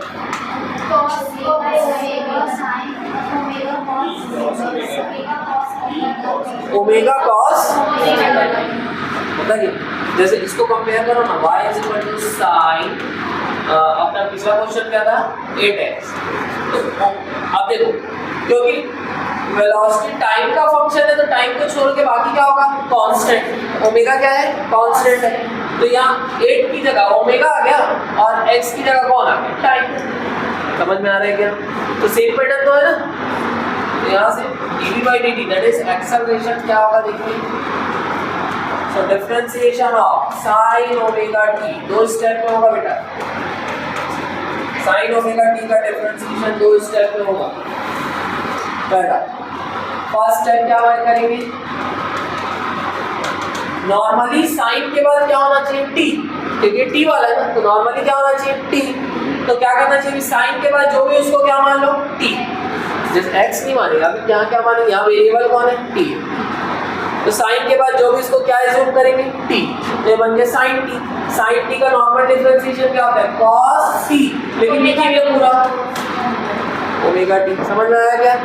ओमेगा cos होता है। जैसे इसको कंपेयर करो ना, y is equal to sin, अपना पिछला क्वेश्चन क्या था? 8x। तो अब देखो, क्योंकि वेलोसिटी टाइम का फंक्शन है तो टाइम को छोड़ के बाकी क्या होगा? कांस्टेंट। ओमेगा क्या है? कांस्टेंट है। तो यहाँ 8 की जगह ओमेगा आ गया और x की जगह कौन आ गया? टाइम। समझ में आ रहा है क्या? तो सेम पैटर्न तो है ना, तो यहाँ से dv/dt दैट इज एक्सेलरेशन क्या होगा देखिए, so differentiation of sin omega t, दो स्टेप में होगा बेटा, sin ओमेगा t का डिफरेंशिएशन दो स्टेप में होगा। पहला फर्स्ट स्टेप क्या करेंगे, नॉर्मली साइन के बाद क्या होना चाहिए t, क्योंकि t वाला है ना, तो नॉर्मली क्या होना चाहिए t, तो क्या करना चाहिए साइन के बाद जो भी उसको क्या मान लो t, जैसे x नहीं मानेगा अभी, यहाँ क्या मानेंगे, यहाँ वेरिएबल कौन है t, तो साइन के बाद जो भी इसको क्या एज्यूम करेंगे t, तो ये बन गया sin t, sin t का नॉर्मल डिफरेंशिएशन क्या होता है cos t, लेकिन लिखेंगे पूरा ओमेगा t, समझ में आया क्या?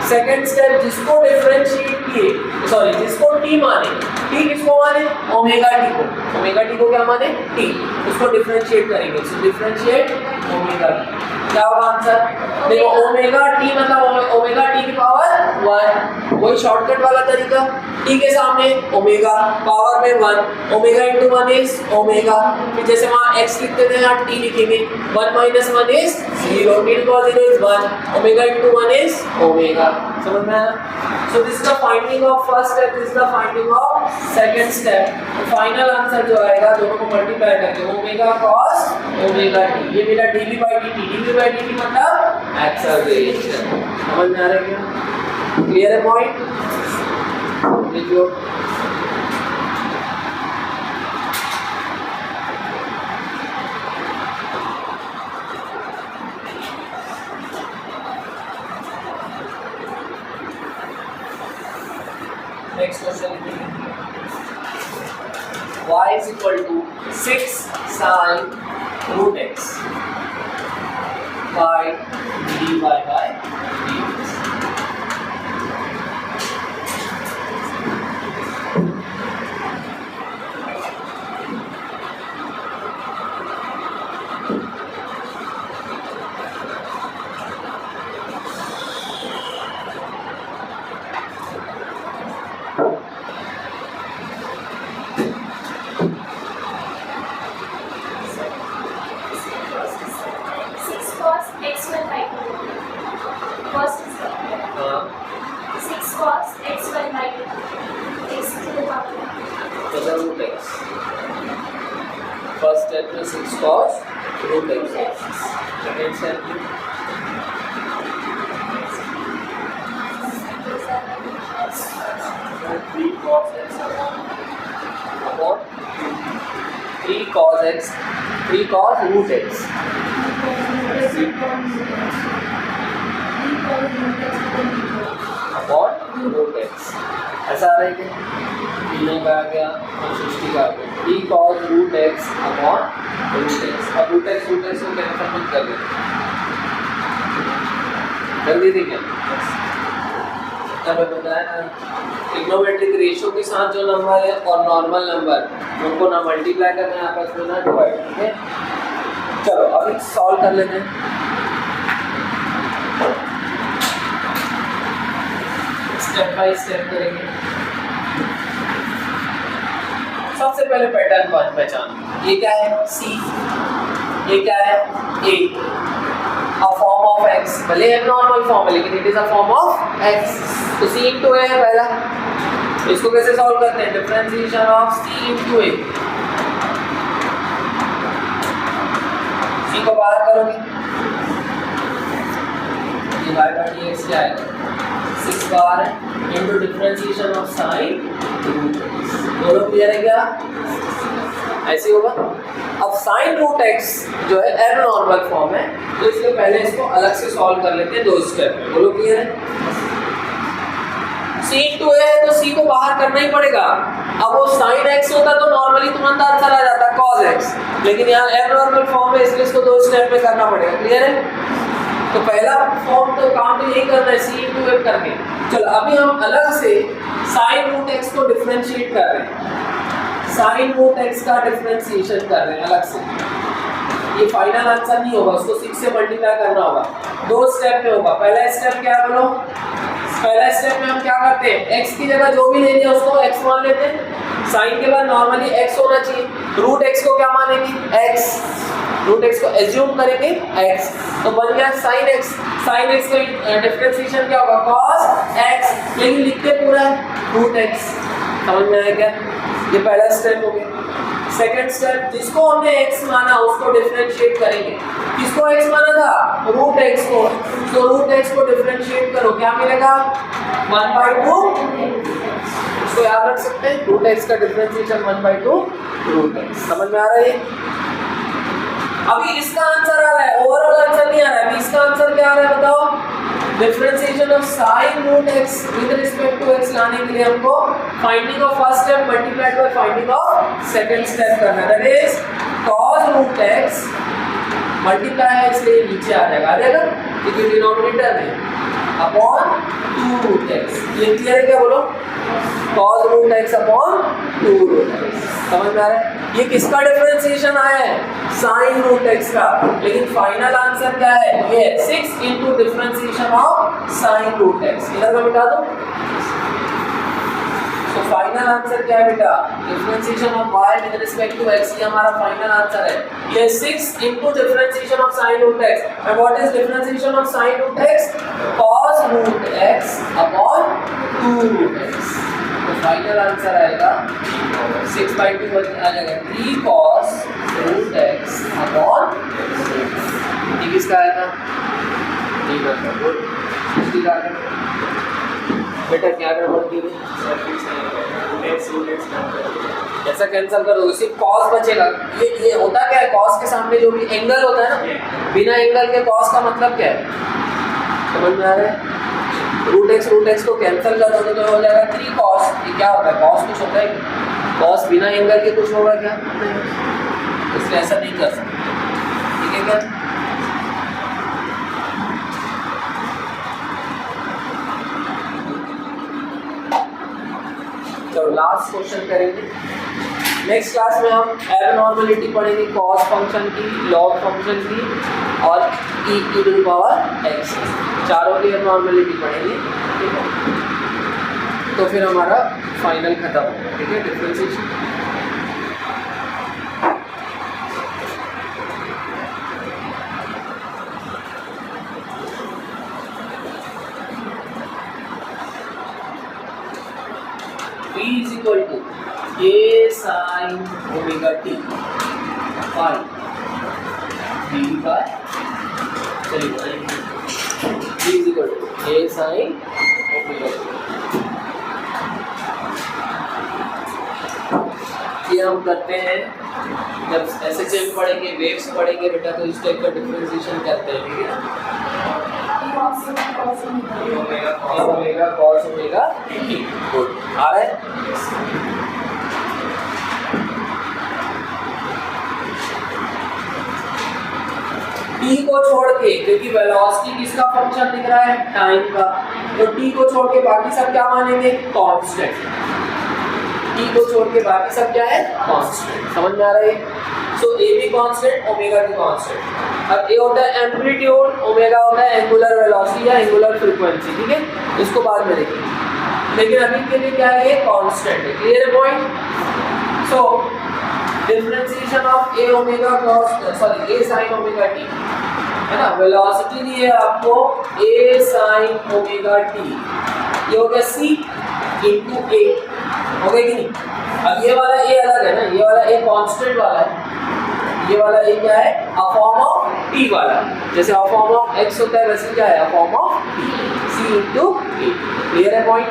सेकंड स्टेप जिसको डिफरेंशिएट किए, सॉरी जिसको t माने, t किसको माने ओमेगा t को, ओमेगा t को क्या माने t, उसको डिफरेंशिएट करेंगे, सो डिफरेंशिएट ओमेगा t, क्या होगा आंसर, देखो ओमेगा t मतलब ओमेगा t की पावर 1, वही शॉर्टकट वाला तरीका, t के सामने ओमेगा पावर में 1, ओमेगा इंटू 1 इज ओमेगा, फिर जैसे वहाँ x लिखते थे यहाँ t लिखेंगे, 1 माइनस 1 is 0, t to 0 is 1, omega into 1 is omega, समझ में आया? So this is the finding of first step, this is the finding of second step, final answer जो आएगा दोनों को मल्टीप्लाई करके ओमेगा cos ओमेगा t, ये मेरा dv/dt, dv/dt मतलब एक्सेलरेशन, समझ में आ रहा है क्या? क्लियर है पॉइंट? देखियो next question, y is equal to 6 sin root x by dy by dx. First step में 6 cos root x, second step में 3 cos x upon 3 cos x, 3 cos root x upon root x, ऐसा आ रहा है क्या? तीनों का आ गया और सृष्टि का आ गया, 3 cos root x upon root x, अब root x को कैंसिल मत कर दें, जल्दी थी क्या? तब बताया ना ट्रिग्नोमेट्रिक रेशियो के साथ जो नंबर है और नॉर्मल नंबर उनको ना मल्टीप्लाई करना है आपस में ना डिवाइड, ठीक है? चलो अभी सॉल्व कर लेते हैं, स्टेप बाय स्टेप करेंगे। सबसे पहले पैटर्न पहचान, ये क्या है C, ये क्या है A, a form of x, भले एबनॉर्मल फॉर्म है लेकिन it is a form of x, तो C into A है पहला, इसको कैसे सॉल्व करते हैं, differentiation of C into A, C को बाहर करोगे ये y by dx क्या आएगा 6 बार into differentiation of sin root x, दोनों क्लियर है क्या? ऐसे होगा। अब sin root x जो है एबनॉर्मल फॉर्म है, तो इसलिए पहले इसको अलग से सॉल्व कर लेते हैं दो स्टेप में, बोलो क्लियर है? c into a है तो c को बाहर करना ही पड़ेगा, अब वो sin x होता तो नॉर्मली तुरंत आंसर आ जाता cos x, लेकिन यहाँ एबनॉर्मल फॉर्म है इसलिए इसको दो स्टेप में करना पड़ेगा, क्लियर है? तो पहला फॉर्म तो काम तो यही करना है c into a करके। चलो अभी हम अलग से sin root x को डिफरेंशिएट कर रहे हैं, sin root x का डिफरेंशिएशन कर रहे हैं अलग से, ये फाइनल आंसर नहीं होगा, उसको 6 से मल्टीप्लाई करना होगा, दो स्टेप में होगा। पहला स्टेप क्या है बोलो, पहला स्टेप में हम क्या करते हैं x की जगह जो भी ले लिया उसको x मान लेते हैं, sin के बाद नॉर्मली x होना चाहिए, रूट x को क्या मानेंगे x, रूट एक्स को एज्यूम करेंगे x, तो बन गया sin x। sin x का डिफरेंशिएशन क्या होगा cos x, लेकिन लिखते पूरा है रूट x। समझ में आया क्या? ये पहला स्टेप हो गया। सेकंड स्टेप, जिसको हमने x माना उसको डिफरेंशिएट करेंगे। किसको x माना था? रूट x को। तो रूट x को डिफरेंशिएट करो, क्या मिलेगा? 1/2। इसको याद रख सकते हैं, रूट x का डिफरेंशिएशन 1/2 रूट x। समझ में आ रहा है? अभी इसका आंसर आ रहा है, ओवरऑल आंसर नहीं आ रहा है। अभी इसका आंसर क्या आ रहा है बताओ? Differentiation of sin root x with respect to x लाने के लिए हमको finding of first step multiplied by finding of second step करना है। That is cos root x multiply है इसलिए नीचे आ जाएगा, क्योंकि डिनोमिनेटर में अपॉन 2 रूट x। ये क्लियर है क्या? बोलो cos root x upon 2 root x। समझ में आ रहा है? ये किसका डिफरेंशिएशन आया है? sin रूट x का। लेकिन फाइनल आंसर क्या है? ये 6 into differentiation of sin root x। इधर का मिटा दो। तो फाइनल आंसर क्या है बेटा? Differentiation of y with respect to x, ये हमारा फाइनल आंसर है। ये 6 into differentiation of sin root x। And what is differentiation of sin root x? cos root x upon 2 root x। तो final answer आएगा 6/2 आ जाएगा 3 cos root x upon. ये किसका आया था? ठीक है, गुड। ठीक है बेटा, क्या गड़बड़ की? ऐसा कैंसिल करो, सिर्फ cos बचेगा। ये होता क्या है? cos के सामने जो भी एंगल होता है ना, बिना एंगल के cos का मतलब क्या है? समझ में आ रहा है? रूट एक्स को कैंसिल कर दोगे तो हो जाएगा 3 cos। ये क्या होता है? cos कुछ होता है? cos बिना एंगल के कुछ होगा क्या? इसलिए ऐसा नहीं कर सकते। ठीक है क्या? चलो लास्ट क्वेश्चन करेंगे। नेक्स्ट क्लास में हम एबनॉर्मलिटी पढ़ेंगे, कॉस फंक्शन की, लॉग फंक्शन की और e की टू द पावर x, चारों की एबनॉर्मलिटी पढ़ेंगे। ठीक है, तो फिर हमारा फाइनल खत्म हो। ठीक है, differentiation. b is equal to a sin omega t phi b by चलिए b is equal to a sin omega t। ये हम करते हैं जब SHM पढ़ेंगे, वेव्स पढ़ेंगे बेटा, तो इस टाइप का डिफरेंशिएशन करते हैं। ठीक है ना? Omega cos omega t। Good, आ रहा है? t को छोड़ के, क्योंकि वेलोसिटी किसका फंक्शन दिख रहा है? टाइम का, तो t को छोड़ के बाकी सब क्या मानेंगे? कांस्टेंट। t को छोड़ के बाकी सब क्या है? कांस्टेंट। समझ में आ रहा है? सो a भी कांस्टेंट, ओमेगा भी कांस्टेंट। अब a होता है एम्पलीट्यूड, ओमेगा होता है एंगुलर वेलोसिटी या एंगुलर फ्रीक्वेंसी। ठीक है, इसको बाद में देखेंगे, लेकिन अभी के लिए क्या है? ये कांस्टेंट है। क्लियर है point? So differentiation of a omega cos a sin omega t है ना, वेलोसिटी दी है आपको a sin ओमेगा t, ये हो गया c into a, हो गया कि नहीं? अब ये वाला a अलग है ना, ये वाला a कांस्टेंट वाला है, ये वाला a क्या है? अ फॉर्म ऑफ t वाला। जैसे अ फॉर्म ऑफ x होता है वैसे क्या है? A form of c into a। Clear है पॉइंट?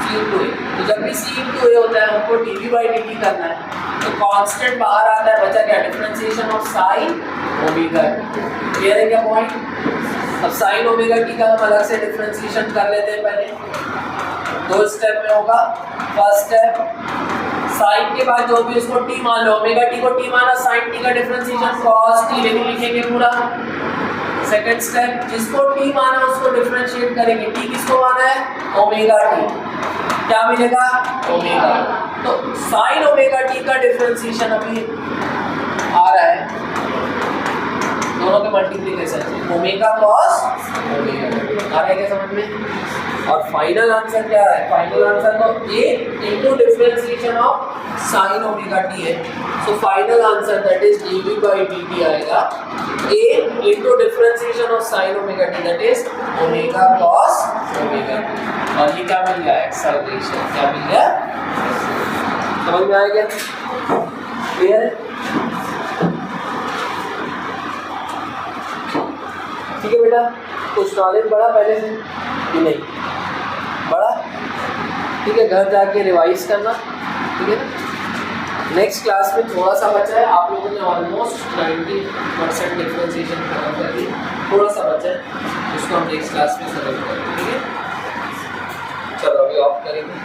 c into a, तो जब भी c into a होता है हमको dv by dt करना है, तो कांस्टेंट बाहर आता है, बचा क्या? Differentiation of sin omega t। Clear है क्या पॉइंट? अब sin ओमेगा t का हम अलग से डिफरेंशिएशन कर लेते हैं। पहले 2 स्टेप में होगा। फर्स्ट स्टेप, sin के बाद जो भी उसको t मान लो, ओमेगा t को t माना, sin t का डिफरेंशिएशन cos t, लेकिन लिखेंगे पूरा। सेकंड स्टेप, जिसको t माना उसको डिफरेंशिएट करेंगे। t किसको माना है? ओमेगा t, क्या मिलेगा? ओमेगा। तो sin ओमेगा t का डिफरेंशिएशन अभी आ रहा है, दोनों के मल्टीप्लिकेशन, ओमेगा cos ओमेगा। आ रहा है क्या समझ में? और फाइनल आंसर क्या है? फाइनल आंसर तो a into differentiation of sine omega t है, so final answer that is dv by dt आएगा a into differentiation of sine omega t that is omega cos omega t, और ये क्या मिल गया acceleration, क्या मिल गया, समझ में आ गया, क्लियर है, ठीक है बेटा, कुछ नॉलेज बढ़ा पहले से कि नहीं बढ़ा, ठीक है, घर जाके रिवाइज करना, ठीक है ना। नेक्स्ट क्लास में थोड़ा सा बचा है, आप लोगों ने ऑलमोस्ट 90% डिफरेंशिएशन खत्म कर दी, थोड़ा सा बचा है, उसको हम नेक्स्ट क्लास में सॉल्व करेंगे, ठीक है। चलो अभी ऑफ करेंगे।